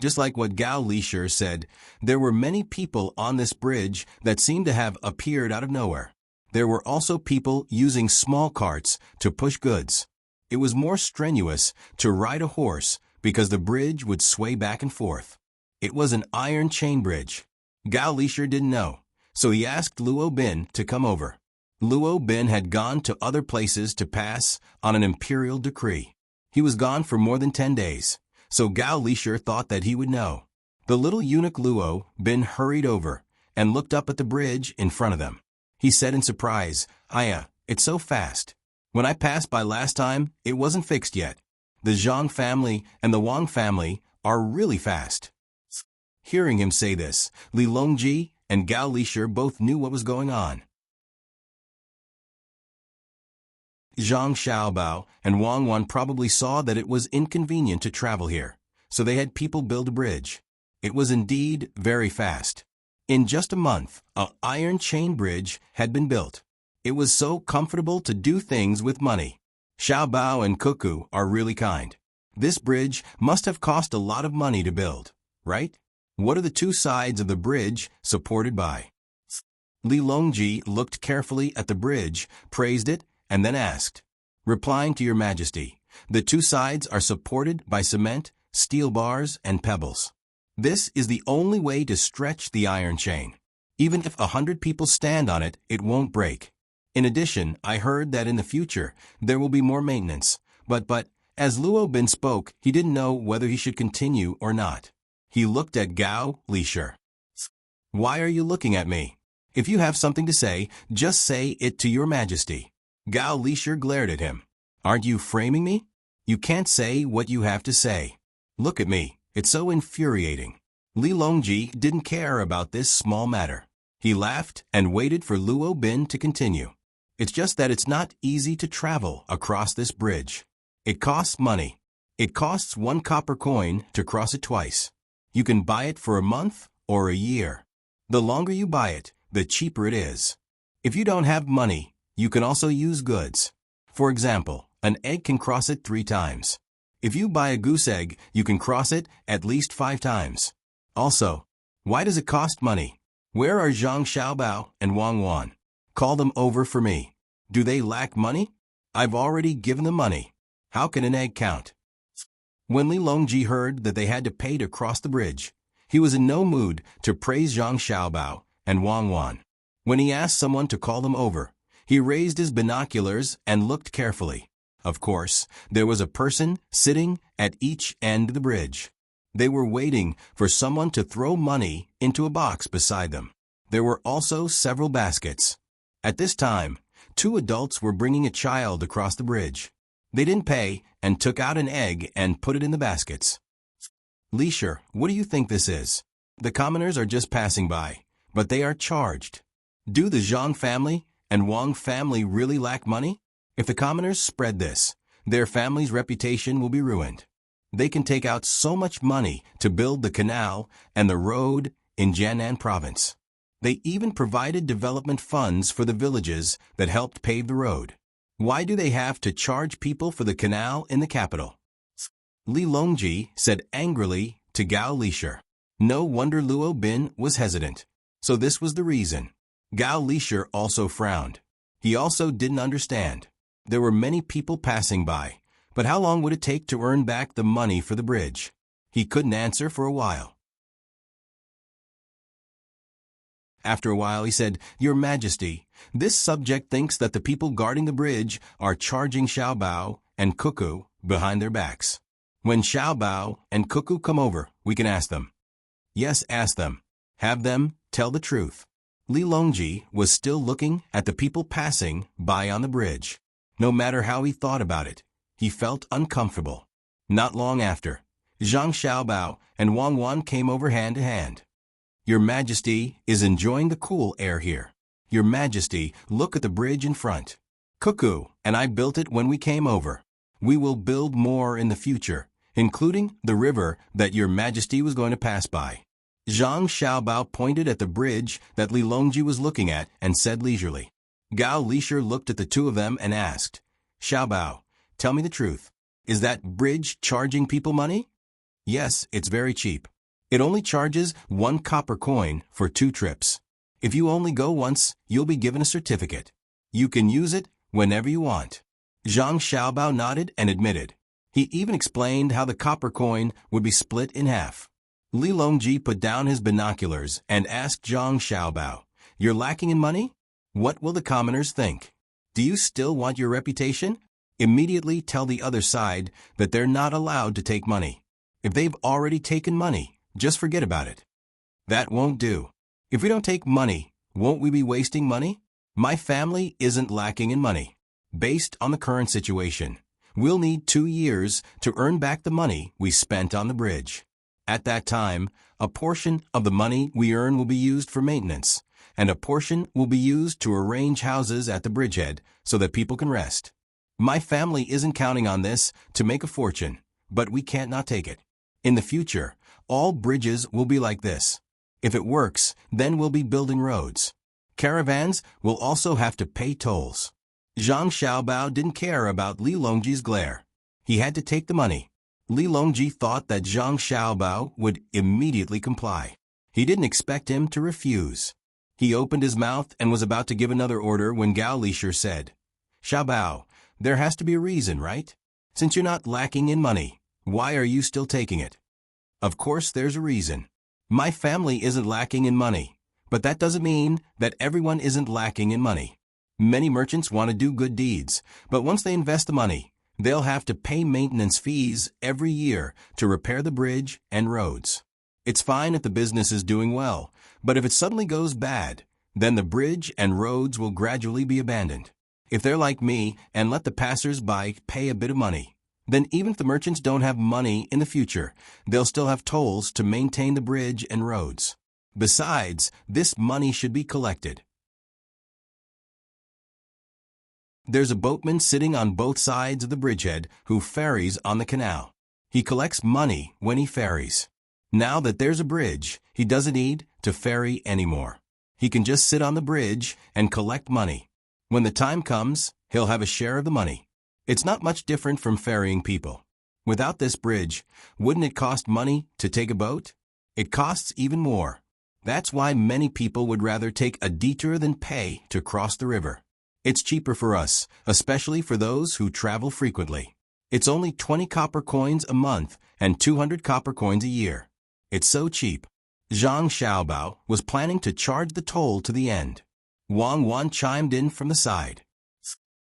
Just like what Gao Lisher said, there were many people on this bridge that seemed to have appeared out of nowhere. There were also people using small carts to push goods. It was more strenuous to ride a horse because the bridge would sway back and forth. It was an iron chain bridge. Gao Lisher didn't know, so he asked Luo Bin to come over. Luo Bin had gone to other places to pass on an imperial decree. He was gone for more than 10 days, so Gao Lisher thought that he would know. The little eunuch Luo Bin hurried over and looked up at the bridge in front of them. He said in surprise, "Aya, it's so fast. When I passed by last time, it wasn't fixed yet. The Zhang family and the Wang family are really fast." Hearing him say this, Li Longji and Gao Lisher both knew what was going on. Zhang Xiaobao and Wang Wan probably saw that it was inconvenient to travel here, so they had people build a bridge. It was indeed very fast. In just a month, an iron chain bridge had been built. It was so comfortable to do things with money. Xiaobao and Cuckoo are really kind. This bridge must have cost a lot of money to build, right? What are the two sides of the bridge supported by? Li Longji looked carefully at the bridge, praised it, and then asked, "Replying to your majesty, the two sides are supported by cement, steel bars, and pebbles. This is the only way to stretch the iron chain. Even if 100 people stand on it, it won't break. In addition, I heard that in the future, there will be more maintenance. But, as Luo Bin spoke, he didn't know whether he should continue or not. He looked at Gao Lisher. "Why are you looking at me? If you have something to say, just say it to your majesty." Gao Lisher glared at him. "Aren't you framing me? You can't say what you have to say. Look at me, it's so infuriating." Li Longji didn't care about this small matter. He laughed and waited for Luo Bin to continue. "It's just that it's not easy to travel across this bridge. It costs money. It costs 1 copper coin to cross it twice. You can buy it for a month or a year. The longer you buy it, the cheaper it is. If you don't have money, you can also use goods. For example, an egg can cross it 3 times. If you buy a goose egg, you can cross it at least 5 times. Also, why does it cost money? Where are Zhang Xiaobao and Wang Wan? Call them over for me. Do they lack money? I've already given them money. How can an egg count?" When Li Longji heard that they had to pay to cross the bridge, he was in no mood to praise Zhang Xiaobao and Wang Wan. When he asked someone to call them over, he raised his binoculars and looked carefully. Of course, there was a person sitting at each end of the bridge. They were waiting for someone to throw money into a box beside them. There were also several baskets. At this time, 2 adults were bringing a child across the bridge. They didn't pay and took out an egg and put it in the baskets. "Lisher, what do you think this is? The commoners are just passing by, but they are charged. Do the Zhang family and Wang family really lack money? If the commoners spread this, their family's reputation will be ruined. They can take out so much money to build the canal and the road in Jiannan province. They even provided development funds for the villages that helped pave the road. Why do they have to charge people for the canal in the capital?" Li Longji said angrily to Gao Lisher. No wonder Luo Bin was hesitant. So this was the reason. Gao Lisher also frowned. He also didn't understand. There were many people passing by, but how long would it take to earn back the money for the bridge? He couldn't answer for a while. After a while he said, "Your Majesty, this subject thinks that the people guarding the bridge are charging Xiaobao and Cuckoo behind their backs. When Xiaobao and Cuckoo come over, we can ask them." "Yes, ask them. Have them tell the truth." Li Longji was still looking at the people passing by on the bridge. No matter how he thought about it, he felt uncomfortable. Not long after, Zhang Xiaobao and Wang Wan came over hand to hand. "Your Majesty is enjoying the cool air here. Your Majesty, look at the bridge in front. Cuckoo and I built it when we came over. We will build more in the future, including the river that Your Majesty was going to pass by." Zhang Xiaobao pointed at the bridge that Li Longji was looking at and said leisurely. Gao Lisher looked at the two of them and asked, "Xiaobao, tell me the truth. Is that bridge charging people money?" "Yes, it's very cheap. It only charges 1 copper coin for 2 trips. If you only go once, you'll be given a certificate. You can use it whenever you want." Zhang Xiaobao nodded and admitted. He even explained how the copper coin would be split in half. Li Longji put down his binoculars and asked Zhang Xiaobao, "You're lacking in money? What will the commoners think? Do you still want your reputation? Immediately tell the other side that they're not allowed to take money. If they've already taken money, just forget about it." "That won't do. If we don't take money, won't we be wasting money? My family isn't lacking in money. Based on the current situation, we'll need 2 years to earn back the money we spent on the bridge. At that time, a portion of the money we earn will be used for maintenance, and a portion will be used to arrange houses at the bridgehead so that people can rest. My family isn't counting on this to make a fortune, but we can't not take it. In the future, all bridges will be like this. If it works, then we'll be building roads. Caravans will also have to pay tolls." Zhang Xiaobao didn't care about Li Longji's glare. He had to take the money. Li Longji thought that Zhang Xiaobao would immediately comply. He didn't expect him to refuse. He opened his mouth and was about to give another order when Gao Lisher said, "Xiaobao, there has to be a reason, right? Since you're not lacking in money, why are you still taking it?" "Of course there's a reason. My family isn't lacking in money, but that doesn't mean that everyone isn't lacking in money. Many merchants want to do good deeds, but once they invest the money, they'll have to pay maintenance fees every year to repair the bridge and roads. It's fine if the business is doing well, but if it suddenly goes bad, then the bridge and roads will gradually be abandoned. If they're like me and let the passers-by pay a bit of money, then even if the merchants don't have money in the future, they'll still have tolls to maintain the bridge and roads. Besides, this money should be collected." There's a boatman sitting on both sides of the bridgehead who ferries on the canal. He collects money when he ferries. Now that there's a bridge, he doesn't need to ferry anymore. He can just sit on the bridge and collect money. When the time comes, he'll have a share of the money. It's not much different from ferrying people. Without this bridge, wouldn't it cost money to take a boat? It costs even more. That's why many people would rather take a detour than pay to cross the river. It's cheaper for us, especially for those who travel frequently. It's only 20 copper coins a month and 200 copper coins a year. It's so cheap. Zhang Xiaobao was planning to charge the toll to the end. Wang Wan chimed in from the side.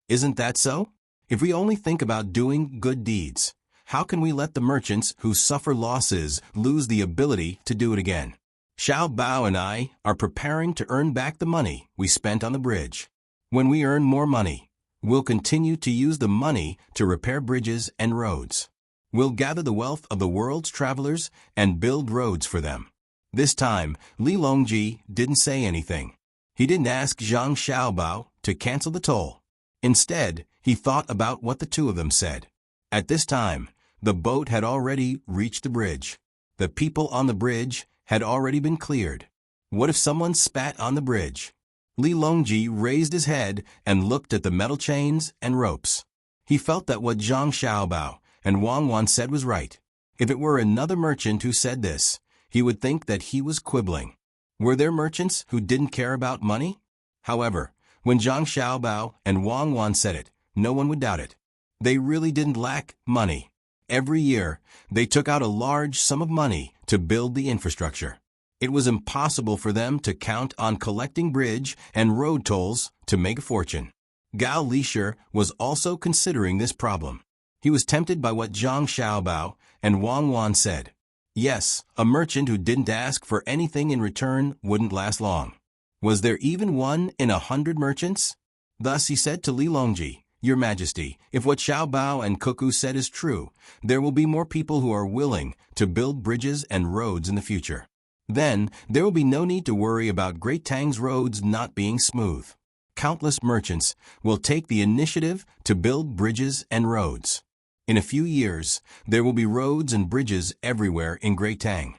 "Isn't that so? If we only think about doing good deeds, how can we let the merchants who suffer losses lose the ability to do it again? Xiaobao and I are preparing to earn back the money we spent on the bridge. When we earn more money, we'll continue to use the money to repair bridges and roads. We'll gather the wealth of the world's travelers and build roads for them." This time, Li Longji didn't say anything. He didn't ask Zhang Xiaobao to cancel the toll. Instead, he thought about what the two of them said. At this time, the boat had already reached the bridge. The people on the bridge had already been cleared. What if someone spat on the bridge? Li Longji raised his head and looked at the metal chains and ropes. He felt that what Zhang Xiaobao and Wang Wan said was right. If it were another merchant who said this, he would think that he was quibbling. Were there merchants who didn't care about money? However, when Zhang Xiaobao and Wang Wan said it, no one would doubt it. They really didn't lack money. Every year, they took out a large sum of money to build the infrastructure. It was impossible for them to count on collecting bridge and road tolls to make a fortune. Gao Lisher was also considering this problem. He was tempted by what Zhang Xiaobao and Wang Wan said. Yes, a merchant who didn't ask for anything in return wouldn't last long. Was there even 1 in 100 merchants? Thus he said to Li Longji, "Your Majesty, if what Xiaobao and Cuckoo said is true, there will be more people who are willing to build bridges and roads in the future. Then, there will be no need to worry about Great Tang's roads not being smooth. Countless merchants will take the initiative to build bridges and roads. In a few years, there will be roads and bridges everywhere in Great Tang."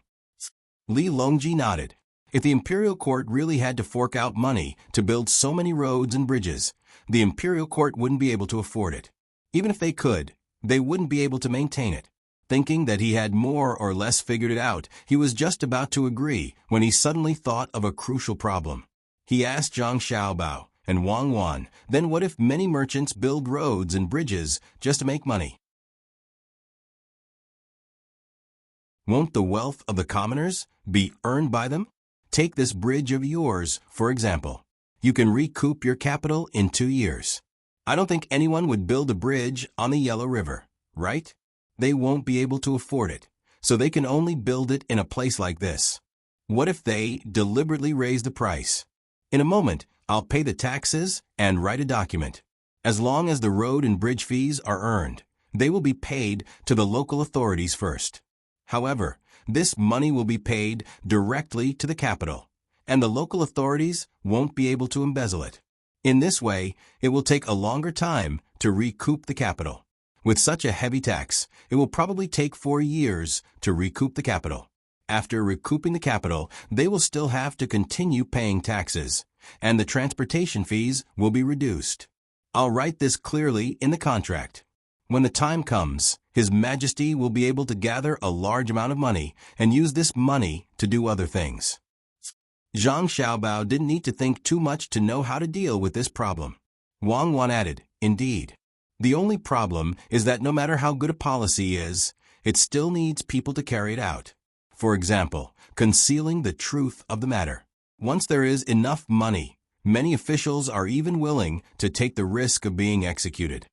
Li Longji nodded. If the imperial court really had to fork out money to build so many roads and bridges, the imperial court wouldn't be able to afford it. Even if they could, they wouldn't be able to maintain it. Thinking that he had more or less figured it out, he was just about to agree when he suddenly thought of a crucial problem. He asked Zhang Xiaobao and Wang Wan, "Then what if many merchants build roads and bridges just to make money?" Won't the wealth of the commoners be earned by them? Take this bridge of yours, for example. You can recoup your capital in 2 years. I don't think anyone would build a bridge on the Yellow River, right? They won't be able to afford it, so they can only build it in a place like this. What if they deliberately raise the price? In a moment, I'll pay the taxes and write a document. As long as the road and bridge fees are earned, they will be paid to the local authorities first. However, this money will be paid directly to the capital, and the local authorities won't be able to embezzle it. In this way, it will take a longer time to recoup the capital. With such a heavy tax, it will probably take 4 years to recoup the capital. After recouping the capital, they will still have to continue paying taxes, and the transportation fees will be reduced. I'll write this clearly in the contract. When the time comes, His Majesty will be able to gather a large amount of money and use this money to do other things. Zhang Xiaobao didn't need to think too much to know how to deal with this problem. Wang Wan added, "Indeed. The only problem is that no matter how good a policy is, it still needs people to carry it out. For example, concealing the truth of the matter. Once there is enough money, many officials are even willing to take the risk of being executed."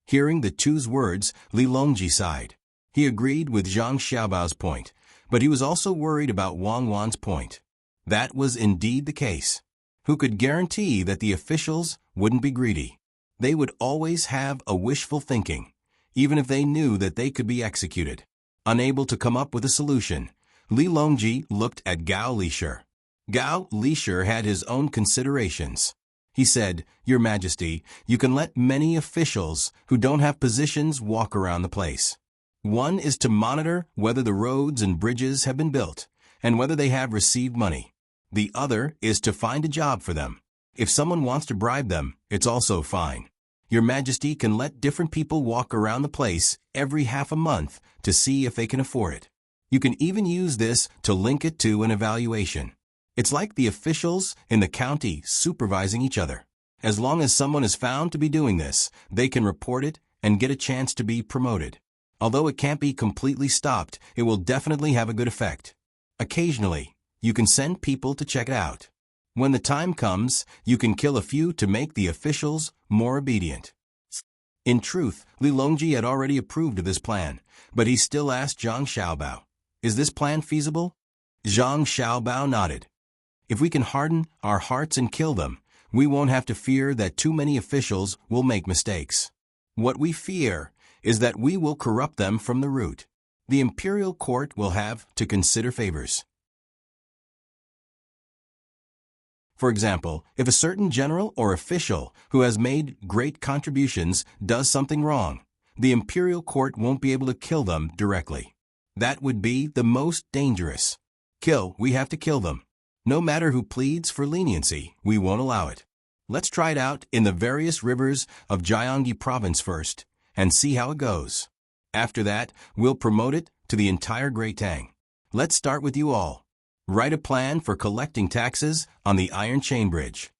Hearing the two's words, Li Longji sighed. He agreed with Zhang Xiaobao's point, but he was also worried about Wang Wan's point. That was indeed the case. Who could guarantee that the officials wouldn't be greedy? They would always have a wishful thinking, even if they knew that they could be executed. Unable to come up with a solution, Li Longji looked at Gao Lishur. Gao Lishur had his own considerations. He said, "Your Majesty, you can let many officials who don't have positions walk around the place. One is to monitor whether the roads and bridges have been built and whether they have received money. The other is to find a job for them. If someone wants to bribe them, it's also fine. Your Majesty can let different people walk around the place every half a month to see if they can afford it. You can even use this to link it to an evaluation. It's like the officials in the county supervising each other. As long as someone is found to be doing this, they can report it and get a chance to be promoted. Although it can't be completely stopped, it will definitely have a good effect. Occasionally, you can send people to check it out. When the time comes, you can kill a few to make the officials more obedient." In truth, Li Longji had already approved of this plan, but he still asked Zhang Xiaobao, "Is this plan feasible?" Zhang Xiaobao nodded. "If we can harden our hearts and kill them, we won't have to fear that too many officials will make mistakes. What we fear is that we will corrupt them from the root. The imperial court will have to consider favors. For example, if a certain general or official who has made great contributions does something wrong, the imperial court won't be able to kill them directly. That would be the most dangerous. We have to kill them. No matter who pleads for leniency, we won't allow it. Let's try it out in the various rivers of Jiangyi province first and see how it goes. After that, we'll promote it to the entire Great Tang. Let's start with you all. Write a plan for collecting taxes on the Iron Chain Bridge."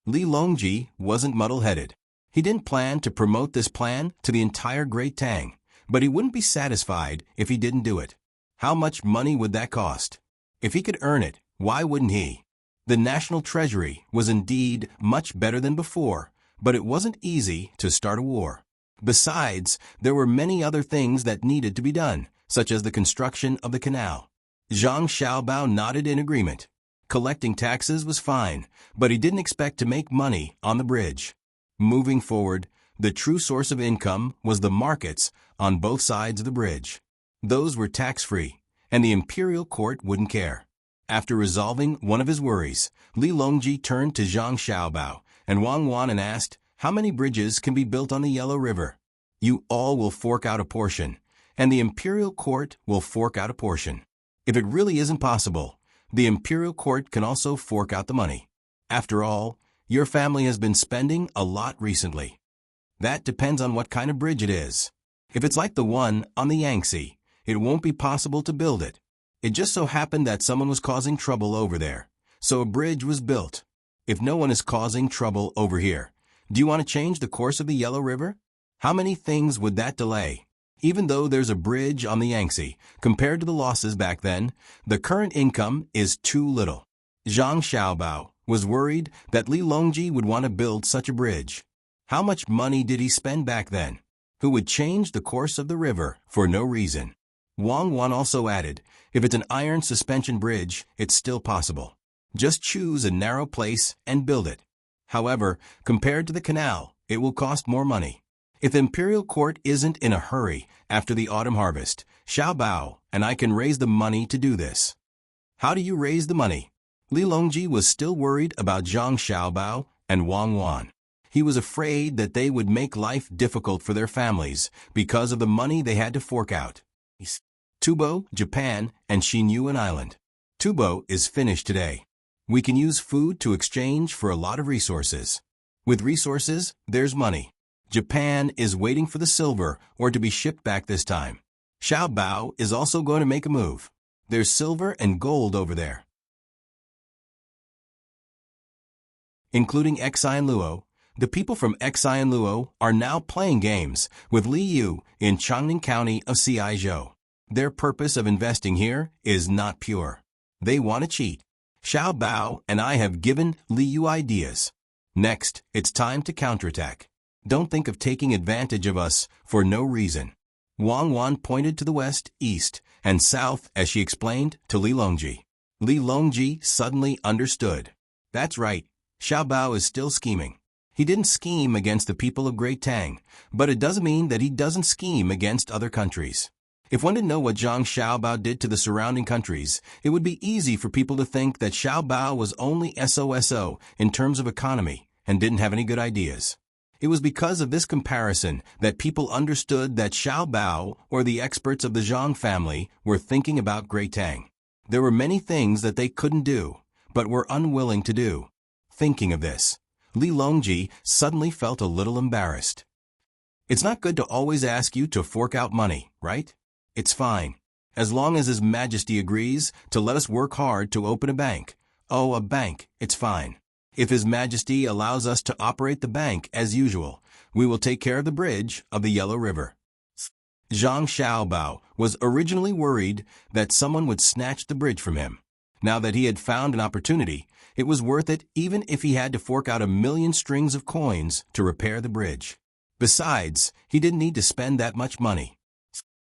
Li Longji wasn't muddle-headed. He didn't plan to promote this plan to the entire Great Tang, but he wouldn't be satisfied if he didn't do it. How much money would that cost? If he could earn it, why wouldn't he? The national treasury was indeed much better than before, but it wasn't easy to start a war. Besides, there were many other things that needed to be done, such as the construction of the canal. Zhang Xiaobao nodded in agreement. Collecting taxes was fine, but he didn't expect to make money on the bridge. Moving forward, the true source of income was the markets on both sides of the bridge. Those were tax-free, and the imperial court wouldn't care. After resolving one of his worries, Li Longji turned to Zhang Xiaobao and Wang Wan and asked, "How many bridges can be built on the Yellow River? You all will fork out a portion, and the imperial court will fork out a portion. If it really isn't possible, the imperial court can also fork out the money. After all, your family has been spending a lot recently. That depends on what kind of bridge it is. If it's like the one on the Yangtze, it won't be possible to build it. It just so happened that someone was causing trouble over there, so a bridge was built. If no one is causing trouble over here, do you want to change the course of the Yellow River? How many things would that delay?" Even though there's a bridge on the Yangtze, compared to the losses back then, the current income is too little. Zhang Xiaobao was worried that Li Longji would want to build such a bridge. How much money did he spend back then? Who would change the course of the river for no reason? Wang Wan also added, if it's an iron suspension bridge, it's still possible. Just choose a narrow place and build it. However, compared to the canal, it will cost more money. If the imperial court isn't in a hurry after the autumn harvest, Xiao Bao and I can raise the money to do this. How do you raise the money? Li Longji was still worried about Zhang Xiaobao and Wang Wan. He was afraid that they would make life difficult for their families because of the money they had to fork out. Tubo, Japan, and Shinyuan Island. Tubo is finished today. We can use food to exchange for a lot of resources. With resources, there's money. Japan is waiting for the silver or to be shipped back this time. Xiao Bao is also going to make a move. There's silver and gold over there. Including Xi and Luo, the people from Xi and Luo are now playing games with Li Yu in Changning County of Ciizhou. Their purpose of investing here is not pure. They want to cheat. Xiao Bao and I have given Li Yu ideas. Next, it's time to counterattack. Don't think of taking advantage of us for no reason. Wang Wan pointed to the west, east, and south as she explained to Li Longji. Li Longji suddenly understood. That's right, Xiao Bao is still scheming. He didn't scheme against the people of Great Tang, but it doesn't mean that he doesn't scheme against other countries. If one didn't know what Zhang Xiaobao did to the surrounding countries, it would be easy for people to think that Xiao Bao was only SOSO in terms of economy and didn't have any good ideas. It was because of this comparison that people understood that Xiao Bao or the experts of the Zhang family were thinking about Great Tang. There were many things that they couldn't do, but were unwilling to do. Thinking of this, Li Longji suddenly felt a little embarrassed. It's not good to always ask you to fork out money, right? It's fine. As long as His Majesty agrees to let us work hard to open a bank. Oh, a bank, it's fine. If His Majesty allows us to operate the bank as usual, we will take care of the bridge of the Yellow River. Zhang Xiaobao was originally worried that someone would snatch the bridge from him. Now that he had found an opportunity, it was worth it even if he had to fork out 1,000,000 strings of coins to repair the bridge. Besides, he didn't need to spend that much money.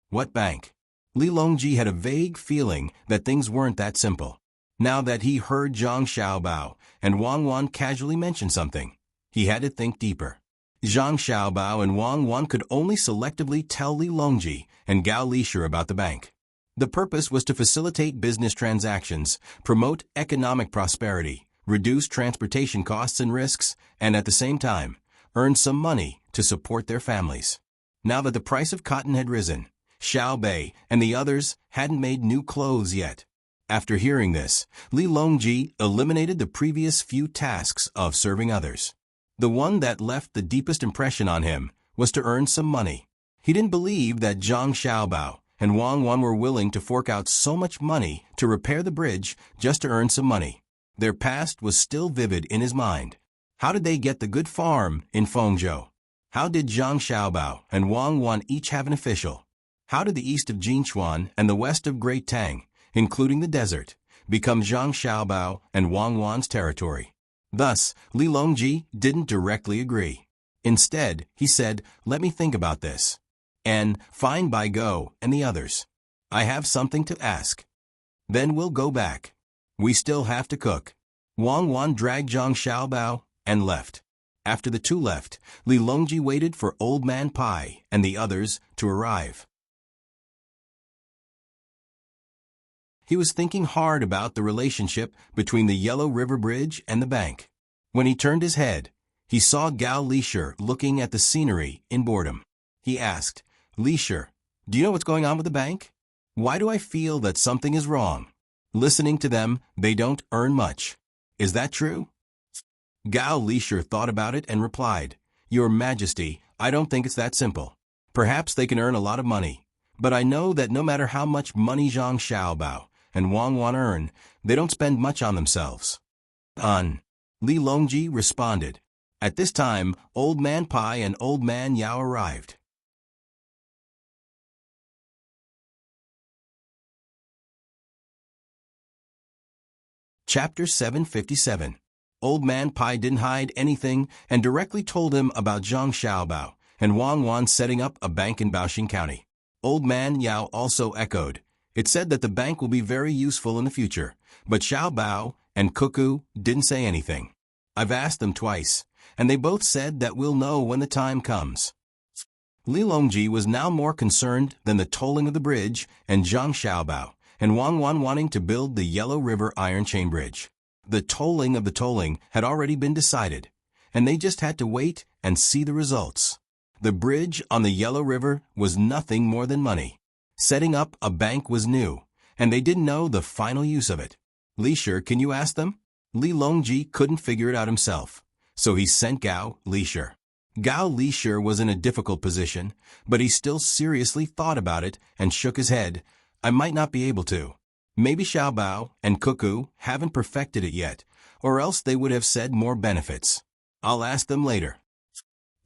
What bank? Li Longji had a vague feeling that things weren't that simple. Now that he heard Zhang Xiaobao and Wang Wan casually mention something, he had to think deeper. Zhang Xiaobao and Wang Wan could only selectively tell Li Longji and Gao Lisher about the bank. The purpose was to facilitate business transactions, promote economic prosperity, reduce transportation costs and risks, and at the same time, earn some money to support their families. Now that the price of cotton had risen, Xiao Bei and the others hadn't made new clothes yet. After hearing this, Li Longji eliminated the previous few tasks of serving others. The one that left the deepest impression on him was to earn some money. He didn't believe that Zhang Xiaobao and Wang Wan were willing to fork out so much money to repair the bridge just to earn some money. Their past was still vivid in his mind. How did they get the good farm in Fengzhou? How did Zhang Xiaobao and Wang Wan each have an official? How did the east of Jinchuan and the west of Great Tang, including the desert, become Zhang Xiaobao and Wang Wan's territory? Thus, Li Longji didn't directly agree. Instead, he said, "Let me think about this." And find Bai Go and the others. I have something to ask. Then we'll go back. We still have to cook. Wang Wan dragged Zhang Xiaobao and left. After the two left, Li Longji waited for Old Man Pai and the others to arrive. He was thinking hard about the relationship between the Yellow River Bridge and the bank. When he turned his head, he saw Gao Lisher looking at the scenery in boredom. He asked, "Lisher, do you know what's going on with the bank? Why do I feel that something is wrong? Listening to them, they don't earn much. Is that true?" Gao Lisher thought about it and replied, "Your Majesty, I don't think it's that simple. Perhaps they can earn a lot of money, but I know that no matter how much money Zhang Xiaobao and Wang Wan earn, they don't spend much on themselves." Li Longji responded. At this time, Old Man Pai and Old Man Yao arrived. Chapter 757. Old Man Pai didn't hide anything and directly told him about Zhang Xiaobao and Wang Wan setting up a bank in Baoxing County. Old Man Yao also echoed. It said that the bank will be very useful in the future, but Xiaobao and Cuckoo didn't say anything. I've asked them twice, and they both said that we'll know when the time comes. Li Longji was now more concerned than the tolling of the bridge and Zhang Xiaobao and Wang Wan wanting to build the Yellow River Iron Chain Bridge. The tolling of the tolling had already been decided, and they just had to wait and see the results. The bridge on the Yellow River was nothing more than money. Setting up a bank was new, and they didn't know the final use of it. Li Shi, can you ask them? Li Longji couldn't figure it out himself, so he sent Gao Li Shi. Gao Li Shi was in a difficult position, but he still seriously thought about it and shook his head. I might not be able to. Maybe Xiaobao and Cuckoo haven't perfected it yet, or else they would have said more benefits. I'll ask them later.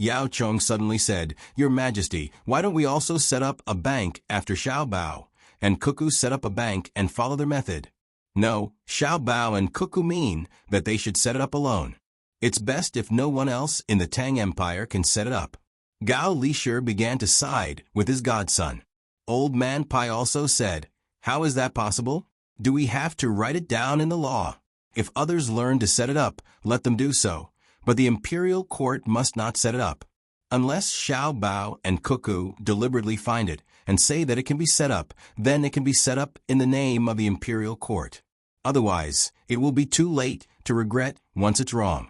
Yao Chong suddenly said, Your Majesty, why don't we also set up a bank after Xiaobao and Cuckoo set up a bank and follow their method? No, Xiaobao and Cuckoo mean that they should set it up alone. It's best if no one else in the Tang Empire can set it up. Gao Li Shi began to side with his godson. Old Man Pai also said, How is that possible? Do we have to write it down in the law? If others learn to set it up, let them do so, but the imperial court must not set it up. Unless Xiaobao and Cuckoo deliberately find it and say that it can be set up, then it can be set up in the name of the imperial court. Otherwise, it will be too late to regret once it's wrong.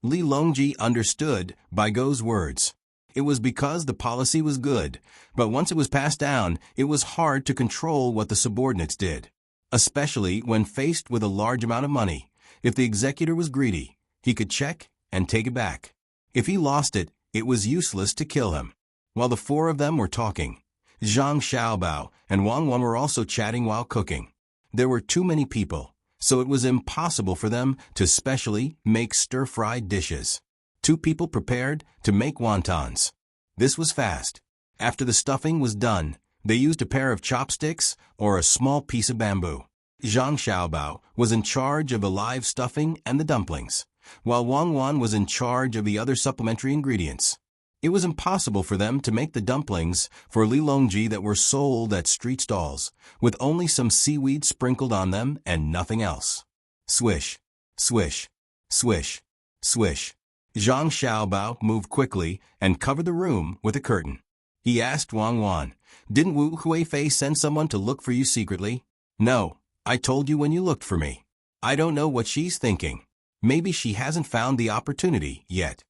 Li Longji understood Bai Go's words. It was because the policy was good, but once it was passed down, it was hard to control what the subordinates did. Especially when faced with a large amount of money. If the executor was greedy, he could check and take it back. If he lost it, it was useless to kill him. While the four of them were talking, Zhang Xiaobao and Wang Wan were also chatting while cooking. There were too many people, so it was impossible for them to specially make stir-fried dishes. 2 people prepared to make wontons. This was fast. After the stuffing was done, they used a pair of chopsticks or a small piece of bamboo. Zhang Xiaobao was in charge of the live stuffing and the dumplings, while Wang Wan was in charge of the other supplementary ingredients. It was impossible for them to make the dumplings for Li Longji that were sold at street stalls, with only some seaweed sprinkled on them and nothing else. Swish, swish, swish, swish. Zhang Xiaobao moved quickly and covered the room with a curtain. He asked Wang Wan, Didn't Wu Huifei send someone to look for you secretly? No, I told you when you looked for me. I don't know what she's thinking. Maybe she hasn't found the opportunity yet.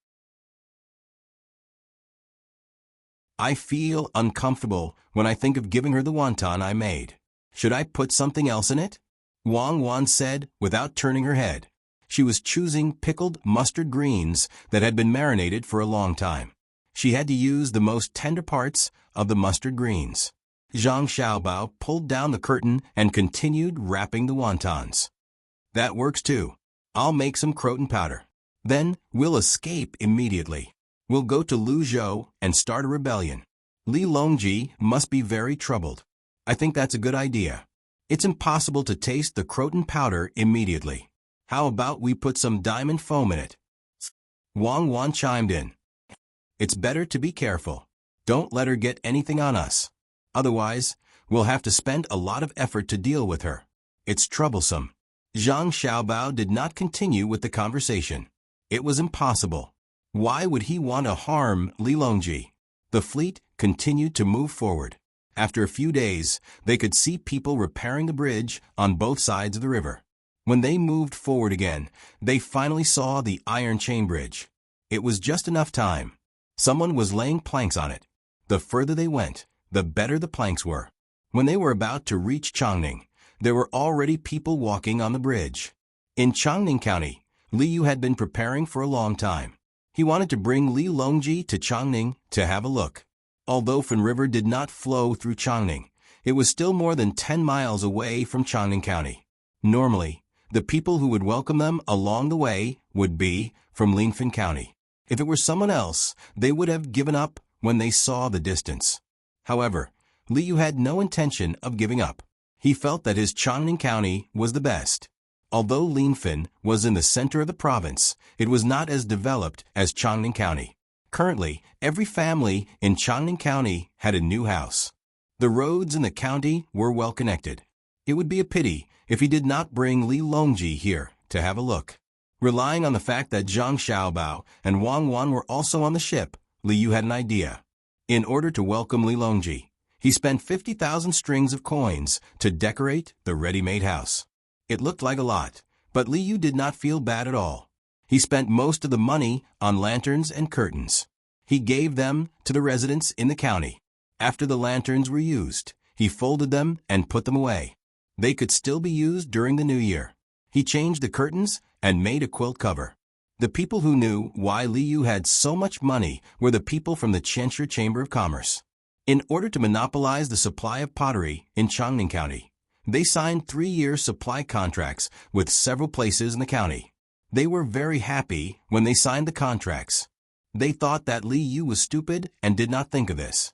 I feel uncomfortable when I think of giving her the wonton I made. Should I put something else in it? Wang Wan said without turning her head. She was choosing pickled mustard greens that had been marinated for a long time. She had to use the most tender parts of the mustard greens. Zhang Xiaobao pulled down the curtain and continued wrapping the wontons. That works too. I'll make some croton powder. Then we'll escape immediately. We'll go to Luzhou and start a rebellion. Li Longji must be very troubled. I think that's a good idea. It's impossible to taste the croton powder immediately. How about we put some diamond foam in it? Wang Wan chimed in. It's better to be careful. Don't let her get anything on us. Otherwise, we'll have to spend a lot of effort to deal with her. It's troublesome. Zhang Xiaobao did not continue with the conversation. It was impossible. Why would he want to harm Li Longji? The fleet continued to move forward. After a few days, they could see people repairing the bridge on both sides of the river. When they moved forward again, they finally saw the Iron Chain Bridge. It was just enough time. Someone was laying planks on it. The further they went, the better the planks were. When they were about to reach Chongning, there were already people walking on the bridge. In Chongning County, Li Yu had been preparing for a long time. He wanted to bring Li Longji to Chongning to have a look. Although Fen River did not flow through Chongning, it was still more than 10 miles away from Chongning County. Normally, the people who would welcome them along the way would be from Linfen County. If it were someone else, they would have given up when they saw the distance. However, Li Yu had no intention of giving up. He felt that his Chongning County was the best. Although Linfen was in the center of the province, it was not as developed as Changning County. Currently, every family in Changning County had a new house. The roads in the county were well connected. It would be a pity if he did not bring Li Longji here to have a look. Relying on the fact that Zhang Xiaobao and Wang Wan were also on the ship, Li Yu had an idea. In order to welcome Li Longji, he spent 50,000 strings of coins to decorate the ready-made house. It looked like a lot, but Li Yu did not feel bad at all. He spent most of the money on lanterns and curtains. He gave them to the residents in the county. After the lanterns were used, he folded them and put them away. They could still be used during the new year. He changed the curtains and made a quilt cover. The people who knew why Li Yu had so much money were the people from the Qianshi Chamber of Commerce. In order to monopolize the supply of pottery in Changning County, they signed 3-year supply contracts with several places in the county. They were very happy when they signed the contracts. They thought that Li Yu was stupid and did not think of this.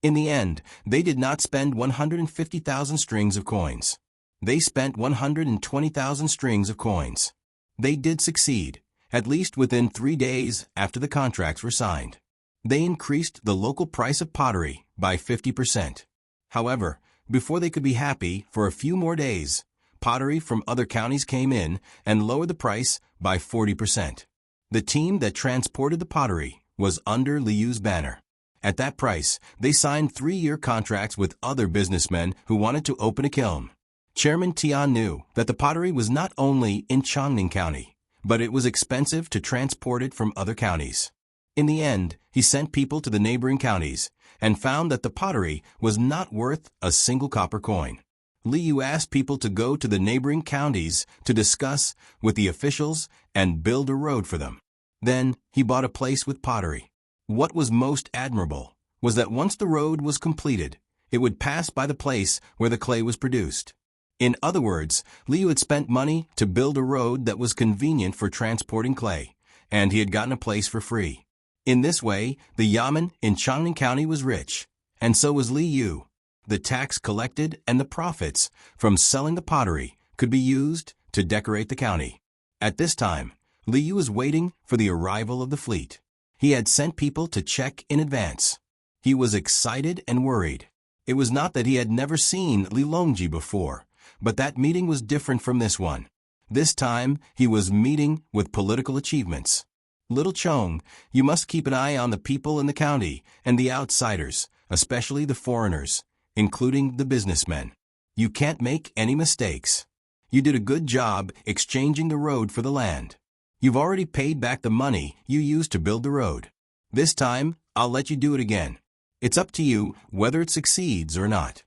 In the end, they did not spend 150,000 strings of coins. They spent 120,000 strings of coins. They did succeed, at least within 3 days after the contracts were signed. They increased the local price of pottery by 50%. However, before they could be happy for a few more days, pottery from other counties came in and lowered the price by 40%. The team that transported the pottery was under Li Yu's banner. At that price, they signed 3-year contracts with other businessmen who wanted to open a kiln. Chairman Tian knew that the pottery was not only in Changning County, but it was expensive to transport it from other counties. In the end, he sent people to the neighboring counties and found that the pottery was not worth a single copper coin. Li Yu asked people to go to the neighboring counties to discuss with the officials and build a road for them. Then, he bought a place with pottery. What was most admirable was that once the road was completed, it would pass by the place where the clay was produced. In other words, Li Yu had spent money to build a road that was convenient for transporting clay, and he had gotten a place for free. In this way, the Yamen in Changning County was rich, and so was Li Yu. The tax collected and the profits from selling the pottery could be used to decorate the county. At this time, Li Yu was waiting for the arrival of the fleet. He had sent people to check in advance. He was excited and worried. It was not that he had never seen Li Longji before, but that meeting was different from this one. This time, he was meeting with political achievements. Little Chong, you must keep an eye on the people in the county and the outsiders, especially the foreigners, including the businessmen. You can't make any mistakes. You did a good job exchanging the road for the land. You've already paid back the money you used to build the road. This time, I'll let you do it again. It's up to you whether it succeeds or not.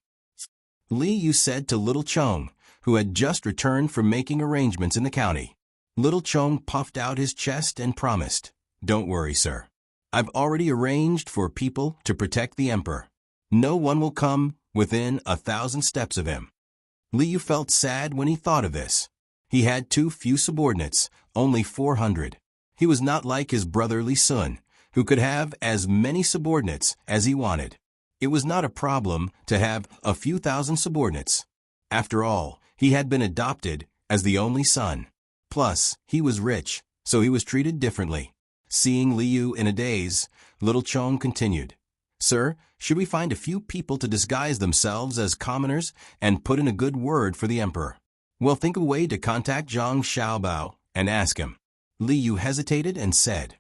Li Yu said to Little Chong, who had just returned from making arrangements in the county. Little Chong puffed out his chest and promised, "Don't worry, sir. I've already arranged for people to protect the emperor. No one will come within 1,000 steps of him." Li Yu felt sad when he thought of this. He had too few subordinates, only 400. He was not like his brother Li Sun, who could have as many subordinates as he wanted. It was not a problem to have a few thousand subordinates. After all, he had been adopted as the only son. Plus, he was rich, so he was treated differently. Seeing Li Yu in a daze, Little Chong continued, "Sir, should we find a few people to disguise themselves as commoners and put in a good word for the emperor? Well, think of a way to contact Zhang Xiaobao and ask him." Li Yu hesitated and said,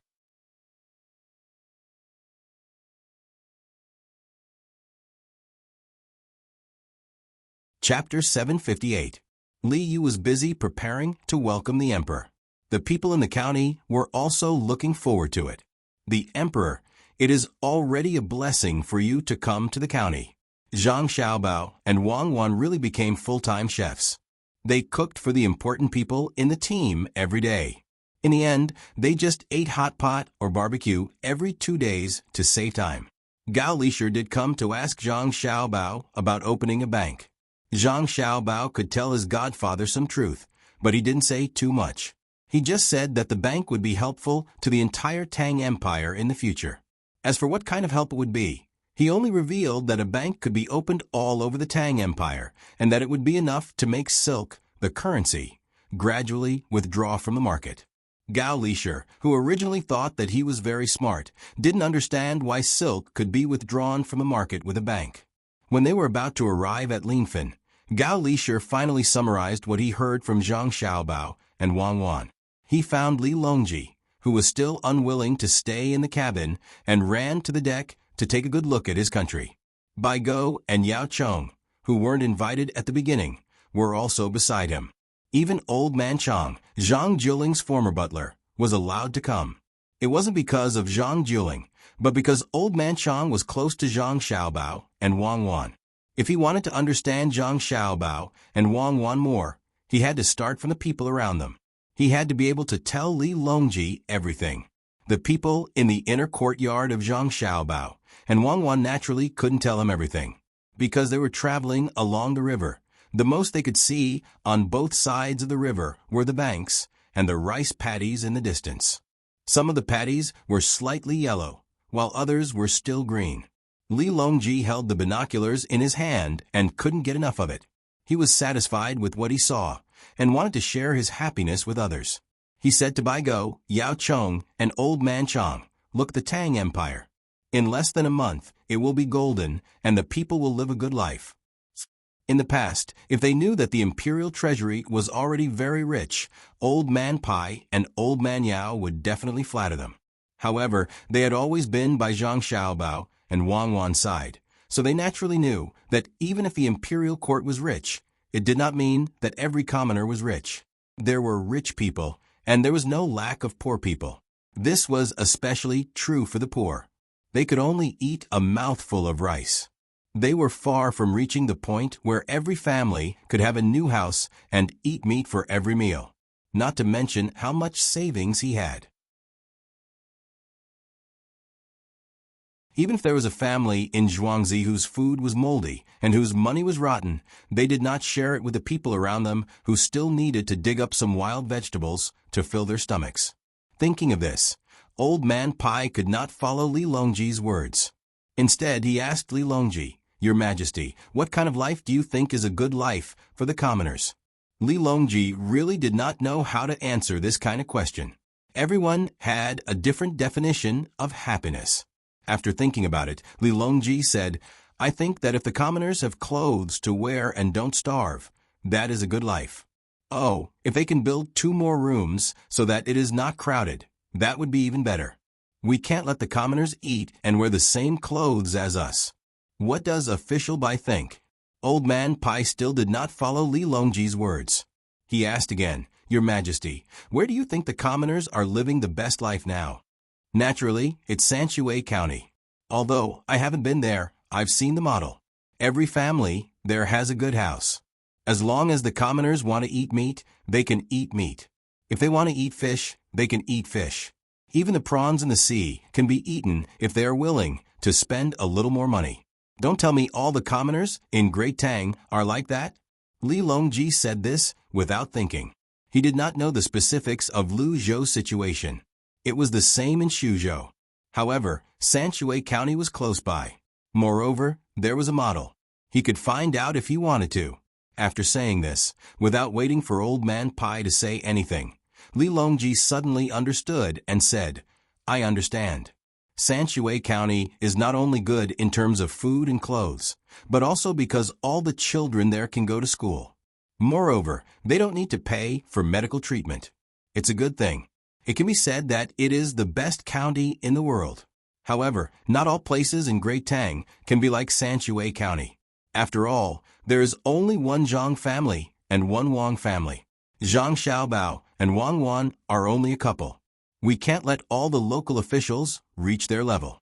Chapter 758. Li Yu was busy preparing to welcome the emperor. The people in the county were also looking forward to it. The emperor, it is already a blessing for you to come to the county. Zhang Xiaobao and Wang Wan really became full-time chefs. They cooked for the important people in the team every day. In the end, they just ate hot pot or barbecue every 2 days to save time. Gao Lisher did come to ask Zhang Xiaobao about opening a bank. Zhang Xiaobao could tell his godfather some truth, but he didn't say too much. He just said that the bank would be helpful to the entire Tang Empire in the future. As for what kind of help it would be, He only revealed that a bank could be opened all over the Tang Empire, and that it would be enough to make silk, the currency, gradually withdraw from the market. Gao Lisher, who originally thought that he was very smart, didn't understand why silk could be withdrawn from the market with a bank. When they were about to arrive at Linfen, Gao Lisher finally summarized what he heard from Zhang Xiaobao and Wang Wan. He found Li Longji, who was still unwilling to stay in the cabin, and ran to the deck to take a good look at his country. Bai Go and Yao Chong, who weren't invited at the beginning, were also beside him. Even Old Man Chang, Zhang Jiuling's former butler, was allowed to come. It wasn't because of Zhang Jiuling, but because Old Man Chang was close to Zhang Xiaobao and Wang Wan. If he wanted to understand Zhang Xiaobao and Wang Wan more, he had to start from the people around them. He had to be able to tell Li Longji everything. The people in the inner courtyard of Zhang Xiaobao and Wang Wan naturally couldn't tell him everything. Because they were traveling along the river, the most they could see on both sides of the river were the banks and the rice paddies in the distance. Some of the paddies were slightly yellow, while others were still green. Li Longji held the binoculars in his hand and couldn't get enough of it. He was satisfied with what he saw and wanted to share his happiness with others. He said to Bai Go, Yao Chong, and Old Man Chang, "Look at the Tang Empire. In less than a month, it will be golden, and the people will live a good life." In the past, if they knew that the imperial treasury was already very rich, Old Man Pai and Old Man Yao would definitely flatter them. However, they had always been by Zhang Xiaobao and Wang Wan's side, so they naturally knew that even if the imperial court was rich, it did not mean that every commoner was rich. There were rich people, and there was no lack of poor people. This was especially true for the poor. They could only eat a mouthful of rice. They were far from reaching the point where every family could have a new house and eat meat for every meal, not to mention how much savings he had. Even if there was a family in Zhuangzi whose food was moldy and whose money was rotten, they did not share it with the people around them who still needed to dig up some wild vegetables to fill their stomachs. Thinking of this, Old Man Pai could not follow Li Longji's words. Instead, he asked Li Longji, "Your Majesty, what kind of life do you think is a good life for the commoners?" Li Longji really did not know how to answer this kind of question. Everyone had a different definition of happiness. After thinking about it, Li Longji said, "I think that if the commoners have clothes to wear and don't starve, that is a good life. Oh, if they can build 2 more rooms so that it is not crowded, that would be even better. We can't let the commoners eat and wear the same clothes as us. What does official Bai think?" Old Man Pai still did not follow Li Longji's words. He asked again, "Your Majesty, where do you think the commoners are living the best life now?" Naturally, it's Sanshui County. Although I haven't been there, I've seen the model. Every family there has a good house. As long as the commoners want to eat meat, they can eat meat. If they want to eat fish, they can eat fish. Even the prawns in the sea can be eaten if they are willing to spend a little more money. Don't tell me all the commoners in Great Tang are like that. Li Longji said this without thinking. He did not know the specifics of Lu Zhou's situation. It was the same in Xuzhou. However, Sanshui County was close by. Moreover, there was a model. He could find out if he wanted to. After saying this, without waiting for Old Man Pai to say anything, Li Longji suddenly understood and said, "I understand. Sanshui County is not only good in terms of food and clothes, but also because all the children there can go to school. Moreover, they don't need to pay for medical treatment. It's a good thing. It can be said that it is the best county in the world. However, not all places in Great Tang can be like Sanshui County. After all, there is only one Zhang family and one Wang family. Zhang Xiaobao and Wang Wan are only a couple. We can't let all the local officials reach their level."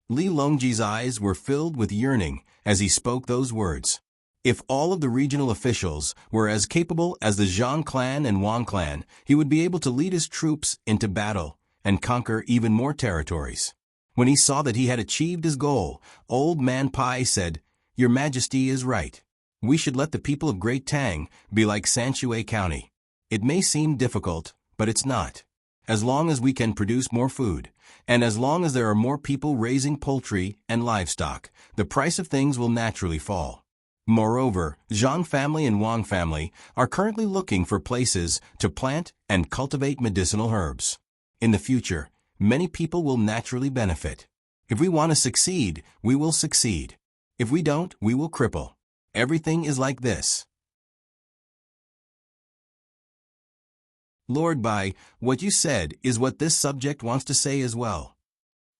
Li Longji's eyes were filled with yearning as he spoke those words. If all of the regional officials were as capable as the Zhang clan and Wang clan, he would be able to lead his troops into battle and conquer even more territories. When he saw that he had achieved his goal, Old Man Pai said, "Your Majesty is right. We should let the people of Great Tang be like Sanshui County. It may seem difficult, but it's not. As long as we can produce more food, and as long as there are more people raising poultry and livestock, the price of things will naturally fall. Moreover, Zhang family and Wang family are currently looking for places to plant and cultivate medicinal herbs. In the future, many people will naturally benefit. If we want to succeed, we will succeed. If we don't, we will cripple. Everything is like this. Lord, by what you said is what this subject wants to say as well.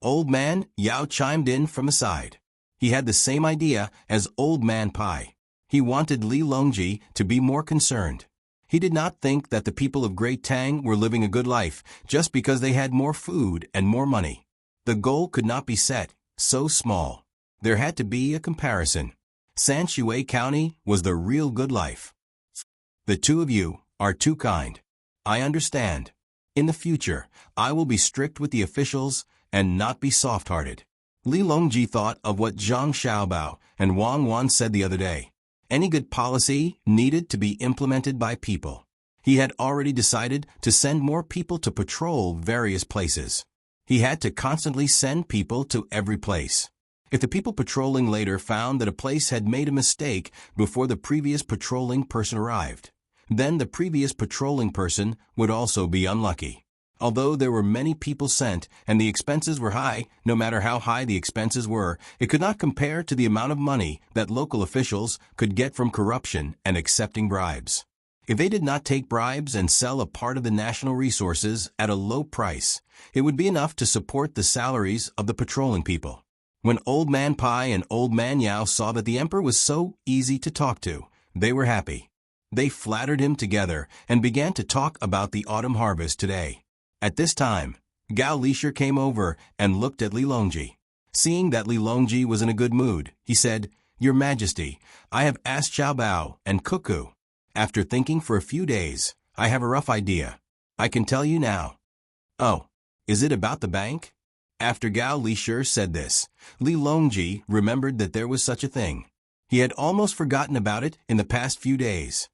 Old Man Yao chimed in from a side. He had the same idea as Old Man Pai. He wanted Li Longji to be more concerned. He did not think that the people of Great Tang were living a good life just because they had more food and more money. The goal could not be set so small. There had to be a comparison. Sanshui County was the real good life. The two of you are too kind. I understand. In the future, I will be strict with the officials and not be soft-hearted. Li Longji thought of what Zhang Xiaobao and Wang Wan said the other day. Any good policy needed to be implemented by people. He had already decided to send more people to patrol various places. He had to constantly send people to every place. If the people patrolling later found that a place had made a mistake before the previous patrolling person arrived, then the previous patrolling person would also be unlucky. Although there were many people sent and the expenses were high, no matter how high the expenses were, it could not compare to the amount of money that local officials could get from corruption and accepting bribes. If they did not take bribes and sell a part of the national resources at a low price, it would be enough to support the salaries of the patrolling people. When Old Man Pai and Old Man Yao saw that the emperor was so easy to talk to, they were happy. They flattered him together and began to talk about the autumn harvest today. At this time, Gao Lisher came over and looked at Li Longji. Seeing that Li Longji was in a good mood, he said, "Your Majesty, I have asked Xiaobao and Cuckoo. After thinking for a few days, I have a rough idea. I can tell you now." "Oh, is it about the bank?" After Gao Lisher said this, Li Longji remembered that there was such a thing. He had almost forgotten about it in the past few days.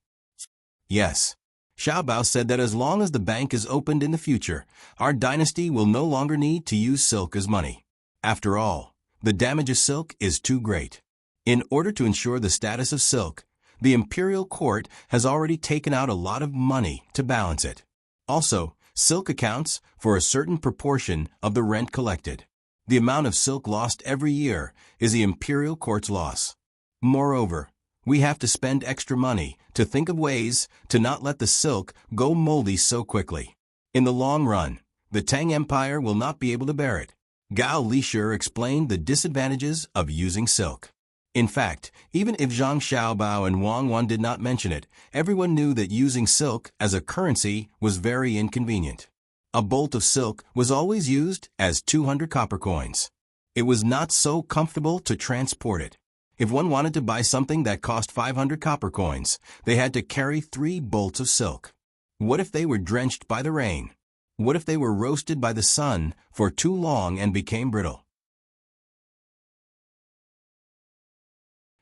Yes. Xiaobao said that as long as the bank is opened in the future, our dynasty will no longer need to use silk as money. After all, the damage of silk is too great. In order to ensure the status of silk, the imperial court has already taken out a lot of money to balance it. Also, silk accounts for a certain proportion of the rent collected. The amount of silk lost every year is the imperial court's loss. Moreover, we have to spend extra money to think of ways to not let the silk go moldy so quickly. In the long run, the Tang Empire will not be able to bear it. Gao Lisher explained the disadvantages of using silk. In fact, even if Zhang Xiaobao and Wang Wan did not mention it, everyone knew that using silk as a currency was very inconvenient. A bolt of silk was always used as 200 copper coins. It was not so comfortable to transport it. If one wanted to buy something that cost 500 copper coins, they had to carry 3 bolts of silk. What if they were drenched by the rain? What if they were roasted by the sun for too long and became brittle?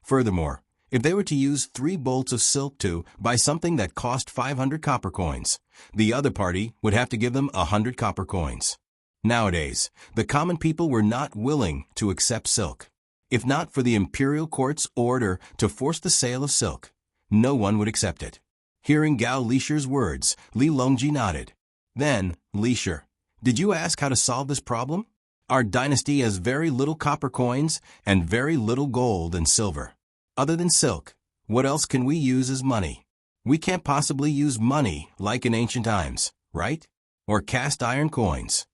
Furthermore, if they were to use 3 bolts of silk to buy something that cost 500 copper coins, the other party would have to give them 100 copper coins. Nowadays, the common people were not willing to accept silk. If not for the imperial court's order to force the sale of silk, no one would accept it. Hearing Gao Lisher's words, Li Longji nodded. Then, Lisher, did you ask how to solve this problem? Our dynasty has very little copper coins and very little gold and silver. Other than silk, what else can we use as money? We can't possibly use money like in ancient times, right? Or cast iron coins.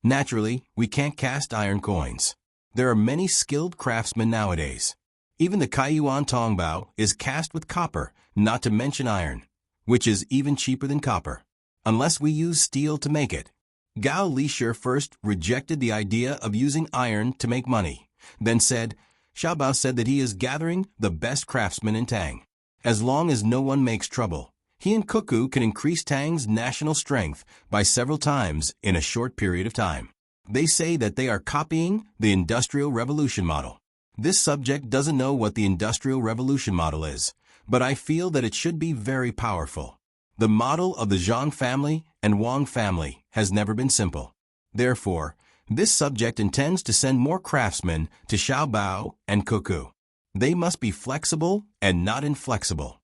Naturally, we can't cast iron coins. There are many skilled craftsmen nowadays. Even the Kaiyuan Tongbao is cast with copper, not to mention iron, which is even cheaper than copper, unless we use steel to make it. Gao Lisher first rejected the idea of using iron to make money, then said, Xiaobao said that he is gathering the best craftsmen in Tang. As long as no one makes trouble, he and Cuckoo can increase Tang's national strength by several times in a short period of time. They say that they are copying the Industrial Revolution model. This subject doesn't know what the Industrial Revolution model is, but I feel that it should be very powerful. The model of the Zhang family and Wang family has never been simple. Therefore, this subject intends to send more craftsmen to Xiaobao and Cuckoo. They must be flexible and not inflexible.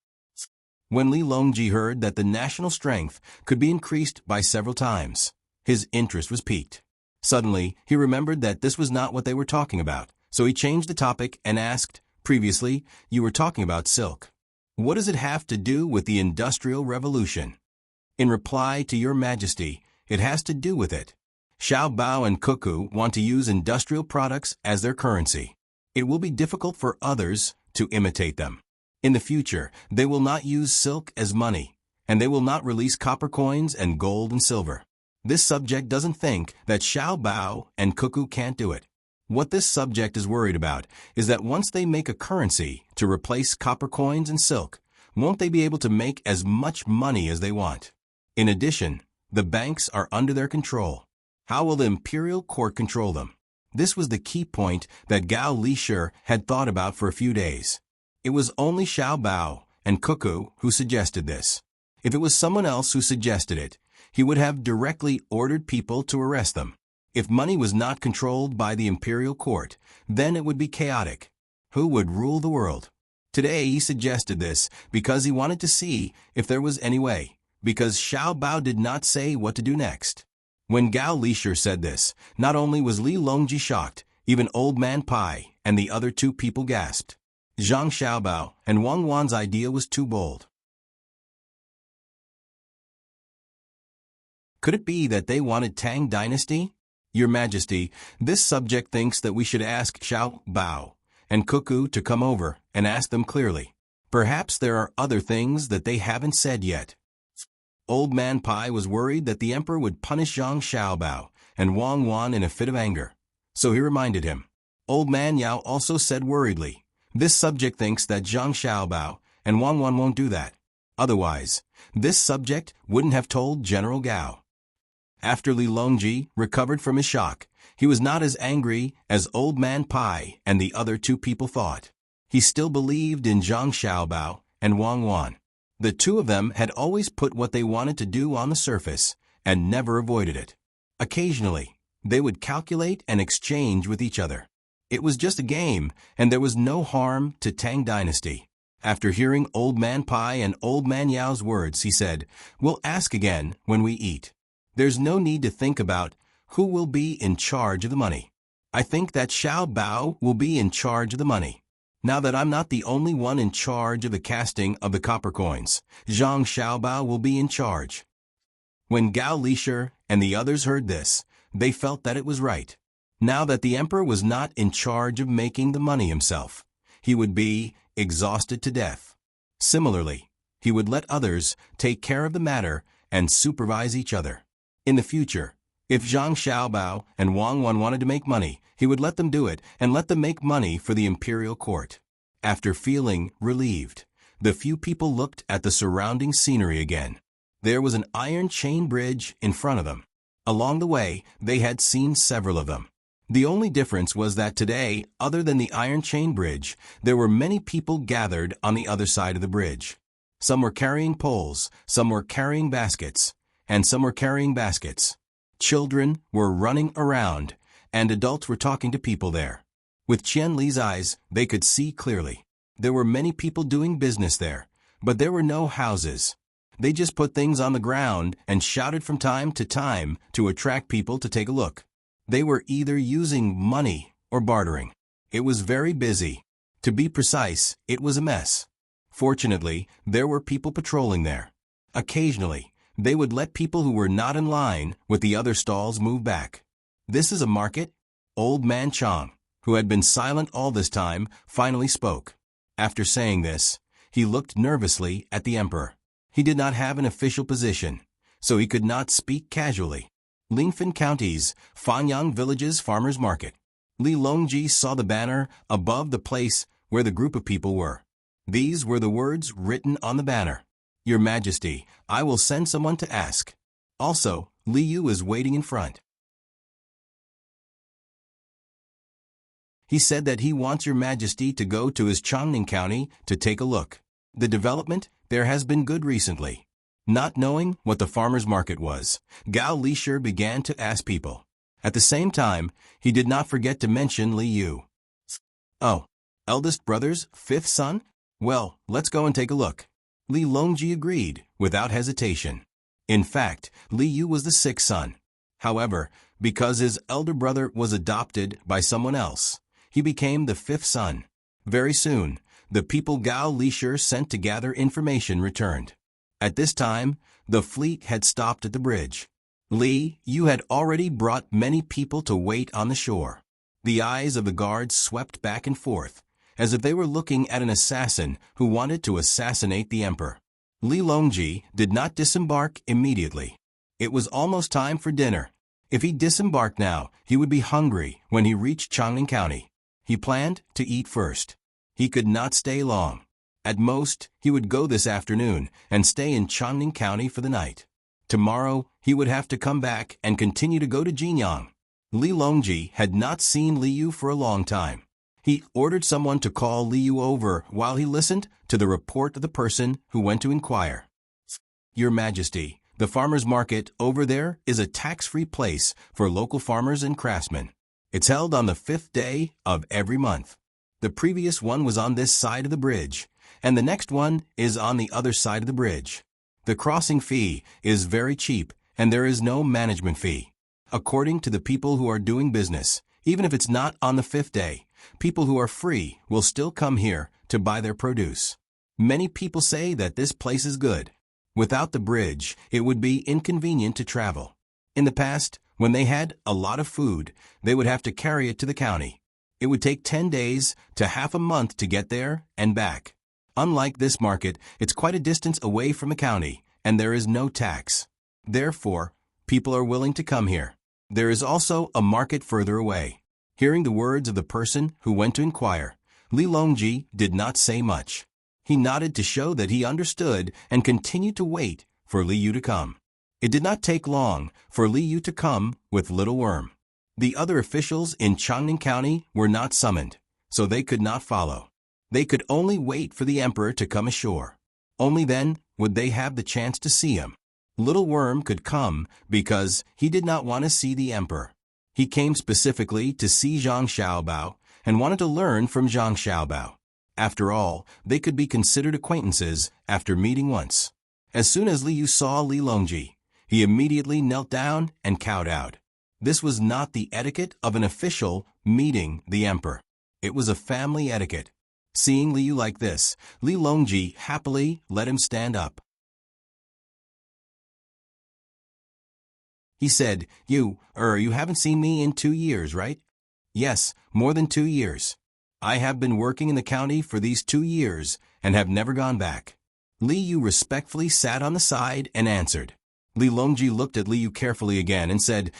When Li Longji heard that the national strength could be increased by several times, his interest was piqued. Suddenly, he remembered that this was not what they were talking about, so he changed the topic and asked, "Previously, you were talking about silk. What does it have to do with the Industrial Revolution?" "In reply to your Majesty, it has to do with it. Xiaobao and Cuckoo want to use industrial products as their currency. It will be difficult for others to imitate them. In the future, they will not use silk as money, and they will not release copper coins and gold and silver. This subject doesn't think that Xiaobao and Cuckoo can't do it. What this subject is worried about is that once they make a currency to replace copper coins and silk, won't they be able to make as much money as they want? In addition, the banks are under their control. How will the imperial court control them?" This was the key point that Gao Lisher had thought about for a few days. It was only Xiaobao and Cuckoo who suggested this. If it was someone else who suggested it, he would have directly ordered people to arrest them. If money was not controlled by the imperial court, then it would be chaotic. Who would rule the world? Today he suggested this because he wanted to see if there was any way, because Xiaobao did not say what to do next. When Gao Lisher said this, not only was Li Longji shocked, even Old Man Pai and the other two people gasped. Zhang Xiaobao and Wang Wan's idea was too bold. Could it be that they wanted Tang Dynasty? Your Majesty, this subject thinks that we should ask Xiaobao and Cuckoo to come over and ask them clearly. Perhaps there are other things that they haven't said yet. Old Man Pai was worried that the emperor would punish Zhang Xiaobao and Wang Wan in a fit of anger, so he reminded him. Old Man Yao also said worriedly, "This subject thinks that Zhang Xiaobao and Wang Wan won't do that. Otherwise, this subject wouldn't have told General Gao." After Li Longji recovered from his shock, he was not as angry as Old Man Pai and the other two people thought. He still believed in Zhang Xiaobao and Wang Wan. The two of them had always put what they wanted to do on the surface and never avoided it. Occasionally, they would calculate and exchange with each other. It was just a game, and there was no harm to Tang Dynasty. After hearing Old Man Pai and Old Man Yao's words, he said, "We'll ask again when we eat. There's no need to think about who will be in charge of the money. I think that Xiaobao will be in charge of the money. Now that I'm not the only one in charge of the casting of the copper coins, Zhang Xiaobao will be in charge." When Gao Lisher and the others heard this, they felt that it was right. Now that the emperor was not in charge of making the money himself, he would be exhausted to death. Similarly, he would let others take care of the matter and supervise each other. In the future, if Zhang Xiaobao and Wang Wan wanted to make money, he would let them do it and let them make money for the imperial court. After feeling relieved, the few people looked at the surrounding scenery again. There was an iron chain bridge in front of them. Along the way, they had seen several of them. The only difference was that today, other than the iron chain bridge, there were many people gathered on the other side of the bridge. Some were carrying poles, some were carrying baskets, and some were carrying baskets. Children were running around, and adults were talking to people there. With Qian Li's eyes, they could see clearly. There were many people doing business there, but there were no houses. They just put things on the ground and shouted from time to time to attract people to take a look. They were either using money or bartering. It was very busy. To be precise, it was a mess. Fortunately, there were people patrolling there. Occasionally, they would let people who were not in line with the other stalls move back. "This is a market?" Old Man Chang, who had been silent all this time, finally spoke. After saying this, he looked nervously at the emperor. He did not have an official position, so he could not speak casually. Linfen County's Fanyang Village's farmers' market. Li Longji saw the banner above the place where the group of people were. These were the words written on the banner. "Your Majesty, I will send someone to ask. Also, Li Yu is waiting in front. He said that he wants Your Majesty to go to his Changning County to take a look. The development there has been good recently. Not knowing what the farmer's market was, Gao Lisher began to ask people. At the same time, he did not forget to mention Li Yu. Oh, eldest brother's fifth son? Well, let's go and take a look. Li Longji agreed, without hesitation. In fact, Li Yu was the sixth son. However, because his elder brother was adopted by someone else, he became the fifth son. Very soon, the people Gao Lisher sent to gather information returned. At this time, the fleet had stopped at the bridge. Li Yu had already brought many people to wait on the shore. The eyes of the guards swept back and forth, as if they were looking at an assassin who wanted to assassinate the emperor. Li Longji did not disembark immediately. It was almost time for dinner. If he disembarked now, he would be hungry when he reached Changning County. He planned to eat first. He could not stay long. At most, he would go this afternoon and stay in Changning County for the night. Tomorrow, he would have to come back and continue to go to Jinyang. Li Longji had not seen Li Yu for a long time. He ordered someone to call Li Yu over while he listened to the report of the person who went to inquire. Your Majesty, the farmer's market over there is a tax-free place for local farmers and craftsmen. It's held on the 5th day of every month. The previous one was on this side of the bridge, and the next one is on the other side of the bridge. The crossing fee is very cheap, and there is no management fee. According to the people who are doing business, even if it's not on the 5th day, people who are free will still come here to buy their produce. Many people say that this place is good. Without the bridge, it would be inconvenient to travel. In the past, when they had a lot of food, they would have to carry it to the county. It would take 10 days to half a month to get there and back. Unlike this market, it's quite a distance away from the county, and there is no tax. Therefore, people are willing to come here. There is also a market further away. Hearing the words of the person who went to inquire, Li Longji did not say much. He nodded to show that he understood and continued to wait for Li Yu to come. It did not take long for Li Yu to come with Little Worm. The other officials in Changning County were not summoned, so they could not follow. They could only wait for the emperor to come ashore. Only then would they have the chance to see him. Little Worm could come because he did not want to see the emperor. He came specifically to see Zhang Xiaobao and wanted to learn from Zhang Xiaobao. After all, they could be considered acquaintances after meeting once. As soon as Li Yu saw Li Longji, he immediately knelt down and kowtowed. This was not the etiquette of an official meeting the emperor. It was a family etiquette. Seeing Li Yu like this, Li Longji happily let him stand up. He said, You haven't seen me in 2 years, right? Yes, more than 2 years. I have been working in the county for these 2 years and have never gone back. Li Yu respectfully sat on the side and answered. Li Longji looked at Li Yu carefully again and said,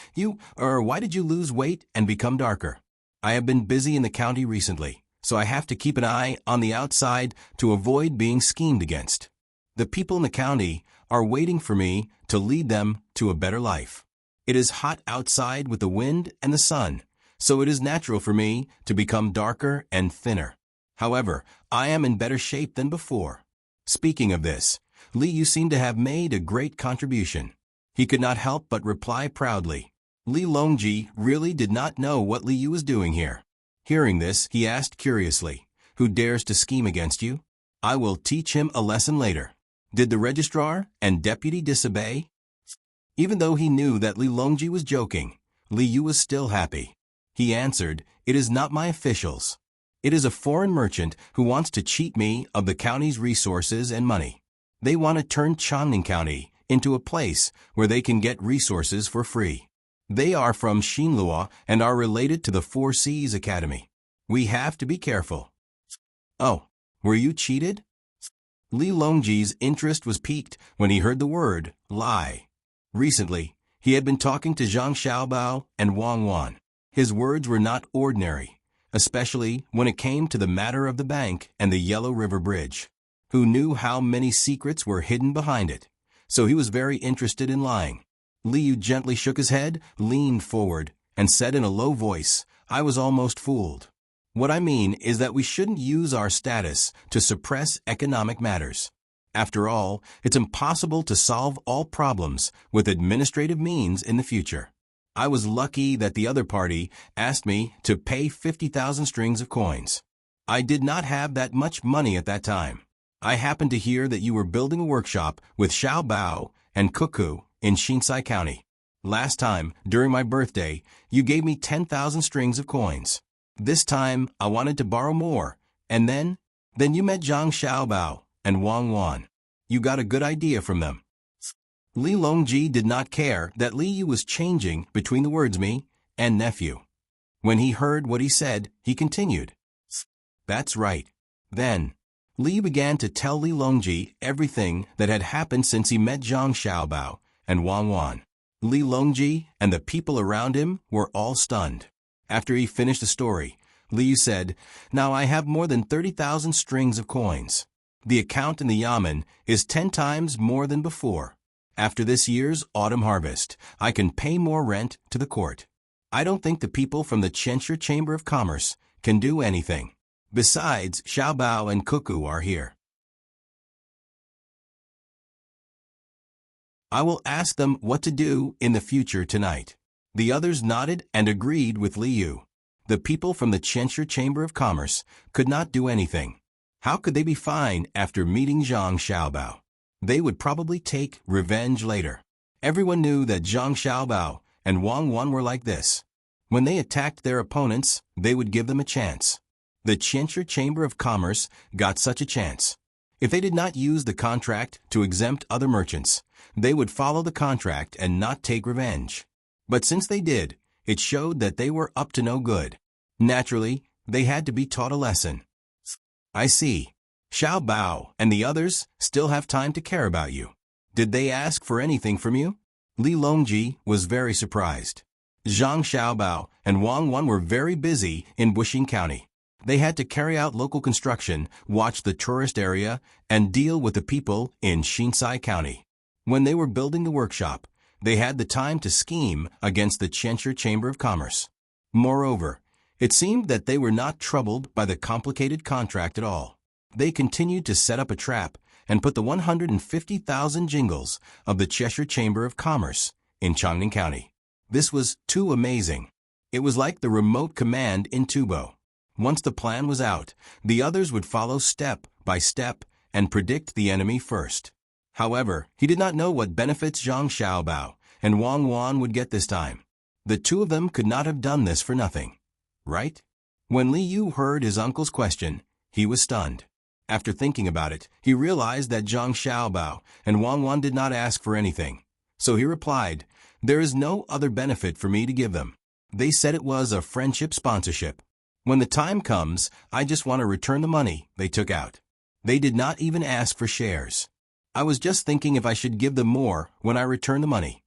Why did you lose weight and become darker? I have been busy in the county recently, so I have to keep an eye on the outside to avoid being schemed against. The people in the county are waiting for me to lead them to a better life. It is hot outside with the wind and the sun, so it is natural for me to become darker and thinner. However, I am in better shape than before. Speaking of this, Li Yu seemed to have made a great contribution. He could not help but reply proudly. Li Longji really did not know what Li Yu was doing here. Hearing this, he asked curiously, Who dares to scheme against you? I will teach him a lesson later. Did the registrar and deputy disobey? Even though he knew that Li Longji was joking, Li Yu was still happy. He answered, It is not my officials. It is a foreign merchant who wants to cheat me of the county's resources and money. They want to turn Changning County into a place where they can get resources for free. They are from Xinlua and are related to the Four Seas Academy. We have to be careful. Oh, were you cheated? Li Longji's interest was piqued when he heard the word lie. Recently, he had been talking to Zhang Xiaobao and Wang Wan. His words were not ordinary, especially when it came to the matter of the bank and the Yellow River Bridge. Who knew how many secrets were hidden behind it? So he was very interested in lying. Li Yu gently shook his head, leaned forward, and said in a low voice, I was almost fooled. What I mean is that we shouldn't use our status to suppress economic matters. After all, it's impossible to solve all problems with administrative means in the future. I was lucky that the other party asked me to pay 50,000 strings of coins. I did not have that much money at that time. I happened to hear that you were building a workshop with Xiao Bao and Cuckoo in Shinsai County. Last time, during my birthday, you gave me 10,000 strings of coins. This time, I wanted to borrow more, and then you met Zhang Xiaobao and Wang Wan. You got a good idea from them. Li Longji did not care that Li Yu was changing between the words me and nephew. When he heard what he said, he continued. That's right. Then, Li began to tell Li Longji everything that had happened since he met Zhang Xiaobao and Wang Wan. Li Longji and the people around him were all stunned. After he finished the story, Li Yu said, Now I have more than 30,000 strings of coins. The account in the Yamen is 10 times more than before. After this year's autumn harvest, I can pay more rent to the court. I don't think the people from the Chenshire Chamber of Commerce can do anything. Besides, Xiaobao and Cuckoo are here. I will ask them what to do in the future tonight. The others nodded and agreed with Li Yu. The people from the Chenshire Chamber of Commerce could not do anything. How could they be fine after meeting Zhang Xiaobao? They would probably take revenge later. Everyone knew that Zhang Xiaobao and Wang Wan were like this. When they attacked their opponents, they would give them a chance. The Chenshire Chamber of Commerce got such a chance. If they did not use the contract to exempt other merchants, they would follow the contract and not take revenge. But since they did, it showed that they were up to no good. Naturally, they had to be taught a lesson. I see. Xiao Bao and the others still have time to care about you. Did they ask for anything from you? Li Longji was very surprised. Zhang Xiaobao and Wang Wan were very busy in Buxing County. They had to carry out local construction, watch the tourist area, and deal with the people in Shinsai County. When they were building the workshop, they had the time to scheme against the Chenshire Chamber of Commerce. Moreover, it seemed that they were not troubled by the complicated contract at all. They continued to set up a trap and put the 150,000 jingles of the Cheshire Chamber of Commerce in Chongning County. This was too amazing. It was like the remote command in Tubo. Once the plan was out, the others would follow step by step and predict the enemy first. However, he did not know what benefits Zhang Xiaobao and Wang Wan would get this time. The two of them could not have done this for nothing. Right? When Li Yu heard his uncle's question, he was stunned. After thinking about it, he realized that Zhang Xiaobao and Wang Wan did not ask for anything. So he replied, There is no other benefit for me to give them. They said it was a friendship sponsorship. When the time comes, I just want to return the money they took out. They did not even ask for shares. I was just thinking if I should give them more when I return the money.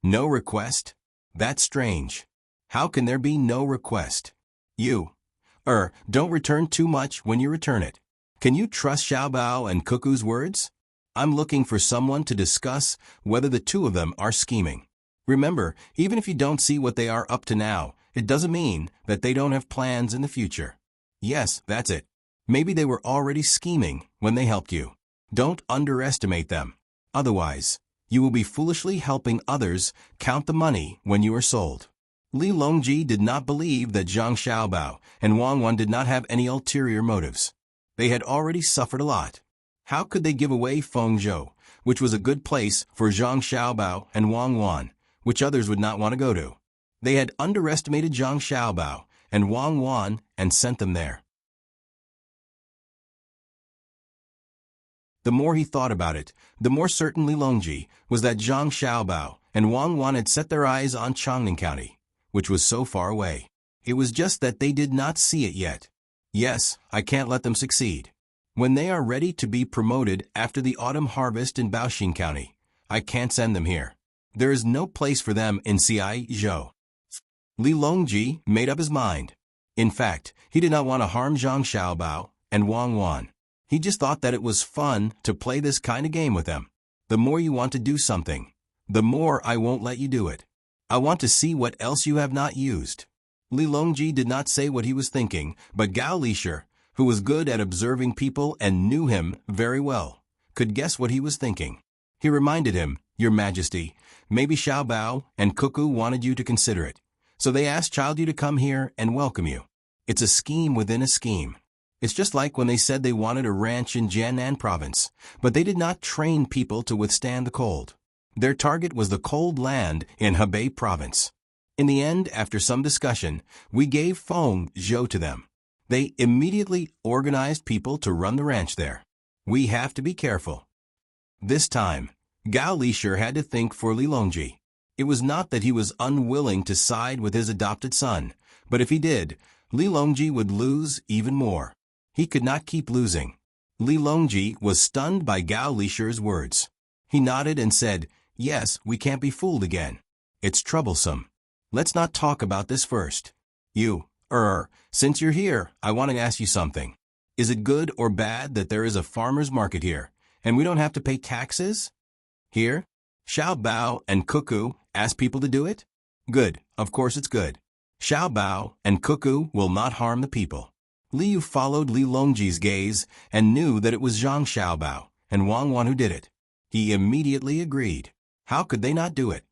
No request? That's strange. How can there be no request? Don't return too much when you return it. Can you trust Xiaobao and Cuckoo's words? I'm looking for someone to discuss whether the two of them are scheming. Remember, even if you don't see what they are up to now, it doesn't mean that they don't have plans in the future. Yes, that's it. Maybe they were already scheming when they helped you. Don't underestimate them. Otherwise, you will be foolishly helping others count the money when you are sold. Li Longji did not believe that Zhang Xiaobao and Wang Wan did not have any ulterior motives. They had already suffered a lot. How could they give away Fengzhou, which was a good place for Zhang Xiaobao and Wang Wan, which others would not want to go to? They had underestimated Zhang Xiaobao and Wang Wan and sent them there. The more he thought about it, the more certain Li Longji was that Zhang Xiaobao and Wang Wan had set their eyes on Chongning County, which was so far away. It was just that they did not see it yet. Yes, I can't let them succeed. When they are ready to be promoted after the autumn harvest in Baoxing County, I can't send them here. There is no place for them in Ciai-zhou. Li Longji made up his mind. In fact, he did not want to harm Zhang Xiaobao and Wang Wan. He just thought that it was fun to play this kind of game with them. The more you want to do something, the more I won't let you do it. I want to see what else you have not used. Li Longji did not say what he was thinking, but Gao Lisher, who was good at observing people and knew him very well, could guess what he was thinking. He reminded him, "Your Majesty, maybe Xiao Bao and Cuckoo wanted you to consider it. So they asked Child You to come here and welcome you. It's a scheme within a scheme. It's just like when they said they wanted a ranch in Jiannan province, but they did not train people to withstand the cold. Their target was the cold land in Hebei province. In the end, after some discussion, we gave Feng Zhou to them. They immediately organized people to run the ranch there. We have to be careful." This time, Gao Lisher had to think for Li Longji. It was not that he was unwilling to side with his adopted son, but if he did, Li Longji would lose even more. He could not keep losing. Li Longji was stunned by Gao Lisher's words. He nodded and said, "Yes, we can't be fooled again. It's troublesome. Let's not talk about this first. Since you're here, I want to ask you something. Is it good or bad that there is a farmer's market here, and we don't have to pay taxes?" "Here? Xiao Bao and Cuckoo ask people to do it? Good, of course it's good. Xiao Bao and Cuckoo will not harm the people." Liu followed Li Longji's gaze and knew that it was Zhang Xiaobao and Wang Wan who did it. He immediately agreed. How could they not do it?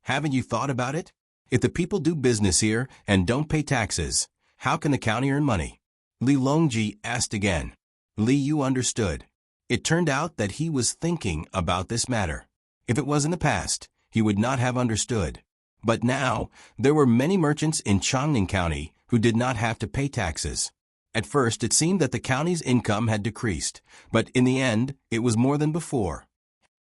Haven't you thought about it? If the people do business here and don't pay taxes, how can the county earn money? Li Longji asked again. Li Yu understood. It turned out that he was thinking about this matter. If it was in the past, he would not have understood. But now, there were many merchants in Changning County who did not have to pay taxes. At first, it seemed that the county's income had decreased, but in the end, it was more than before.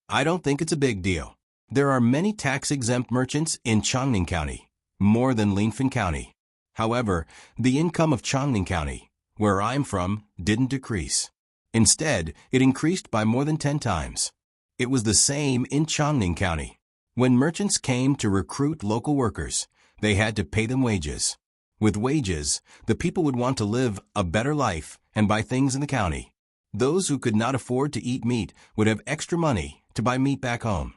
I don't think it's a big deal. There are many tax-exempt merchants in Changning County, more than Linfen County. However, the income of Changning County, where I'm from, didn't decrease. Instead, it increased by more than 10 times. It was the same in Changning County. When merchants came to recruit local workers, they had to pay them wages. With wages, the people would want to live a better life and buy things in the county. Those who could not afford to eat meat would have extra money to buy meat back home.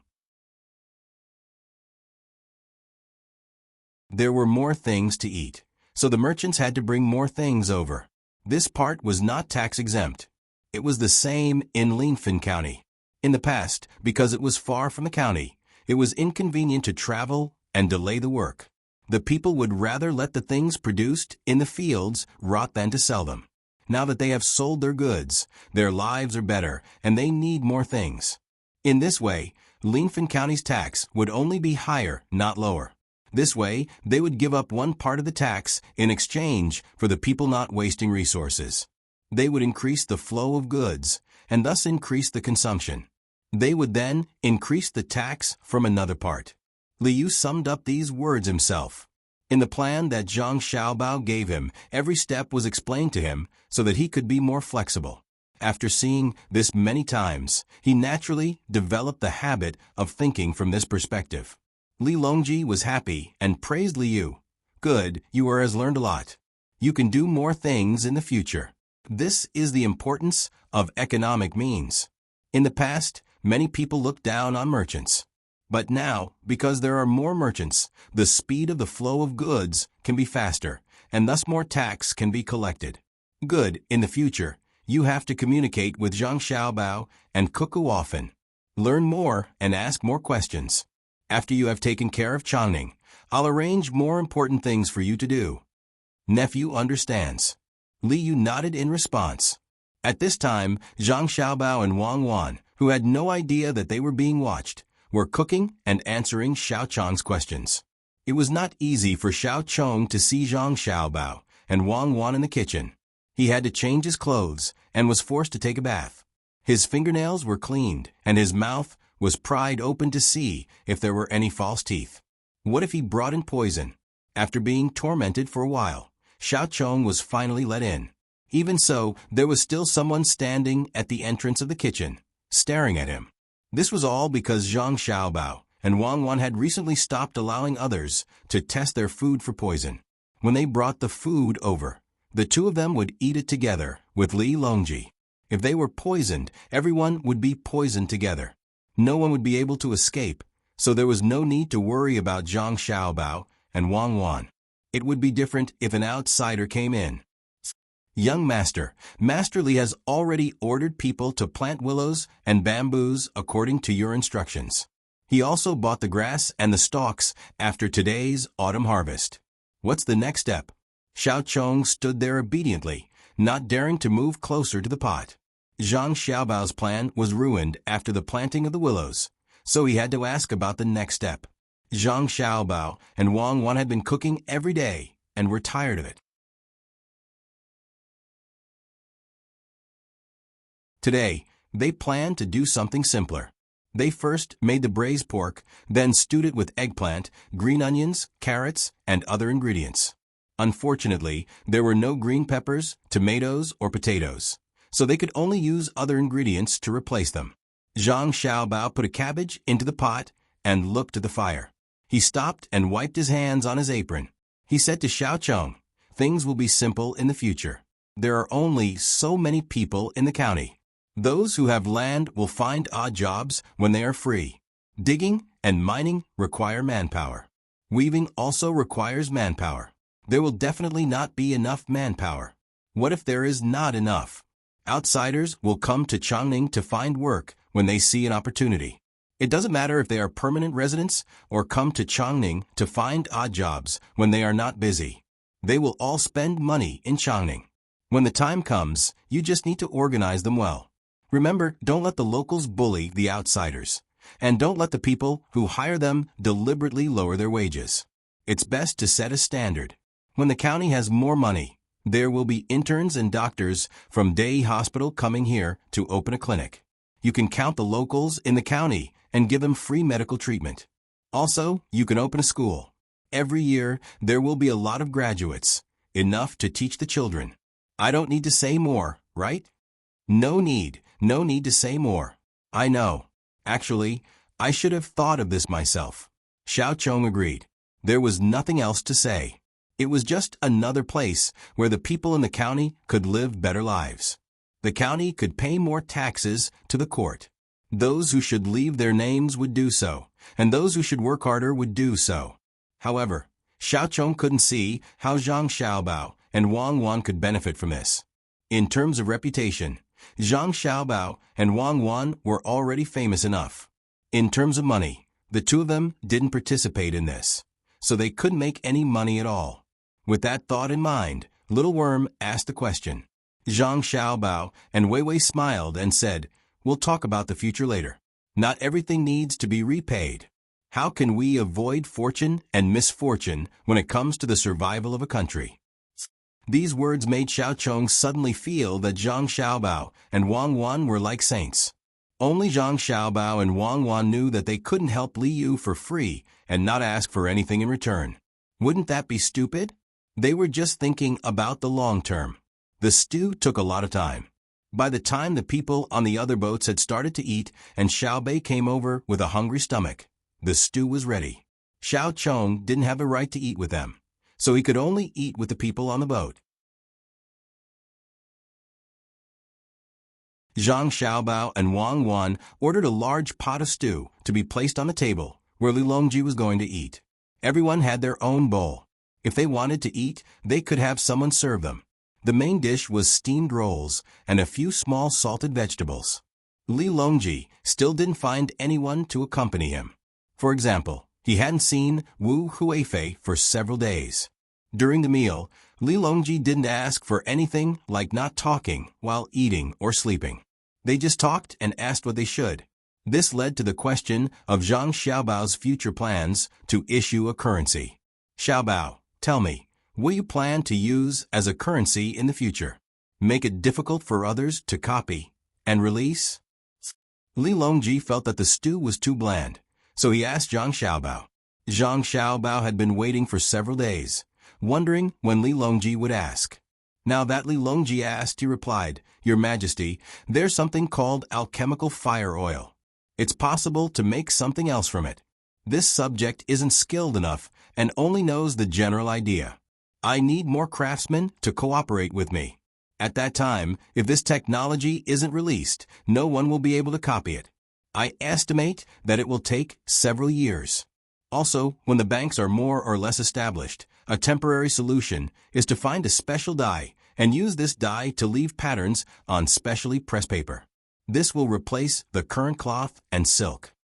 There were more things to eat, so the merchants had to bring more things over. This part was not tax-exempt. It was the same in Linfen County. In the past, because it was far from the county, it was inconvenient to travel and delay the work. The people would rather let the things produced in the fields rot than to sell them. Now that they have sold their goods, their lives are better and they need more things. In this way, Linfen County's tax would only be higher, not lower. This way, they would give up one part of the tax in exchange for the people not wasting resources. They would increase the flow of goods and thus increase the consumption. They would then increase the tax from another part. Liu summed up these words himself. In the plan that Zhang Xiaobao gave him, every step was explained to him so that he could be more flexible. After seeing this many times, he naturally developed the habit of thinking from this perspective. Li Longji was happy and praised Liu. Good, you has learned a lot. You can do more things in the future. This is the importance of economic means. In the past, many people looked down on merchants. But now, because there are more merchants, the speed of the flow of goods can be faster, and thus more tax can be collected. Good, in the future, you have to communicate with Zhang Xiaobao and Cuckoo often. Learn more and ask more questions. After you have taken care of Changning, I'll arrange more important things for you to do. Nephew understands. Li Yu nodded in response. At this time, Zhang Xiaobao and Wang Wan, who had no idea that they were being watched, were cooking and answering Xiao Chong's questions. It was not easy for Xiao Chong to see Zhang Xiaobao and Wang Wan in the kitchen. He had to change his clothes and was forced to take a bath. His fingernails were cleaned and his mouth was pried open to see if there were any false teeth. What if he brought in poison? After being tormented for a while, Xiao Chong was finally let in. Even so, there was still someone standing at the entrance of the kitchen, staring at him. This was all because Zhang Xiaobao and Wang Wan had recently stopped allowing others to test their food for poison. When they brought the food over, the two of them would eat it together with Li Longji. If they were poisoned, everyone would be poisoned together. No one would be able to escape, so there was no need to worry about Zhang Xiaobao and Wang Wan. It would be different if an outsider came in. Young master, Master Li has already ordered people to plant willows and bamboos according to your instructions. He also bought the grass and the stalks after today's autumn harvest. What's the next step? Xiao Chong stood there obediently, not daring to move closer to the pot. Zhang Xiaobao's plan was ruined after the planting of the willows, so he had to ask about the next step. Zhang Xiaobao and Wang Wan had been cooking every day and were tired of it. Today, they planned to do something simpler. They first made the braised pork, then stewed it with eggplant, green onions, carrots, and other ingredients. Unfortunately, there were no green peppers, tomatoes, or potatoes, so they could only use other ingredients to replace them. Zhang Xiaobao put a cabbage into the pot and looked at the fire. He stopped and wiped his hands on his apron. He said to Xiao Chong, "Things will be simple in the future. There are only so many people in the county. Those who have land will find odd jobs when they are free. Digging and mining require manpower. Weaving also requires manpower. There will definitely not be enough manpower. What if there is not enough? Outsiders will come to Chongning to find work when they see an opportunity. It doesn't matter if they are permanent residents or come to Chongning to find odd jobs when they are not busy. They will all spend money in Chongning. When the time comes, you just need to organize them well. Remember, don't let the locals bully the outsiders. And don't let the people who hire them deliberately lower their wages. It's best to set a standard. When the county has more money, there will be interns and doctors from Day Hospital coming here to open a clinic. You can count the locals in the county and give them free medical treatment. Also, you can open a school. Every year, there will be a lot of graduates, enough to teach the children. I don't need to say more, right? No need to say more. I know. Actually, I should have thought of this myself. Xiao Chong agreed. There was nothing else to say. It was just another place where the people in the county could live better lives. The county could pay more taxes to the court. Those who should leave their names would do so, and those who should work harder would do so. However, Xiao Chong couldn't see how Zhang Xiaobao and Wang Wan could benefit from this. In terms of reputation, Zhang Xiaobao and Wang Wan were already famous enough. In terms of money, the two of them didn't participate in this, so they couldn't make any money at all. With that thought in mind, Little Worm asked the question. Zhang Xiaobao and Wei Wei smiled and said, "We'll talk about the future later. Not everything needs to be repaid. How can we avoid fortune and misfortune when it comes to the survival of a country?" These words made Xiao Chong suddenly feel that Zhang Xiaobao and Wang Wan were like saints. Only Zhang Xiaobao and Wang Wan knew that they couldn't help Li Yu for free and not ask for anything in return. Wouldn't that be stupid? They were just thinking about the long term. The stew took a lot of time. By the time the people on the other boats had started to eat and Xiao Bei came over with a hungry stomach, the stew was ready. Xiao Chong didn't have a right to eat with them, so he could only eat with the people on the boat. Zhang Xiaobao and Wang Wan ordered a large pot of stew to be placed on the table where Li Longji was going to eat. Everyone had their own bowl. If they wanted to eat, they could have someone serve them. The main dish was steamed rolls and a few small salted vegetables. Li Longji still didn't find anyone to accompany him. For example, he hadn't seen Wu Huifei for several days. During the meal, Li Longji didn't ask for anything like not talking while eating or sleeping. They just talked and asked what they should. This led to the question of Zhang Xiaobao's future plans to issue a currency. "Xiaobao, tell me, will you plan to use as a currency in the future? Make it difficult for others to copy and release?" Li Longji felt that the stew was too bland, so he asked Zhang Xiaobao. Zhang Xiaobao had been waiting for several days, wondering when Li Longji would ask. Now that Li Longji asked, he replied, "Your Majesty, there's something called alchemical fire oil. It's possible to make something else from it. This subject isn't skilled enough and only knows the general idea. I need more craftsmen to cooperate with me. At that time, if this technology isn't released, no one will be able to copy it. I estimate that it will take several years. Also, when the banks are more or less established, a temporary solution is to find a special dye and use this dye to leave patterns on specially pressed paper. This will replace the current cloth and silk.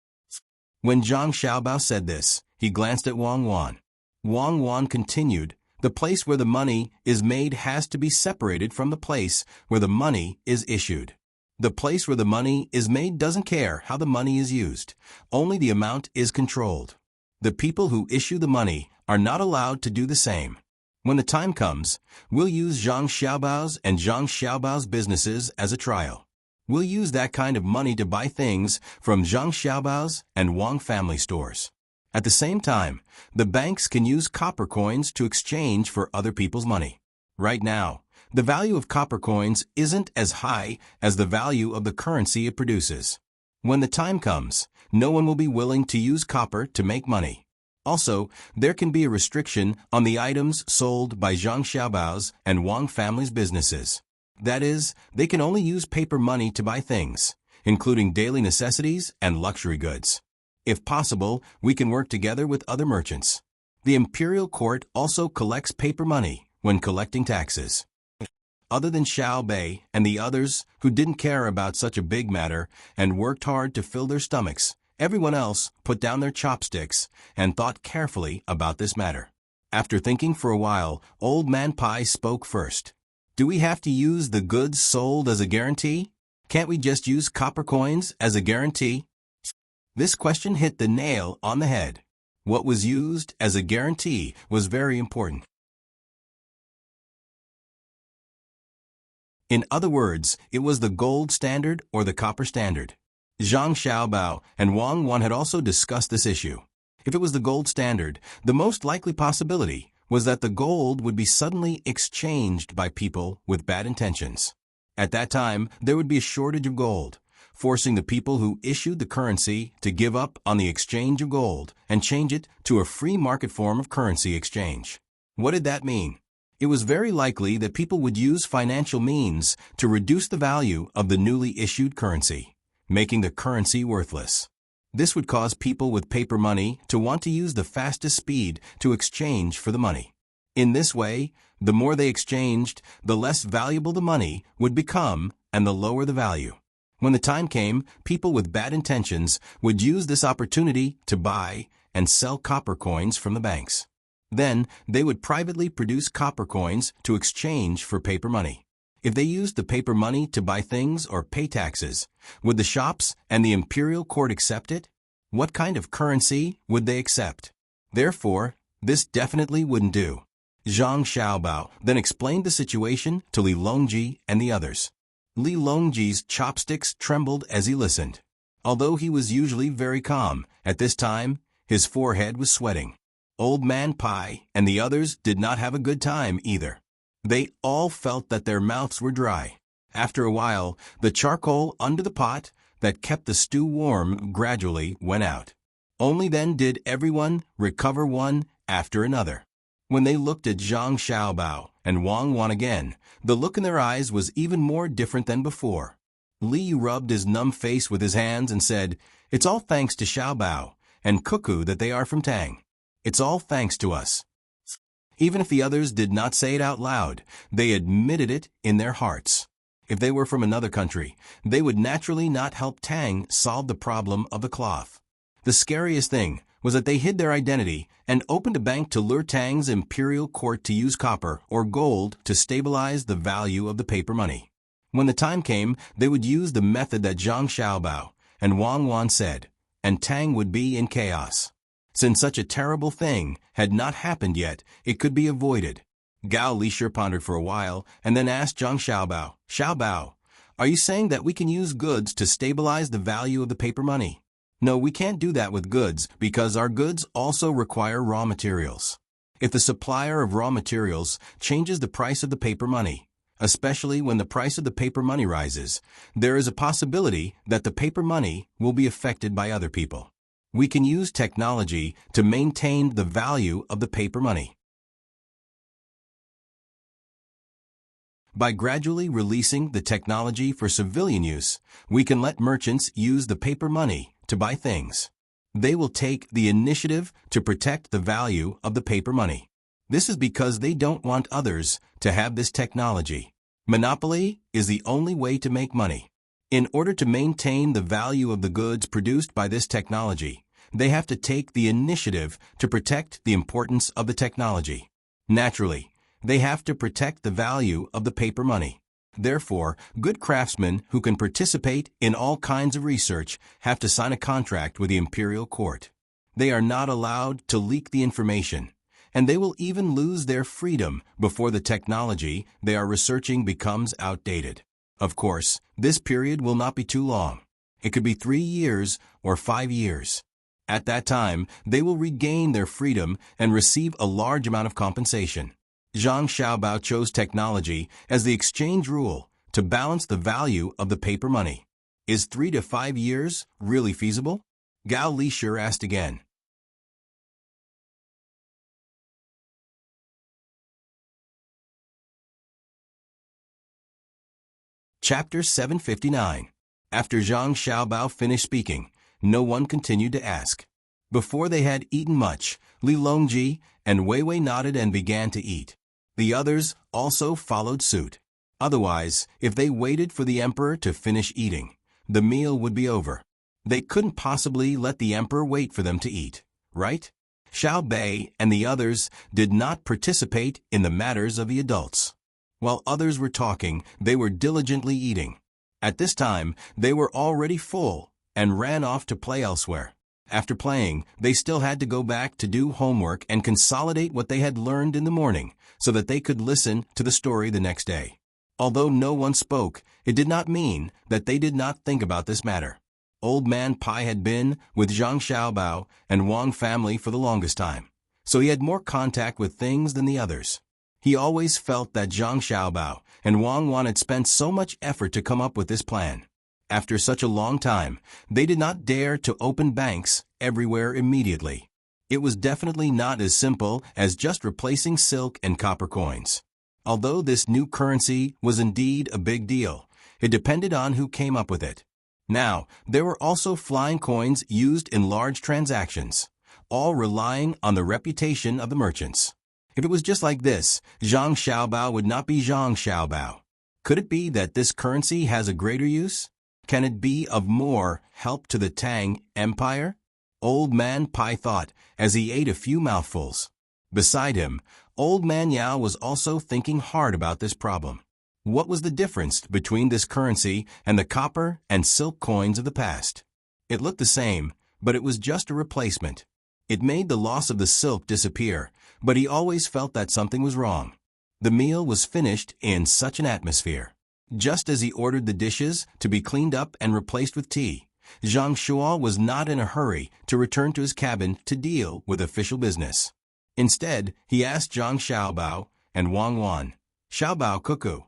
When Zhang Xiaobao said this, he glanced at Wang Wan. Wang Wan continued, "The place where the money is made has to be separated from the place where the money is issued. The place where the money is made doesn't care how the money is used. Only the amount is controlled. The people who issue the money are not allowed to do the same. When the time comes, we'll use Zhang Xiaobao's and Zhang Xiaobao's businesses as a trial. We'll use that kind of money to buy things from Zhang Xiaobao's and Wang family stores. At the same time, the banks can use copper coins to exchange for other people's money. Right now, the value of copper coins isn't as high as the value of the currency it produces. When the time comes, no one will be willing to use copper to make money. Also, there can be a restriction on the items sold by Zhang Xiaobao's and Wang family's businesses. That is, they can only use paper money to buy things, including daily necessities and luxury goods. If possible, we can work together with other merchants. The imperial court also collects paper money when collecting taxes." Other than Xiao Bei and the others who didn't care about such a big matter and worked hard to fill their stomachs, everyone else put down their chopsticks and thought carefully about this matter. After thinking for a while, Old Man Pai spoke first. "Do we have to use the goods sold as a guarantee? Can't we just use copper coins as a guarantee?" This question hit the nail on the head. What was used as a guarantee was very important. In other words, it was the gold standard or the copper standard. Zhang Xiaobao and Wang Wan had also discussed this issue. If it was the gold standard, the most likely possibility was that the gold would be suddenly exchanged by people with bad intentions. At that time, there would be a shortage of gold, forcing the people who issued the currency to give up on the exchange of gold and change it to a free market form of currency exchange. What did that mean? It was very likely that people would use financial means to reduce the value of the newly issued currency, making the currency worthless. This would cause people with paper money to want to use the fastest speed to exchange for the money. In this way, the more they exchanged, the less valuable the money would become and the lower the value. When the time came, people with bad intentions would use this opportunity to buy and sell copper coins from the banks. Then, they would privately produce copper coins to exchange for paper money. If they used the paper money to buy things or pay taxes, would the shops and the imperial court accept it? What kind of currency would they accept? Therefore, this definitely wouldn't do. Zhang Xiaobao then explained the situation to Li Longji and the others. Li Longji's chopsticks trembled as he listened. Although he was usually very calm, at this time, his forehead was sweating. Old Man Pai and the others did not have a good time either. They all felt that their mouths were dry. After a while, the charcoal under the pot that kept the stew warm gradually went out. Only then did everyone recover one after another. When they looked at Zhang Xiaobao and Wang Wan again, the look in their eyes was even more different than before. Li rubbed his numb face with his hands and said, "It's all thanks to Xiaobao and Cuckoo that they are from Tang. It's all thanks to us." Even if the others did not say it out loud, they admitted it in their hearts. If they were from another country, they would naturally not help Tang solve the problem of the cloth. The scariest thing was that they hid their identity and opened a bank to lure Tang's imperial court to use copper or gold to stabilize the value of the paper money. When the time came, they would use the method that Zhang Xiaobao and Wang Wan said, and Tang would be in chaos. Since such a terrible thing had not happened yet, it could be avoided. Gao Lisher pondered for a while and then asked Zhang Xiaobao, "Xiaobao, are you saying that we can use goods to stabilize the value of the paper money?" "No, we can't do that with goods because our goods also require raw materials. If the supplier of raw materials changes the price of the paper money, especially when the price of the paper money rises, there is a possibility that the paper money will be affected by other people. We can use technology to maintain the value of the paper money. By gradually releasing the technology for civilian use, we can let merchants use the paper money to buy things. They will take the initiative to protect the value of the paper money. This is because they don't want others to have this technology. Monopoly is the only way to make money. In order to maintain the value of the goods produced by this technology, they have to take the initiative to protect the importance of the technology. Naturally, they have to protect the value of the paper money. Therefore, good craftsmen who can participate in all kinds of research have to sign a contract with the imperial court. They are not allowed to leak the information, and they will even lose their freedom before the technology they are researching becomes outdated. Of course, this period will not be too long. It could be 3 years or 5 years. At that time, they will regain their freedom and receive a large amount of compensation. Zhang Xiaobao chose technology as the exchange rule to balance the value of the paper money. Is 3 to 5 years really feasible? Gao Lishur asked again. Chapter 759. After Zhang Xiaobao finished speaking, no one continued to ask. Before they had eaten much, Li Longji and Wei Wei nodded and began to eat. The others also followed suit. Otherwise, if they waited for the emperor to finish eating, the meal would be over. They couldn't possibly let the emperor wait for them to eat, right? Xiao Bei and the others did not participate in the matters of the adults. While others were talking, they were diligently eating. At this time, they were already full and ran off to play elsewhere. After playing, they still had to go back to do homework and consolidate what they had learned in the morning so that they could listen to the story the next day. Although no one spoke, it did not mean that they did not think about this matter. Old Man Pai had been with Zhang Xiaobao and Wang family for the longest time, so he had more contact with things than the others. He always felt that Zhang Xiaobao and Wang Wan had spent so much effort to come up with this plan. After such a long time, they did not dare to open banks everywhere immediately. It was definitely not as simple as just replacing silk and copper coins. Although this new currency was indeed a big deal, it depended on who came up with it. Now, there were also flying coins used in large transactions, all relying on the reputation of the merchants. If it was just like this, Zhang Xiaobao would not be Zhang Xiaobao. Could it be that this currency has a greater use? Can it be of more help to the Tang Empire? Old Man Pai thought as he ate a few mouthfuls. Beside him, Old Man Yao was also thinking hard about this problem. What was the difference between this currency and the copper and silk coins of the past? It looked the same, but it was just a replacement. It made the loss of the silk disappear, but he always felt that something was wrong. The meal was finished in such an atmosphere. Just as he ordered the dishes to be cleaned up and replaced with tea, Zhang Shuo was not in a hurry to return to his cabin to deal with official business. Instead, he asked Zhang Xiaobao and Wang Wan, "Xiaobao Cuckoo,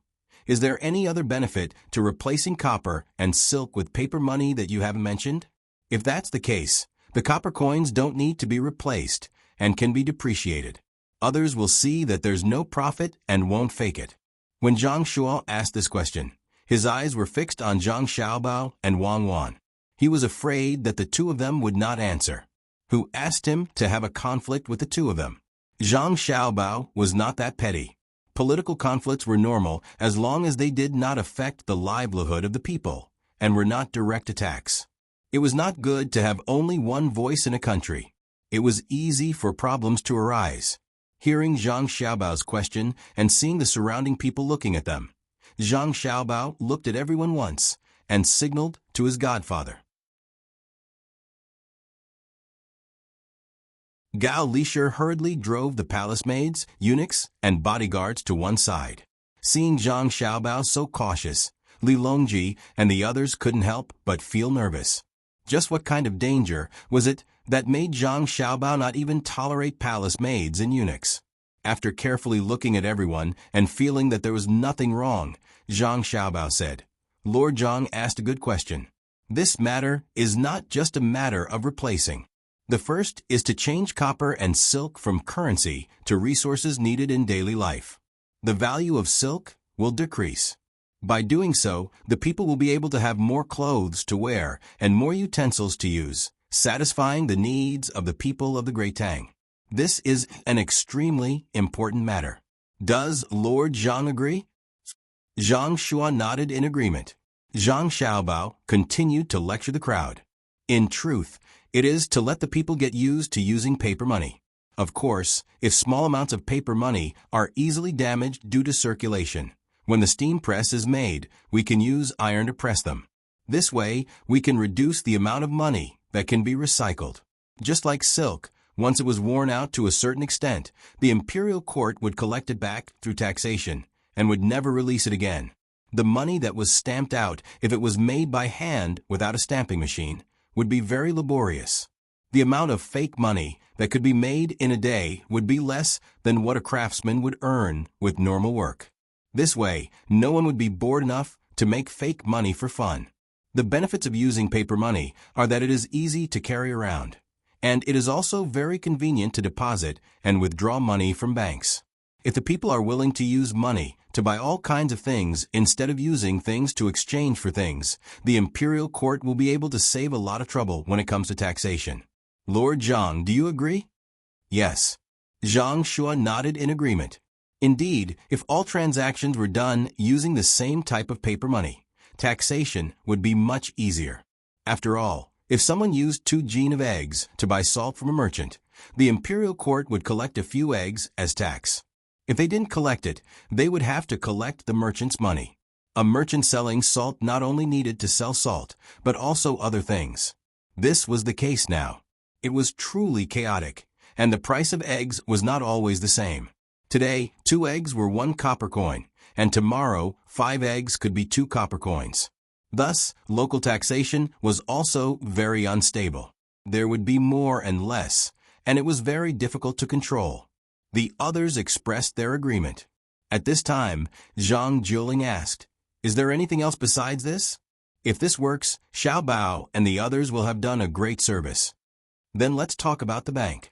is there any other benefit to replacing copper and silk with paper money that you haven't mentioned? If that's the case, the copper coins don't need to be replaced and can be depreciated. Others will see that there's no profit and won't fake it." When Zhang Shuo asked this question, his eyes were fixed on Zhang Xiaobao and Wang Wan. He was afraid that the two of them would not answer. Who asked him to have a conflict with the two of them? Zhang Xiaobao was not that petty. Political conflicts were normal as long as they did not affect the livelihood of the people and were not direct attacks. It was not good to have only one voice in a country. It was easy for problems to arise. Hearing Zhang Xiaobao's question and seeing the surrounding people looking at them, Zhang Xiaobao looked at everyone once and signaled to his godfather. Gao Lishur hurriedly drove the palace maids, eunuchs, and bodyguards to one side. Seeing Zhang Xiaobao so cautious, Li Longji and the others couldn't help but feel nervous. Just what kind of danger was it that made Zhang Xiaobao not even tolerate palace maids and eunuchs? After carefully looking at everyone and feeling that there was nothing wrong, Zhang Xiaobao said, "Lord Zhang asked a good question. This matter is not just a matter of replacing. The first is to change copper and silk from currency to resources needed in daily life. The value of silk will decrease. By doing so, the people will be able to have more clothes to wear and more utensils to use, satisfying the needs of the people of the Great Tang. This is an extremely important matter. Does Lord Zhang agree? Zhang Shua nodded in agreement. Zhang Xiaobao continued to lecture the crowd. In truth, it is to let the people get used to using paper money. Of course, if small amounts of paper money are easily damaged due to circulation, when the steam press is made, we can use iron to press them. This way, we can reduce the amount of money that can be recycled. Just like silk, once it was worn out to a certain extent, the imperial court would collect it back through taxation and would never release it again. The money that was stamped out, if it was made by hand without a stamping machine, would be very laborious. The amount of fake money that could be made in a day would be less than what a craftsman would earn with normal work. This way, no one would be bored enough to make fake money for fun. The benefits of using paper money are that it is easy to carry around, and it is also very convenient to deposit and withdraw money from banks. If the people are willing to use money to buy all kinds of things instead of using things to exchange for things, the imperial court will be able to save a lot of trouble when it comes to taxation. Lord Zhang, do you agree? Yes. Zhang Shua nodded in agreement. Indeed, if all transactions were done using the same type of paper money, taxation would be much easier. After all, if someone used 2 gene of eggs to buy salt from a merchant, the imperial court would collect a few eggs as tax. If they didn't collect it, they would have to collect the merchant's money. A merchant selling salt not only needed to sell salt, but also other things. This was the case now. It was truly chaotic, and the price of eggs was not always the same. Today, 2 eggs were 1 copper coin, and tomorrow, 5 eggs could be 2 copper coins. Thus, local taxation was also very unstable. There would be more and less, and it was very difficult to control. The others expressed their agreement. At this time, Zhang Jiuling asked, "Is there anything else besides this? If this works, Xiao Bao and the others will have done a great service. Then let's talk about the bank."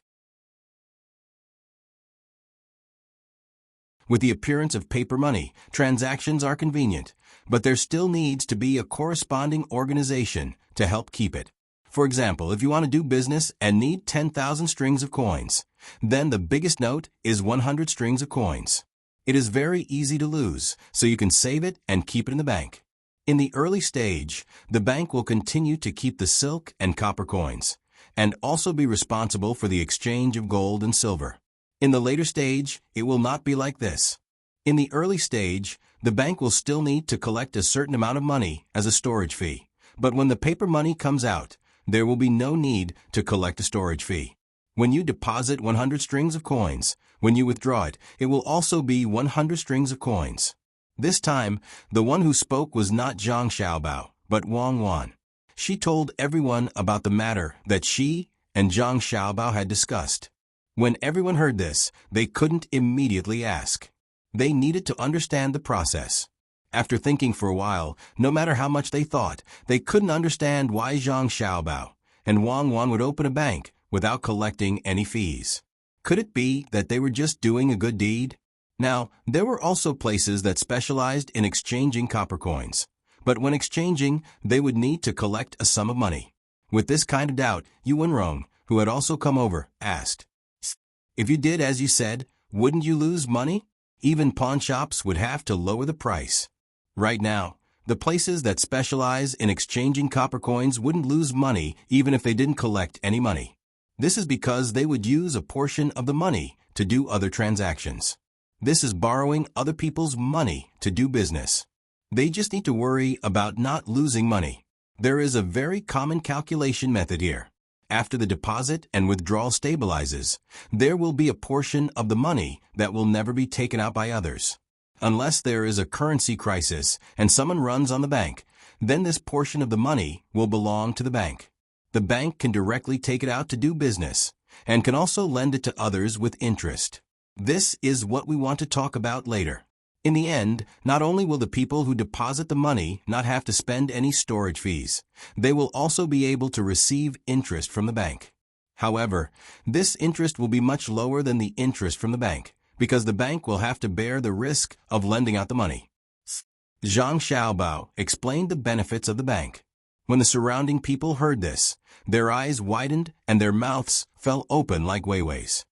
With the appearance of paper money, transactions are convenient, but there still needs to be a corresponding organization to help keep it. For example, if you want to do business and need 10,000 strings of coins, then the biggest note is 100 strings of coins. It is very easy to lose, so you can save it and keep it in the bank. In the early stage, the bank will continue to keep the silk and copper coins, and also be responsible for the exchange of gold and silver. In the later stage, it will not be like this. In the early stage, the bank will still need to collect a certain amount of money as a storage fee, but when the paper money comes out, there will be no need to collect a storage fee. When you deposit 100 strings of coins, when you withdraw it, it will also be 100 strings of coins. This time, the one who spoke was not Zhang Xiaobao, but Wang Wan. She told everyone about the matter that she and Zhang Xiaobao had discussed. When everyone heard this, they couldn't immediately ask. They needed to understand the process. After thinking for a while, no matter how much they thought, they couldn't understand why Zhang Xiaobao and Wang Wan would open a bank without collecting any fees. Could it be that they were just doing a good deed? Now, there were also places that specialized in exchanging copper coins, but when exchanging, they would need to collect a sum of money. With this kind of doubt, Yuanrong, who had also come over, asked, "If you did as you said, wouldn't you lose money? Even pawn shops would have to lower the price." Right now, the places that specialize in exchanging copper coins wouldn't lose money even if they didn't collect any money. This is because they would use a portion of the money to do other transactions. This is borrowing other people's money to do business. They just need to worry about not losing money. There is a very common calculation method here. After the deposit and withdrawal stabilizes, there will be a portion of the money that will never be taken out by others. Unless there is a currency crisis and someone runs on the bank, then this portion of the money will belong to the bank. The bank can directly take it out to do business and can also lend it to others with interest. This is what we want to talk about later. In the end, not only will the people who deposit the money not have to spend any storage fees, they will also be able to receive interest from the bank. However, this interest will be much lower than the interest from the bank, because the bank will have to bear the risk of lending out the money. Zhang Xiaobao explained the benefits of the bank. When the surrounding people heard this, their eyes widened and their mouths fell open like Weiwei's.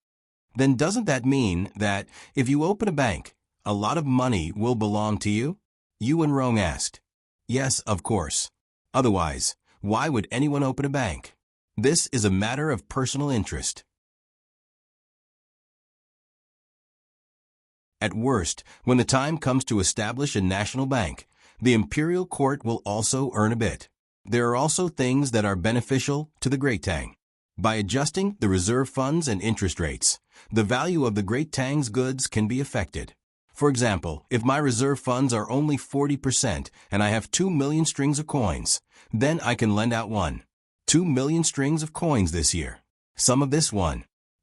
Then doesn't that mean that if you open a bank, a lot of money will belong to you? Yu and Rong asked. Yes, of course. Otherwise, why would anyone open a bank? This is a matter of personal interest. At worst, when the time comes to establish a national bank, the imperial court will also earn a bit. There are also things that are beneficial to the Great Tang. By adjusting the reserve funds and interest rates, the value of the Great Tang's goods can be affected. For example, if my reserve funds are only 40% and I have 2 million strings of coins, then I can lend out 2 million strings of coins this year. Some of this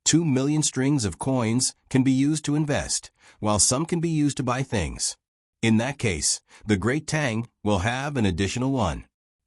2 million strings of coins can be used to invest, while some can be used to buy things. In that case, the Great Tang will have an additional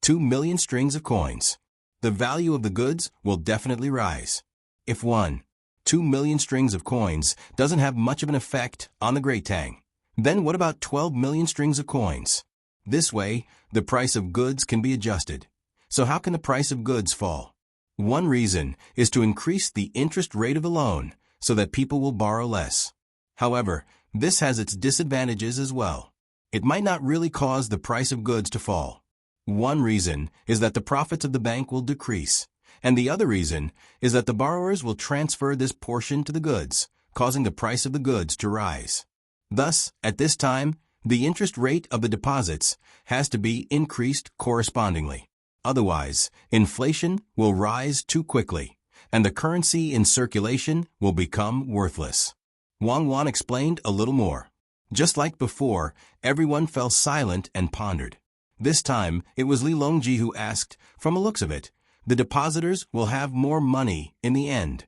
2 million strings of coins. The value of the goods will definitely rise. If 2 million strings of coins doesn't have much of an effect on the Great Tang, then what about 12 million strings of coins? This way, the price of goods can be adjusted. So how can the price of goods fall? One reason is to increase the interest rate of a loan so that people will borrow less. However, this has its disadvantages as well. It might not really cause the price of goods to fall. One reason is that the profits of the bank will decrease, and the other reason is that the borrowers will transfer this portion to the goods, causing the price of the goods to rise. Thus, at this time, the interest rate of the deposits has to be increased correspondingly. Otherwise, inflation will rise too quickly, and the currency in circulation will become worthless. Wang Wan explained a little more. Just like before, everyone fell silent and pondered. This time, it was Li Longji who asked, from the looks of it, the depositors will have more money in the end,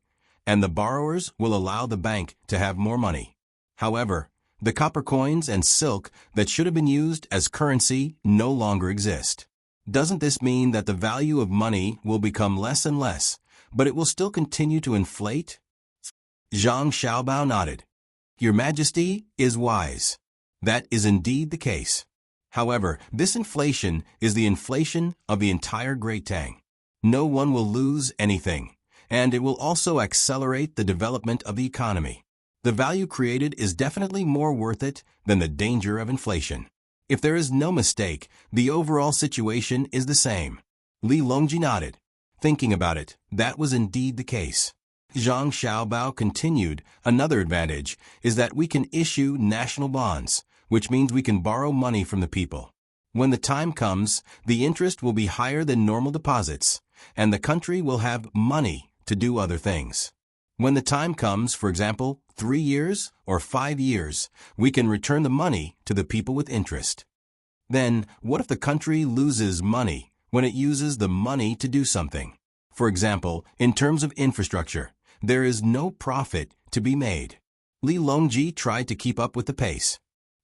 and the borrowers will allow the bank to have more money. However, the copper coins and silk that should have been used as currency no longer exist. Doesn't this mean that the value of money will become less and less, but it will still continue to inflate? Zhang Xiaobao nodded. Your Majesty is wise. That is indeed the case. However, this inflation is the inflation of the entire Great Tang. No one will lose anything, and it will also accelerate the development of the economy. The value created is definitely more worth it than the danger of inflation. If there is no mistake, the overall situation is the same. Li Longji nodded. Thinking about it, that was indeed the case. Zhang Xiaobao continued, another advantage is that we can issue national bonds, which means we can borrow money from the people. When the time comes, the interest will be higher than normal deposits, and the country will have money to do other things. When the time comes, for example, 3 years or 5 years, we can return the money to the people with interest. Then, what if the country loses money when it uses the money to do something? For example, in terms of infrastructure, there is no profit to be made. Li Longji tried to keep up with the pace.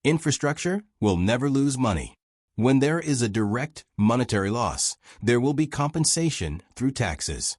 Infrastructure will never lose money. When there is a direct monetary loss, there will be compensation through taxes.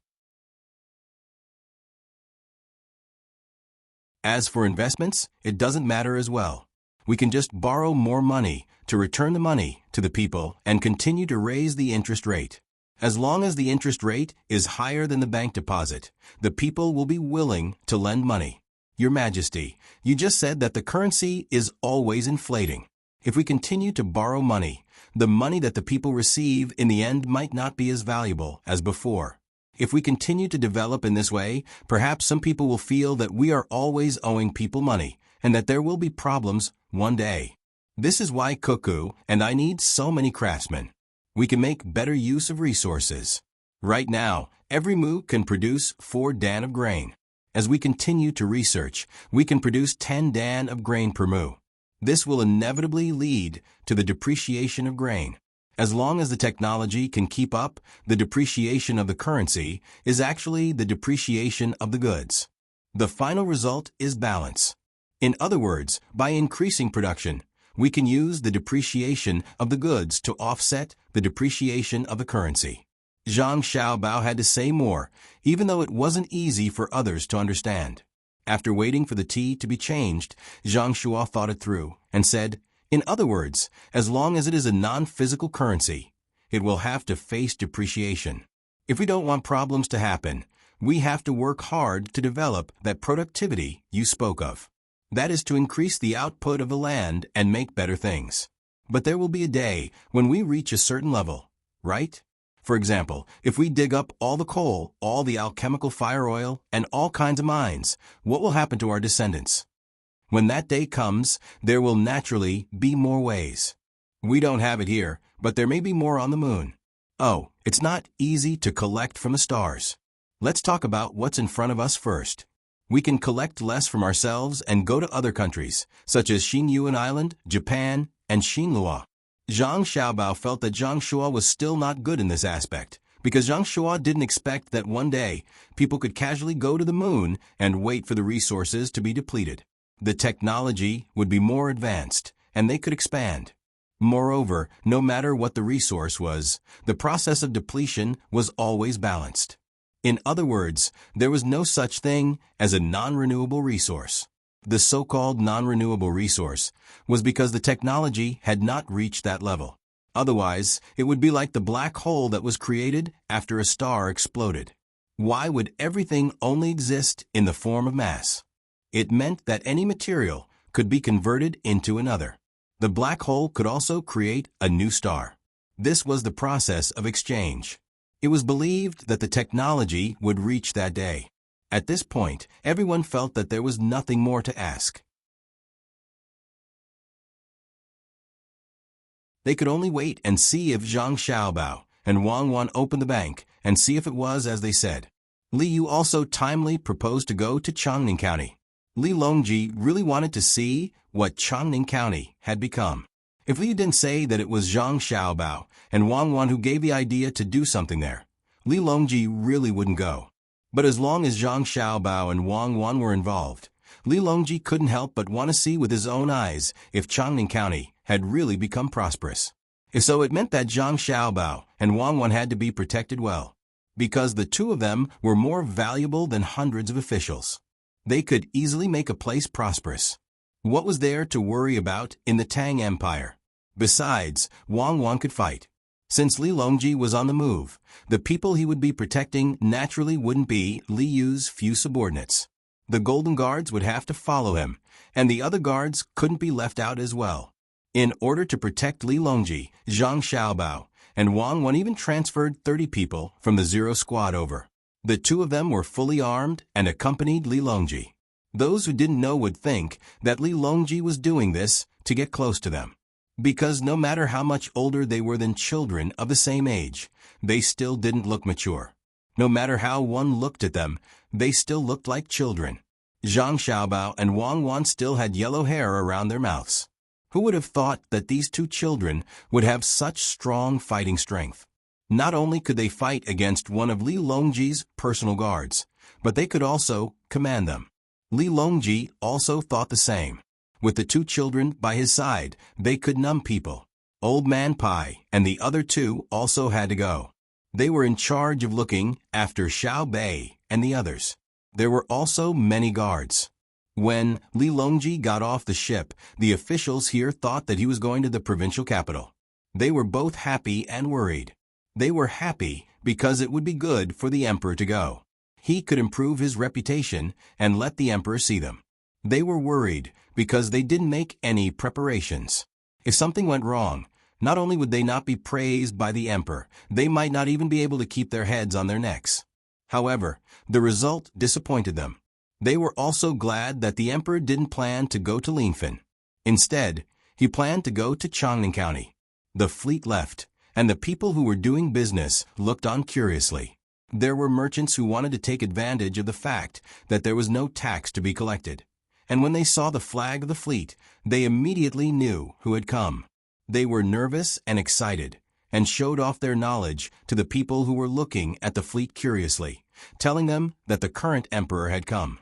As for investments, it doesn't matter as well. We can just borrow more money to return the money to the people and continue to raise the interest rate. As long as the interest rate is higher than the bank deposit, the people will be willing to lend money. Your Majesty, you just said that the currency is always inflating. If we continue to borrow money, the money that the people receive in the end might not be as valuable as before. If we continue to develop in this way, perhaps some people will feel that we are always owing people money and that there will be problems one day. This is why Cuckoo and I need so many craftsmen. We can make better use of resources. Right now, every moo can produce 4 dan of grain. As we continue to research, we can produce 10 dan of grain per moo. This will inevitably lead to the depreciation of grain. As long as the technology can keep up, the depreciation of the currency is actually the depreciation of the goods. The final result is balance. In other words, by increasing production, we can use the depreciation of the goods to offset the depreciation of the currency. Zhang Xiaobao had to say more, even though it wasn't easy for others to understand. After waiting for the tea to be changed, Zhang Shua thought it through and said, in other words, as long as it is a non-physical currency, it will have to face depreciation. If we don't want problems to happen, We have to work hard to develop that productivity you spoke of. That is to increase the output of the land and make better things. But there will be a day when we reach a certain level, right? For example, if we dig up all the coal, all the alchemical fire oil, and all kinds of mines, what will happen to our descendants? When that day comes, there will naturally be more ways. We don't have it here, but there may be more on the moon. Oh, it's not easy to collect from the stars. Let's talk about what's in front of us first. We can collect less from ourselves and go to other countries, such as Xinyuan Island, Japan, and Xinlua. Zhang Xiaobao felt that Zhang Shuo was still not good in this aspect, because Zhang Shuo didn't expect that one day people could casually go to the moon and wait for the resources to be depleted. The technology would be more advanced, and they could expand. Moreover, no matter what the resource was, the process of depletion was always balanced. In other words, there was no such thing as a non-renewable resource. The so-called non-renewable resource was because the technology had not reached that level. Otherwise, it would be like the black hole that was created after a star exploded. Why would everything only exist in the form of mass? It meant that any material could be converted into another. The black hole could also create a new star. This was the process of exchange. It was believed that the technology would reach that day. At this point, everyone felt that there was nothing more to ask. They could only wait and see if Zhang Xiaobao and Wang Wan opened the bank and see if it was as they said. Li Yu also timely proposed to go to Chongning County. Li Longji really wanted to see what Chongning County had become. If Li Yu didn't say that it was Zhang Xiaobao and Wang Wan who gave the idea to do something there, Li Longji really wouldn't go. But as long as Zhang Xiaobao and Wang Wan were involved, Li Longji couldn't help but want to see with his own eyes if Chongning County had really become prosperous. If so, it meant that Zhang Xiaobao and Wang Wan had to be protected well, because the two of them were more valuable than hundreds of officials. They could easily make a place prosperous. What was there to worry about in the Tang Empire? Besides, Wang Wan could fight. Since Li Longji was on the move, the people he would be protecting naturally wouldn't be Li Yu's few subordinates. The Golden Guards would have to follow him, and the other guards couldn't be left out as well. In order to protect Li Longji, Zhang Xiaobao and Wang Wan even transferred 30 people from the Zero Squad over. The two of them were fully armed and accompanied Li Longji. Those who didn't know would think that Li Longji was doing this to get close to them. Because no matter how much older they were than children of the same age, they still didn't look mature. No matter how one looked at them, they still looked like children. Zhang Xiaobao and Wang Wan still had yellow hair around their mouths. Who would have thought that these two children would have such strong fighting strength? Not only could they fight against one of Li Longji's personal guards, but they could also command them. Li Longji also thought the same. With the two children by his side, they could numb people. Old Man Pai and the other two also had to go. They were in charge of looking after Xiao Bei and the others. There were also many guards. When Li Longji got off the ship, the officials here thought that he was going to the provincial capital. They were both happy and worried. They were happy because it would be good for the emperor to go. He could improve his reputation and let the emperor see them. They were worried because they didn't make any preparations. If something went wrong, not only would they not be praised by the emperor, they might not even be able to keep their heads on their necks. However, the result disappointed them. They were also glad that the emperor didn't plan to go to Linfen. Instead, he planned to go to Chongning County. The fleet left, and the people who were doing business looked on curiously. There were merchants who wanted to take advantage of the fact that there was no tax to be collected. And when they saw the flag of the fleet, they immediately knew who had come. They were nervous and excited, and showed off their knowledge to the people who were looking at the fleet curiously, telling them that the current emperor had come.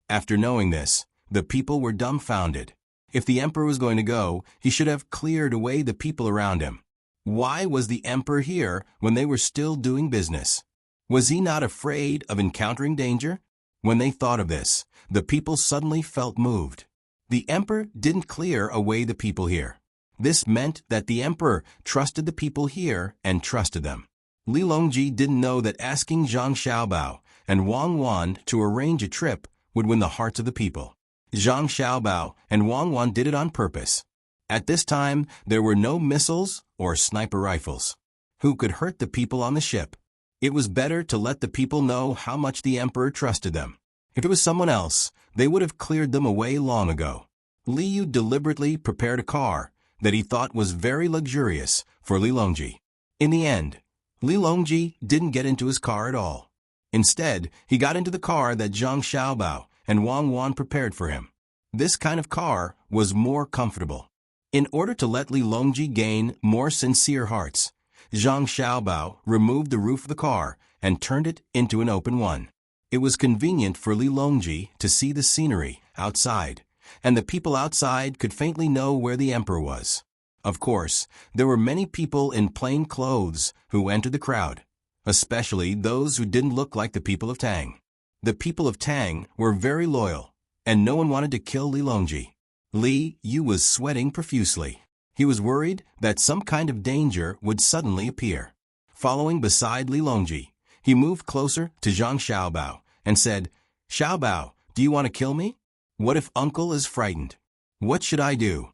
After knowing this, the people were dumbfounded. If the emperor was going to go, he should have cleared away the people around him. Why was the emperor here when they were still doing business? Was he not afraid of encountering danger? When they thought of this, the people suddenly felt moved. The emperor didn't clear away the people here. This meant that the emperor trusted the people here and trusted them. Li Longji didn't know that asking Zhang Xiaobao and Wang Wan to arrange a trip would win the hearts of the people. Zhang Xiaobao and Wang Wan did it on purpose. At this time, there were no missiles or sniper rifles. Who could hurt the people on the ship? It was better to let the people know how much the emperor trusted them. If it was someone else, they would have cleared them away long ago. Li Yu deliberately prepared a car that he thought was very luxurious for Li Longji. In the end, Li Longji didn't get into his car at all. Instead, he got into the car that Zhang Xiaobao and Wang Wan prepared for him. This kind of car was more comfortable. In order to let Li Longji gain more sincere hearts, Zhang Xiaobao removed the roof of the car and turned it into an open one. It was convenient for Li Longji to see the scenery outside, and the people outside could faintly know where the emperor was. Of course, there were many people in plain clothes who entered the crowd, especially those who didn't look like the people of Tang. The people of Tang were very loyal, and no one wanted to kill Li Longji. Li Yu was sweating profusely. He was worried that some kind of danger would suddenly appear. Following beside Li Longji, he moved closer to Zhang Xiaobao and said, "Xiaobao, do you want to kill me? What if uncle is frightened? What should I do?"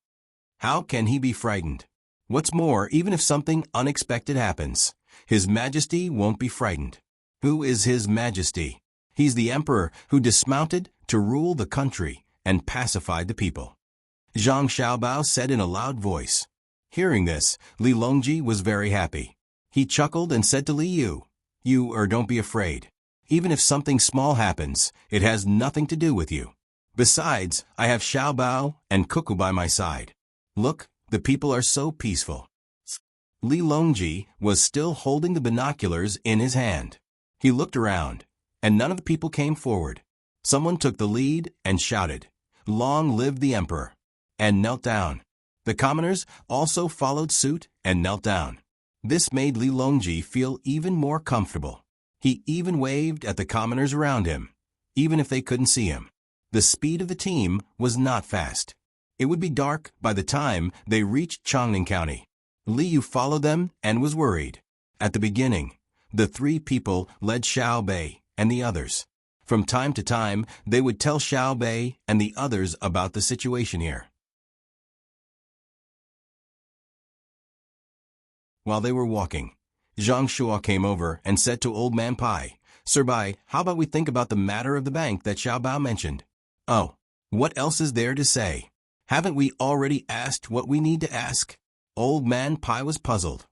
How can he be frightened? What's more, even if something unexpected happens, His Majesty won't be frightened. Who is His Majesty? He's the emperor who dismounted to rule the country and pacified the people. Zhang Xiaobao said in a loud voice. Hearing this, Li Longji was very happy. He chuckled and said to Li Yu, don't be afraid. Even if something small happens, it has nothing to do with you. Besides, I have Xiaobao and Cuckoo by my side. Look, the people are so peaceful. Li Longji was still holding the binoculars in his hand. He looked around, and none of the people came forward. Someone took the lead and shouted, "Long live the emperor," and knelt down. The commoners also followed suit and knelt down. This made Li Longji feel even more comfortable. He even waved at the commoners around him, even if they couldn't see him. The speed of the team was not fast. It would be dark by the time they reached Chongning County. Li Yu followed them and was worried. At the beginning, the three people led Xiao Bei and the others. From time to time, they would tell Xiao Bei and the others about the situation here. While they were walking, Zhang Shua came over and said to Old Man Pai, "Sir Bai, how about we think about the matter of the bank that Xiao Bao mentioned?" "Oh, what else is there to say? Haven't we already asked what we need to ask?" Old Man Pai was puzzled.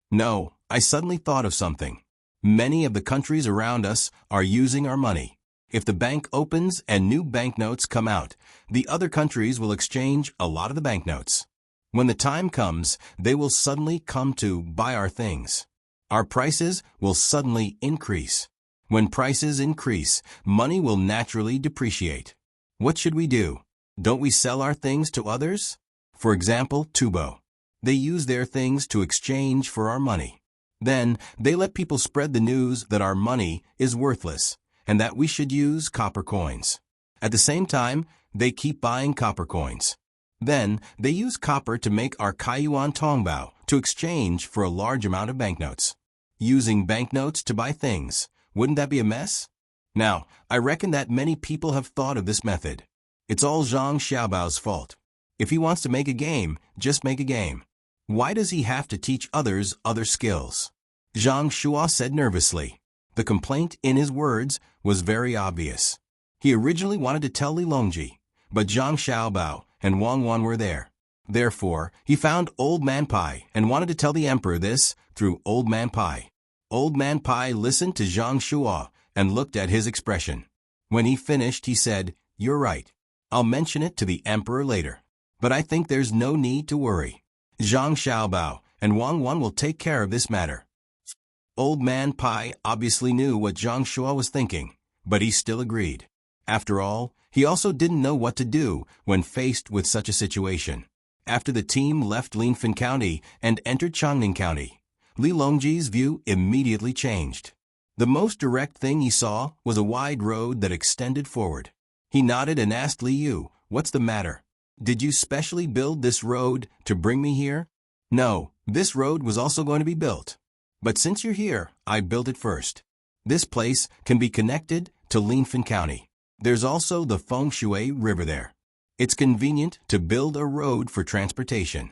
"No, I suddenly thought of something. Many of the countries around us are using our money. If the bank opens and new banknotes come out, the other countries will exchange a lot of the banknotes. When the time comes, they will suddenly come to buy our things. Our prices will suddenly increase. When prices increase, money will naturally depreciate. What should we do? Don't we sell our things to others? For example, Tubo. They use their things to exchange for our money. Then, they let people spread the news that our money is worthless and that we should use copper coins. At the same time, they keep buying copper coins. Then, they use copper to make our Kaiyuan Tongbao to exchange for a large amount of banknotes. Using banknotes to buy things, wouldn't that be a mess? Now, I reckon that many people have thought of this method. It's all Zhang Xiaobao's fault. If he wants to make a game, just make a game. Why does he have to teach others other skills?" Zhang Shua said nervously. The complaint in his words was very obvious. He originally wanted to tell Li Longji, but Zhang Xiaobao and Wang Wan were there. Therefore, he found Old Man Pai and wanted to tell the emperor this through Old Man Pai. Old Man Pai listened to Zhang Shua and looked at his expression. When he finished, he said, "You're right. I'll mention it to the emperor later. But I think there's no need to worry. Zhang Xiaobao and Wang Wan will take care of this matter." Old Man Pai obviously knew what Zhang Shua was thinking, but he still agreed. After all, he also didn't know what to do when faced with such a situation. After the team left Linfen County and entered Chongning County, Li Longji's view immediately changed. The most direct thing he saw was a wide road that extended forward. He nodded and asked Li Yu, "What's the matter?" Did you specially build this road to bring me here? No, this road was also going to be built. But since you're here, I built it first. This place can be connected to Linfen County. There's also the Feng Shui River there. It's convenient to build a road for transportation.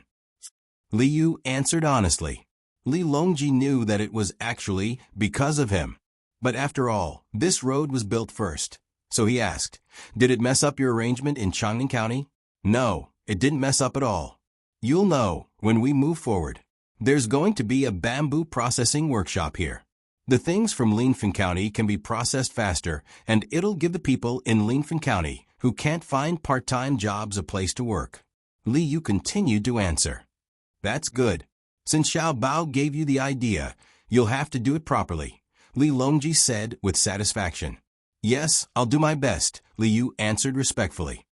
Li Yu answered honestly. Li Longji knew that it was actually because of him. But after all, this road was built first. So he asked, did it mess up your arrangement in Changning County? No, it didn't mess up at all. You'll know when we move forward. There's going to be a bamboo processing workshop here. The things from Linfen County can be processed faster, and it'll give the people in Linfen County who can't find part-time jobs a place to work. Li Yu continued to answer. That's good. Since Xiao Bao gave you the idea, you'll have to do it properly, Li Longji said with satisfaction. Yes, I'll do my best, Li Yu answered respectfully.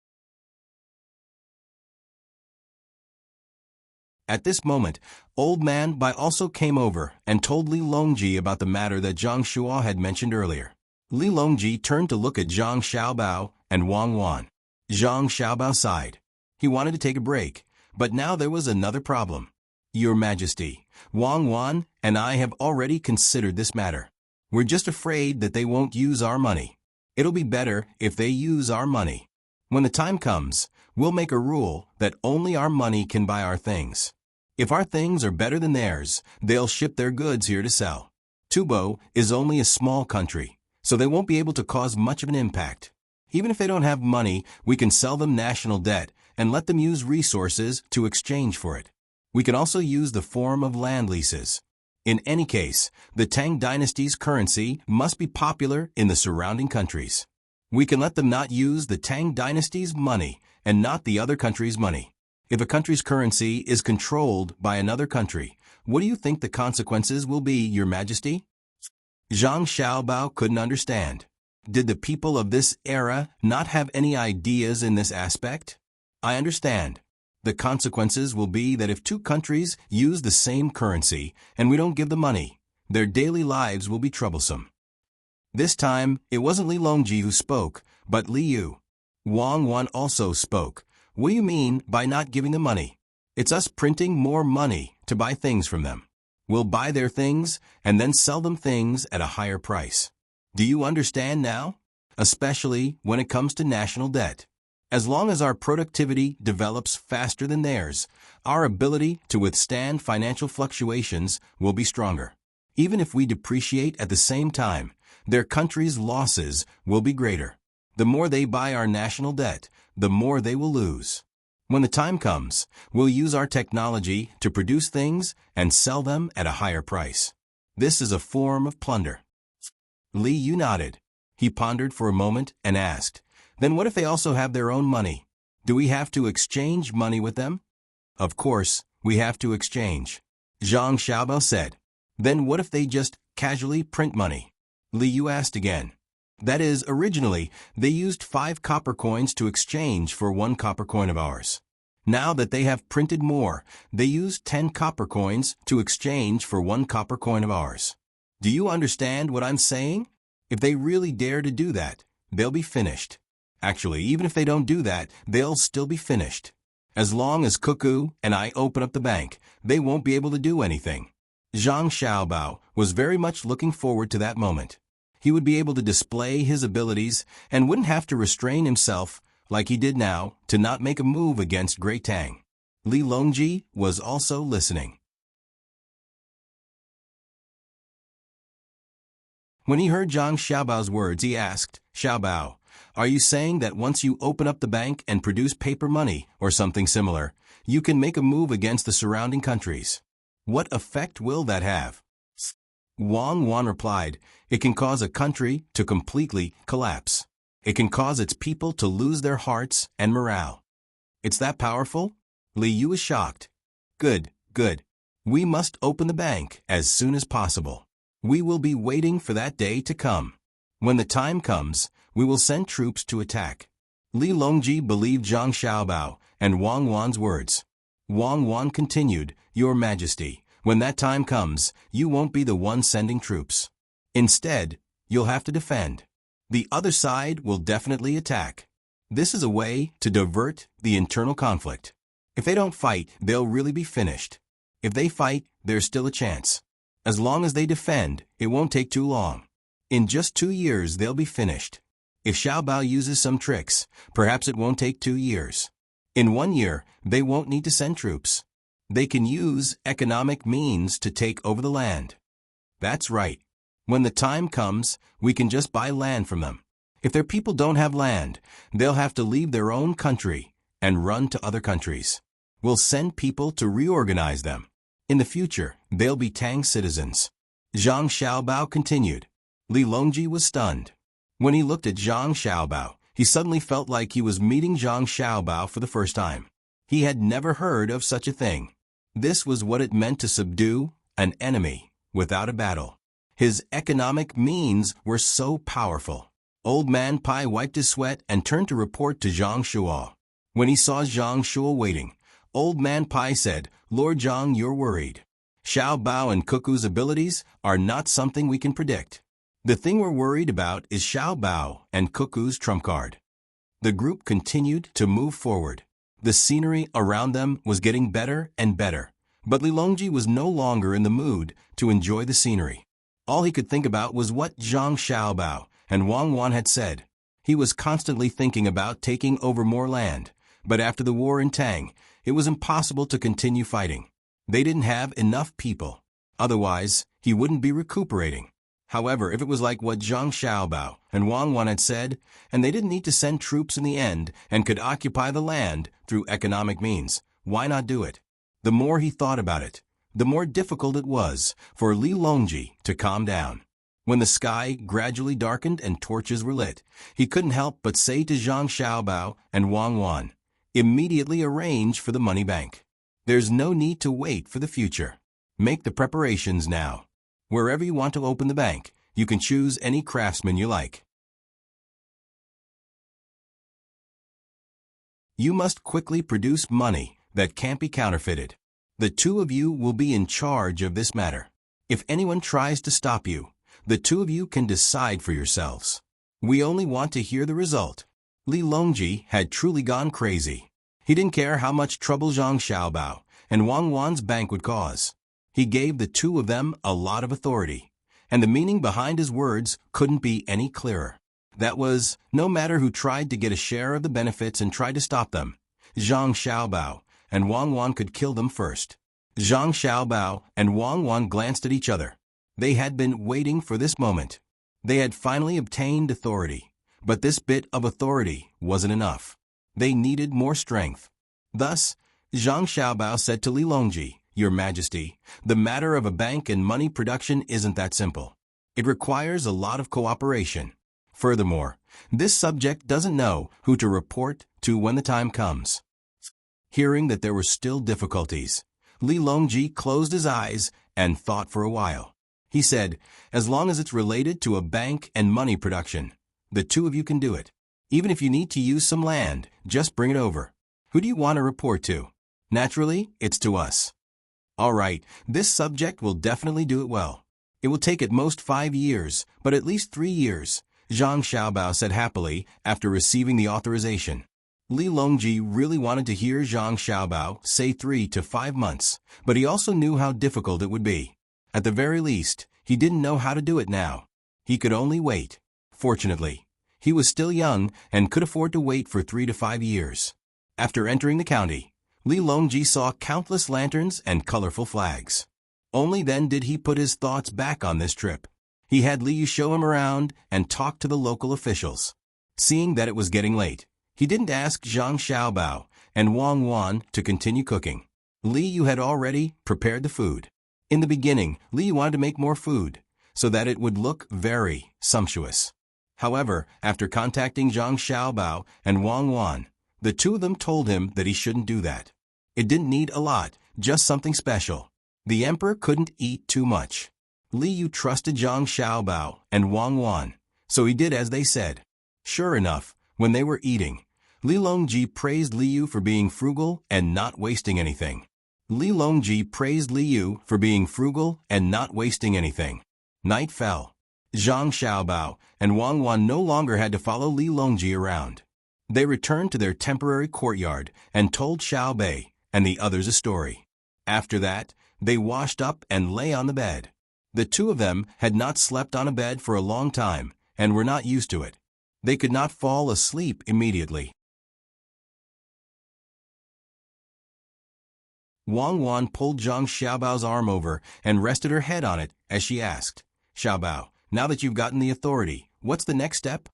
At this moment, Old Man Bai also came over and told Li Longji about the matter that Zhang Shuo had mentioned earlier. Li Longji turned to look at Zhang Xiaobao and Wang Wan. Zhang Xiaobao sighed. He wanted to take a break, but now there was another problem. Your Majesty, Wang Wan and I have already considered this matter. We're just afraid that they won't use our money. It'll be better if they use our money. When the time comes, we'll make a rule that only our money can buy our things. If our things are better than theirs, they'll ship their goods here to sell. Tubo is only a small country, so they won't be able to cause much of an impact. Even if they don't have money, we can sell them national debt and let them use resources to exchange for it. We can also use the form of land leases. In any case, the Tang Dynasty's currency must be popular in the surrounding countries. We can let them not use the Tang Dynasty's money and not the other country's money. If a country's currency is controlled by another country, what do you think the consequences will be, Your Majesty? Zhang Xiaobao couldn't understand. Did the people of this era not have any ideas in this aspect? I understand. The consequences will be that if two countries use the same currency and we don't give the money, their daily lives will be troublesome. This time, it wasn't Li Longji who spoke, but Li Yu. Wang Wan also spoke. What do you mean by not giving them money? It's us printing more money to buy things from them. We'll buy their things and then sell them things at a higher price. Do you understand now? Especially when it comes to national debt. As long as our productivity develops faster than theirs, our ability to withstand financial fluctuations will be stronger. Even if we depreciate at the same time, their country's losses will be greater. The more they buy our national debt, the more they will lose. When the time comes, we'll use our technology to produce things and sell them at a higher price. This is a form of plunder. Li Yu nodded. He pondered for a moment and asked, then what if they also have their own money? Do we have to exchange money with them? Of course, we have to exchange. Zhang Xiaobao said. Then what if they just casually print money? Li Yu asked again. That is, originally, they used 5 copper coins to exchange for 1 copper coin of ours. Now that they have printed more, they use 10 copper coins to exchange for 1 copper coin of ours. Do you understand what I'm saying? If they really dare to do that, they'll be finished. Actually, even if they don't do that, they'll still be finished. As long as Cuckoo and I open up the bank, they won't be able to do anything. Zhang Xiaobao was very much looking forward to that moment. He would be able to display his abilities and wouldn't have to restrain himself, like he did now, to not make a move against Great Tang. Li Longji was also listening. When he heard Zhang Xiaobao's words, he asked, Xiaobao, are you saying that once you open up the bank and produce paper money or something similar, you can make a move against the surrounding countries? What effect will that have? Wang Wan replied, it can cause a country to completely collapse. It can cause its people to lose their hearts and morale. It's that powerful? Li Yu was shocked. Good, good. We must open the bank as soon as possible. We will be waiting for that day to come. When the time comes, we will send troops to attack. Li Longji believed Zhang Xiaobao and Wang Wan's words. Wang Wan continued, Your Majesty, when that time comes, you won't be the one sending troops. Instead, you'll have to defend. The other side will definitely attack. This is a way to divert the internal conflict. If they don't fight, they'll really be finished. If they fight, there's still a chance. As long as they defend, it won't take too long. In just 2 years, they'll be finished. If Xiao Bao uses some tricks, perhaps it won't take 2 years. In 1 year, they won't need to send troops. They can use economic means to take over the land. That's right. When the time comes, we can just buy land from them. If their people don't have land, they'll have to leave their own country and run to other countries. We'll send people to reorganize them. In the future, they'll be Tang citizens. Zhang Xiaobao continued. Li Longji was stunned. When he looked at Zhang Xiaobao, he suddenly felt like he was meeting Zhang Xiaobao for the first time. He had never heard of such a thing. This was what it meant to subdue an enemy without a battle. His economic means were so powerful. Old Man Pai wiped his sweat and turned to report to Zhang Shuo. When he saw Zhang Shuo waiting, Old Man Pai said, Lord Zhang, you're worried. Xiao Bao and Cuckoo's abilities are not something we can predict. The thing we're worried about is Xiao Bao and Cuckoo's trump card. The group continued to move forward. The scenery around them was getting better and better, but Li Longji was no longer in the mood to enjoy the scenery. All he could think about was what Zhang Xiaobao and Wang Wan had said. He was constantly thinking about taking over more land, but after the war in Tang, it was impossible to continue fighting. They didn't have enough people. Otherwise, he wouldn't be recuperating. However, if it was like what Zhang Xiaobao and Wang Wan had said, and they didn't need to send troops in the end and could occupy the land through economic means, why not do it? The more he thought about it, the more difficult it was for Li Longji to calm down. When the sky gradually darkened and torches were lit, he couldn't help but say to Zhang Xiaobao and Wang Wan, immediately arrange for the money bank. There's no need to wait for the future. Make the preparations now. Wherever you want to open the bank, you can choose any craftsman you like. You must quickly produce money that can't be counterfeited. The two of you will be in charge of this matter. If anyone tries to stop you, the two of you can decide for yourselves. We only want to hear the result. Li Longji had truly gone crazy. He didn't care how much trouble Zhang Xiaobao and Wang Wan's bank would cause. He gave the two of them a lot of authority, and the meaning behind his words couldn't be any clearer. That was, no matter who tried to get a share of the benefits and tried to stop them, Zhang Xiaobao and Wang Wan could kill them first. Zhang Xiaobao and Wang Wan glanced at each other. They had been waiting for this moment. They had finally obtained authority, but this bit of authority wasn't enough. They needed more strength. Thus, Zhang Xiaobao said to Li Longji, Your Majesty, the matter of a bank and money production isn't that simple. It requires a lot of cooperation. Furthermore, this subject doesn't know who to report to when the time comes. Hearing that there were still difficulties, Li Longji closed his eyes and thought for a while. He said, as long as it's related to a bank and money production, the two of you can do it. Even if you need to use some land, just bring it over. Who do you want to report to? Naturally, it's to us. All right, this subject will definitely do it well. It will take at most 5 years, but at least 3 years, Zhang Xiaobao said happily after receiving the authorization. Li Longji really wanted to hear Zhang Xiaobao say 3 to 5 months, but he also knew how difficult it would be. At the very least, he didn't know how to do it now. He could only wait. Fortunately, he was still young and could afford to wait for 3 to 5 years. After entering the county, Li Longji saw countless lanterns and colorful flags. Only then did he put his thoughts back on this trip. He had Li Yu show him around and talk to the local officials. Seeing that it was getting late, he didn't ask Zhang Xiaobao and Wang Wan to continue cooking. Li Yu had already prepared the food. In the beginning, Li Yu wanted to make more food, so that it would look very sumptuous. However, after contacting Zhang Xiaobao and Wang Wan, the two of them told him that he shouldn't do that. It didn't need a lot, just something special. The emperor couldn't eat too much. Li Yu trusted Zhang Xiaobao and Wang Wan, so he did as they said. Sure enough, when they were eating, Li Longji praised Li Yu for being frugal and not wasting anything. Li Longji praised Li Yu for being frugal and not wasting anything. Night fell. Zhang Xiaobao and Wang Wan no longer had to follow Li Longji around. They returned to their temporary courtyard and told Xiao Bei and the others a story. After that, they washed up and lay on the bed. The two of them had not slept on a bed for a long time and were not used to it. They could not fall asleep immediately. Wang Wan pulled Zhang Xiaobao's arm over and rested her head on it as she asked, "Xiaobao, now that you've gotten the authority, what's the next step?"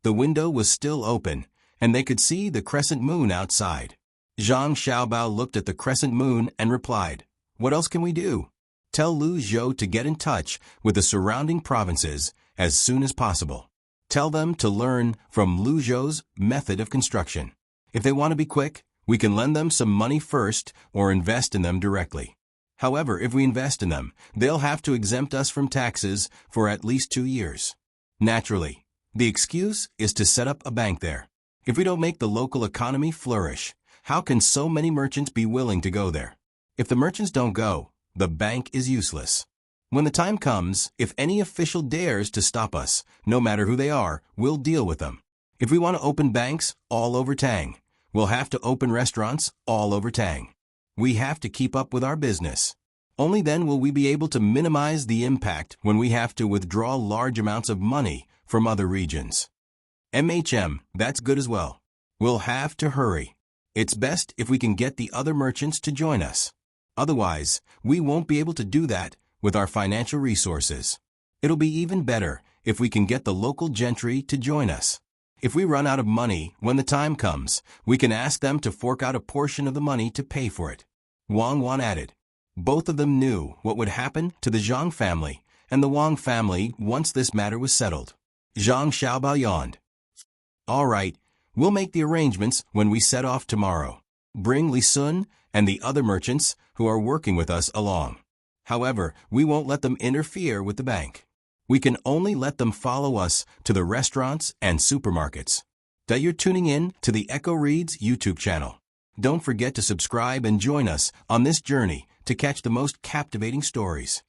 The window was still open, and they could see the crescent moon outside. Zhang Xiaobao looked at the crescent moon and replied, "What else can we do? Tell Lu Zhou to get in touch with the surrounding provinces as soon as possible. Tell them to learn from Lu Zhou's method of construction. If they want to be quick, we can lend them some money first or invest in them directly. However, if we invest in them, they'll have to exempt us from taxes for at least 2 years. Naturally, the excuse is to set up a bank there. If we don't make the local economy flourish, how can so many merchants be willing to go there? If the merchants don't go, the bank is useless. When the time comes, if any official dares to stop us, no matter who they are, we'll deal with them. If we want to open banks all over Tang, we'll have to open restaurants all over Tang. We have to keep up with our business. Only then will we be able to minimize the impact when we have to withdraw large amounts of money from other regions. That's good as well. We'll have to hurry. It's best if we can get the other merchants to join us. Otherwise, we won't be able to do that with our financial resources. It'll be even better if we can get the local gentry to join us. If we run out of money when the time comes, we can ask them to fork out a portion of the money to pay for it." Wang Wan added. Both of them knew what would happen to the Zhang family and the Wang family once this matter was settled. Zhang Xiaobao yawned. "All right, we'll make the arrangements when we set off tomorrow. Bring Li Sun and the other merchants who are working with us along. However, we won't let them interfere with the bank. We can only let them follow us to the restaurants and supermarkets." That you're tuning in to the Echo Reads YouTube channel. Don't forget to subscribe and join us on this journey to catch the most captivating stories.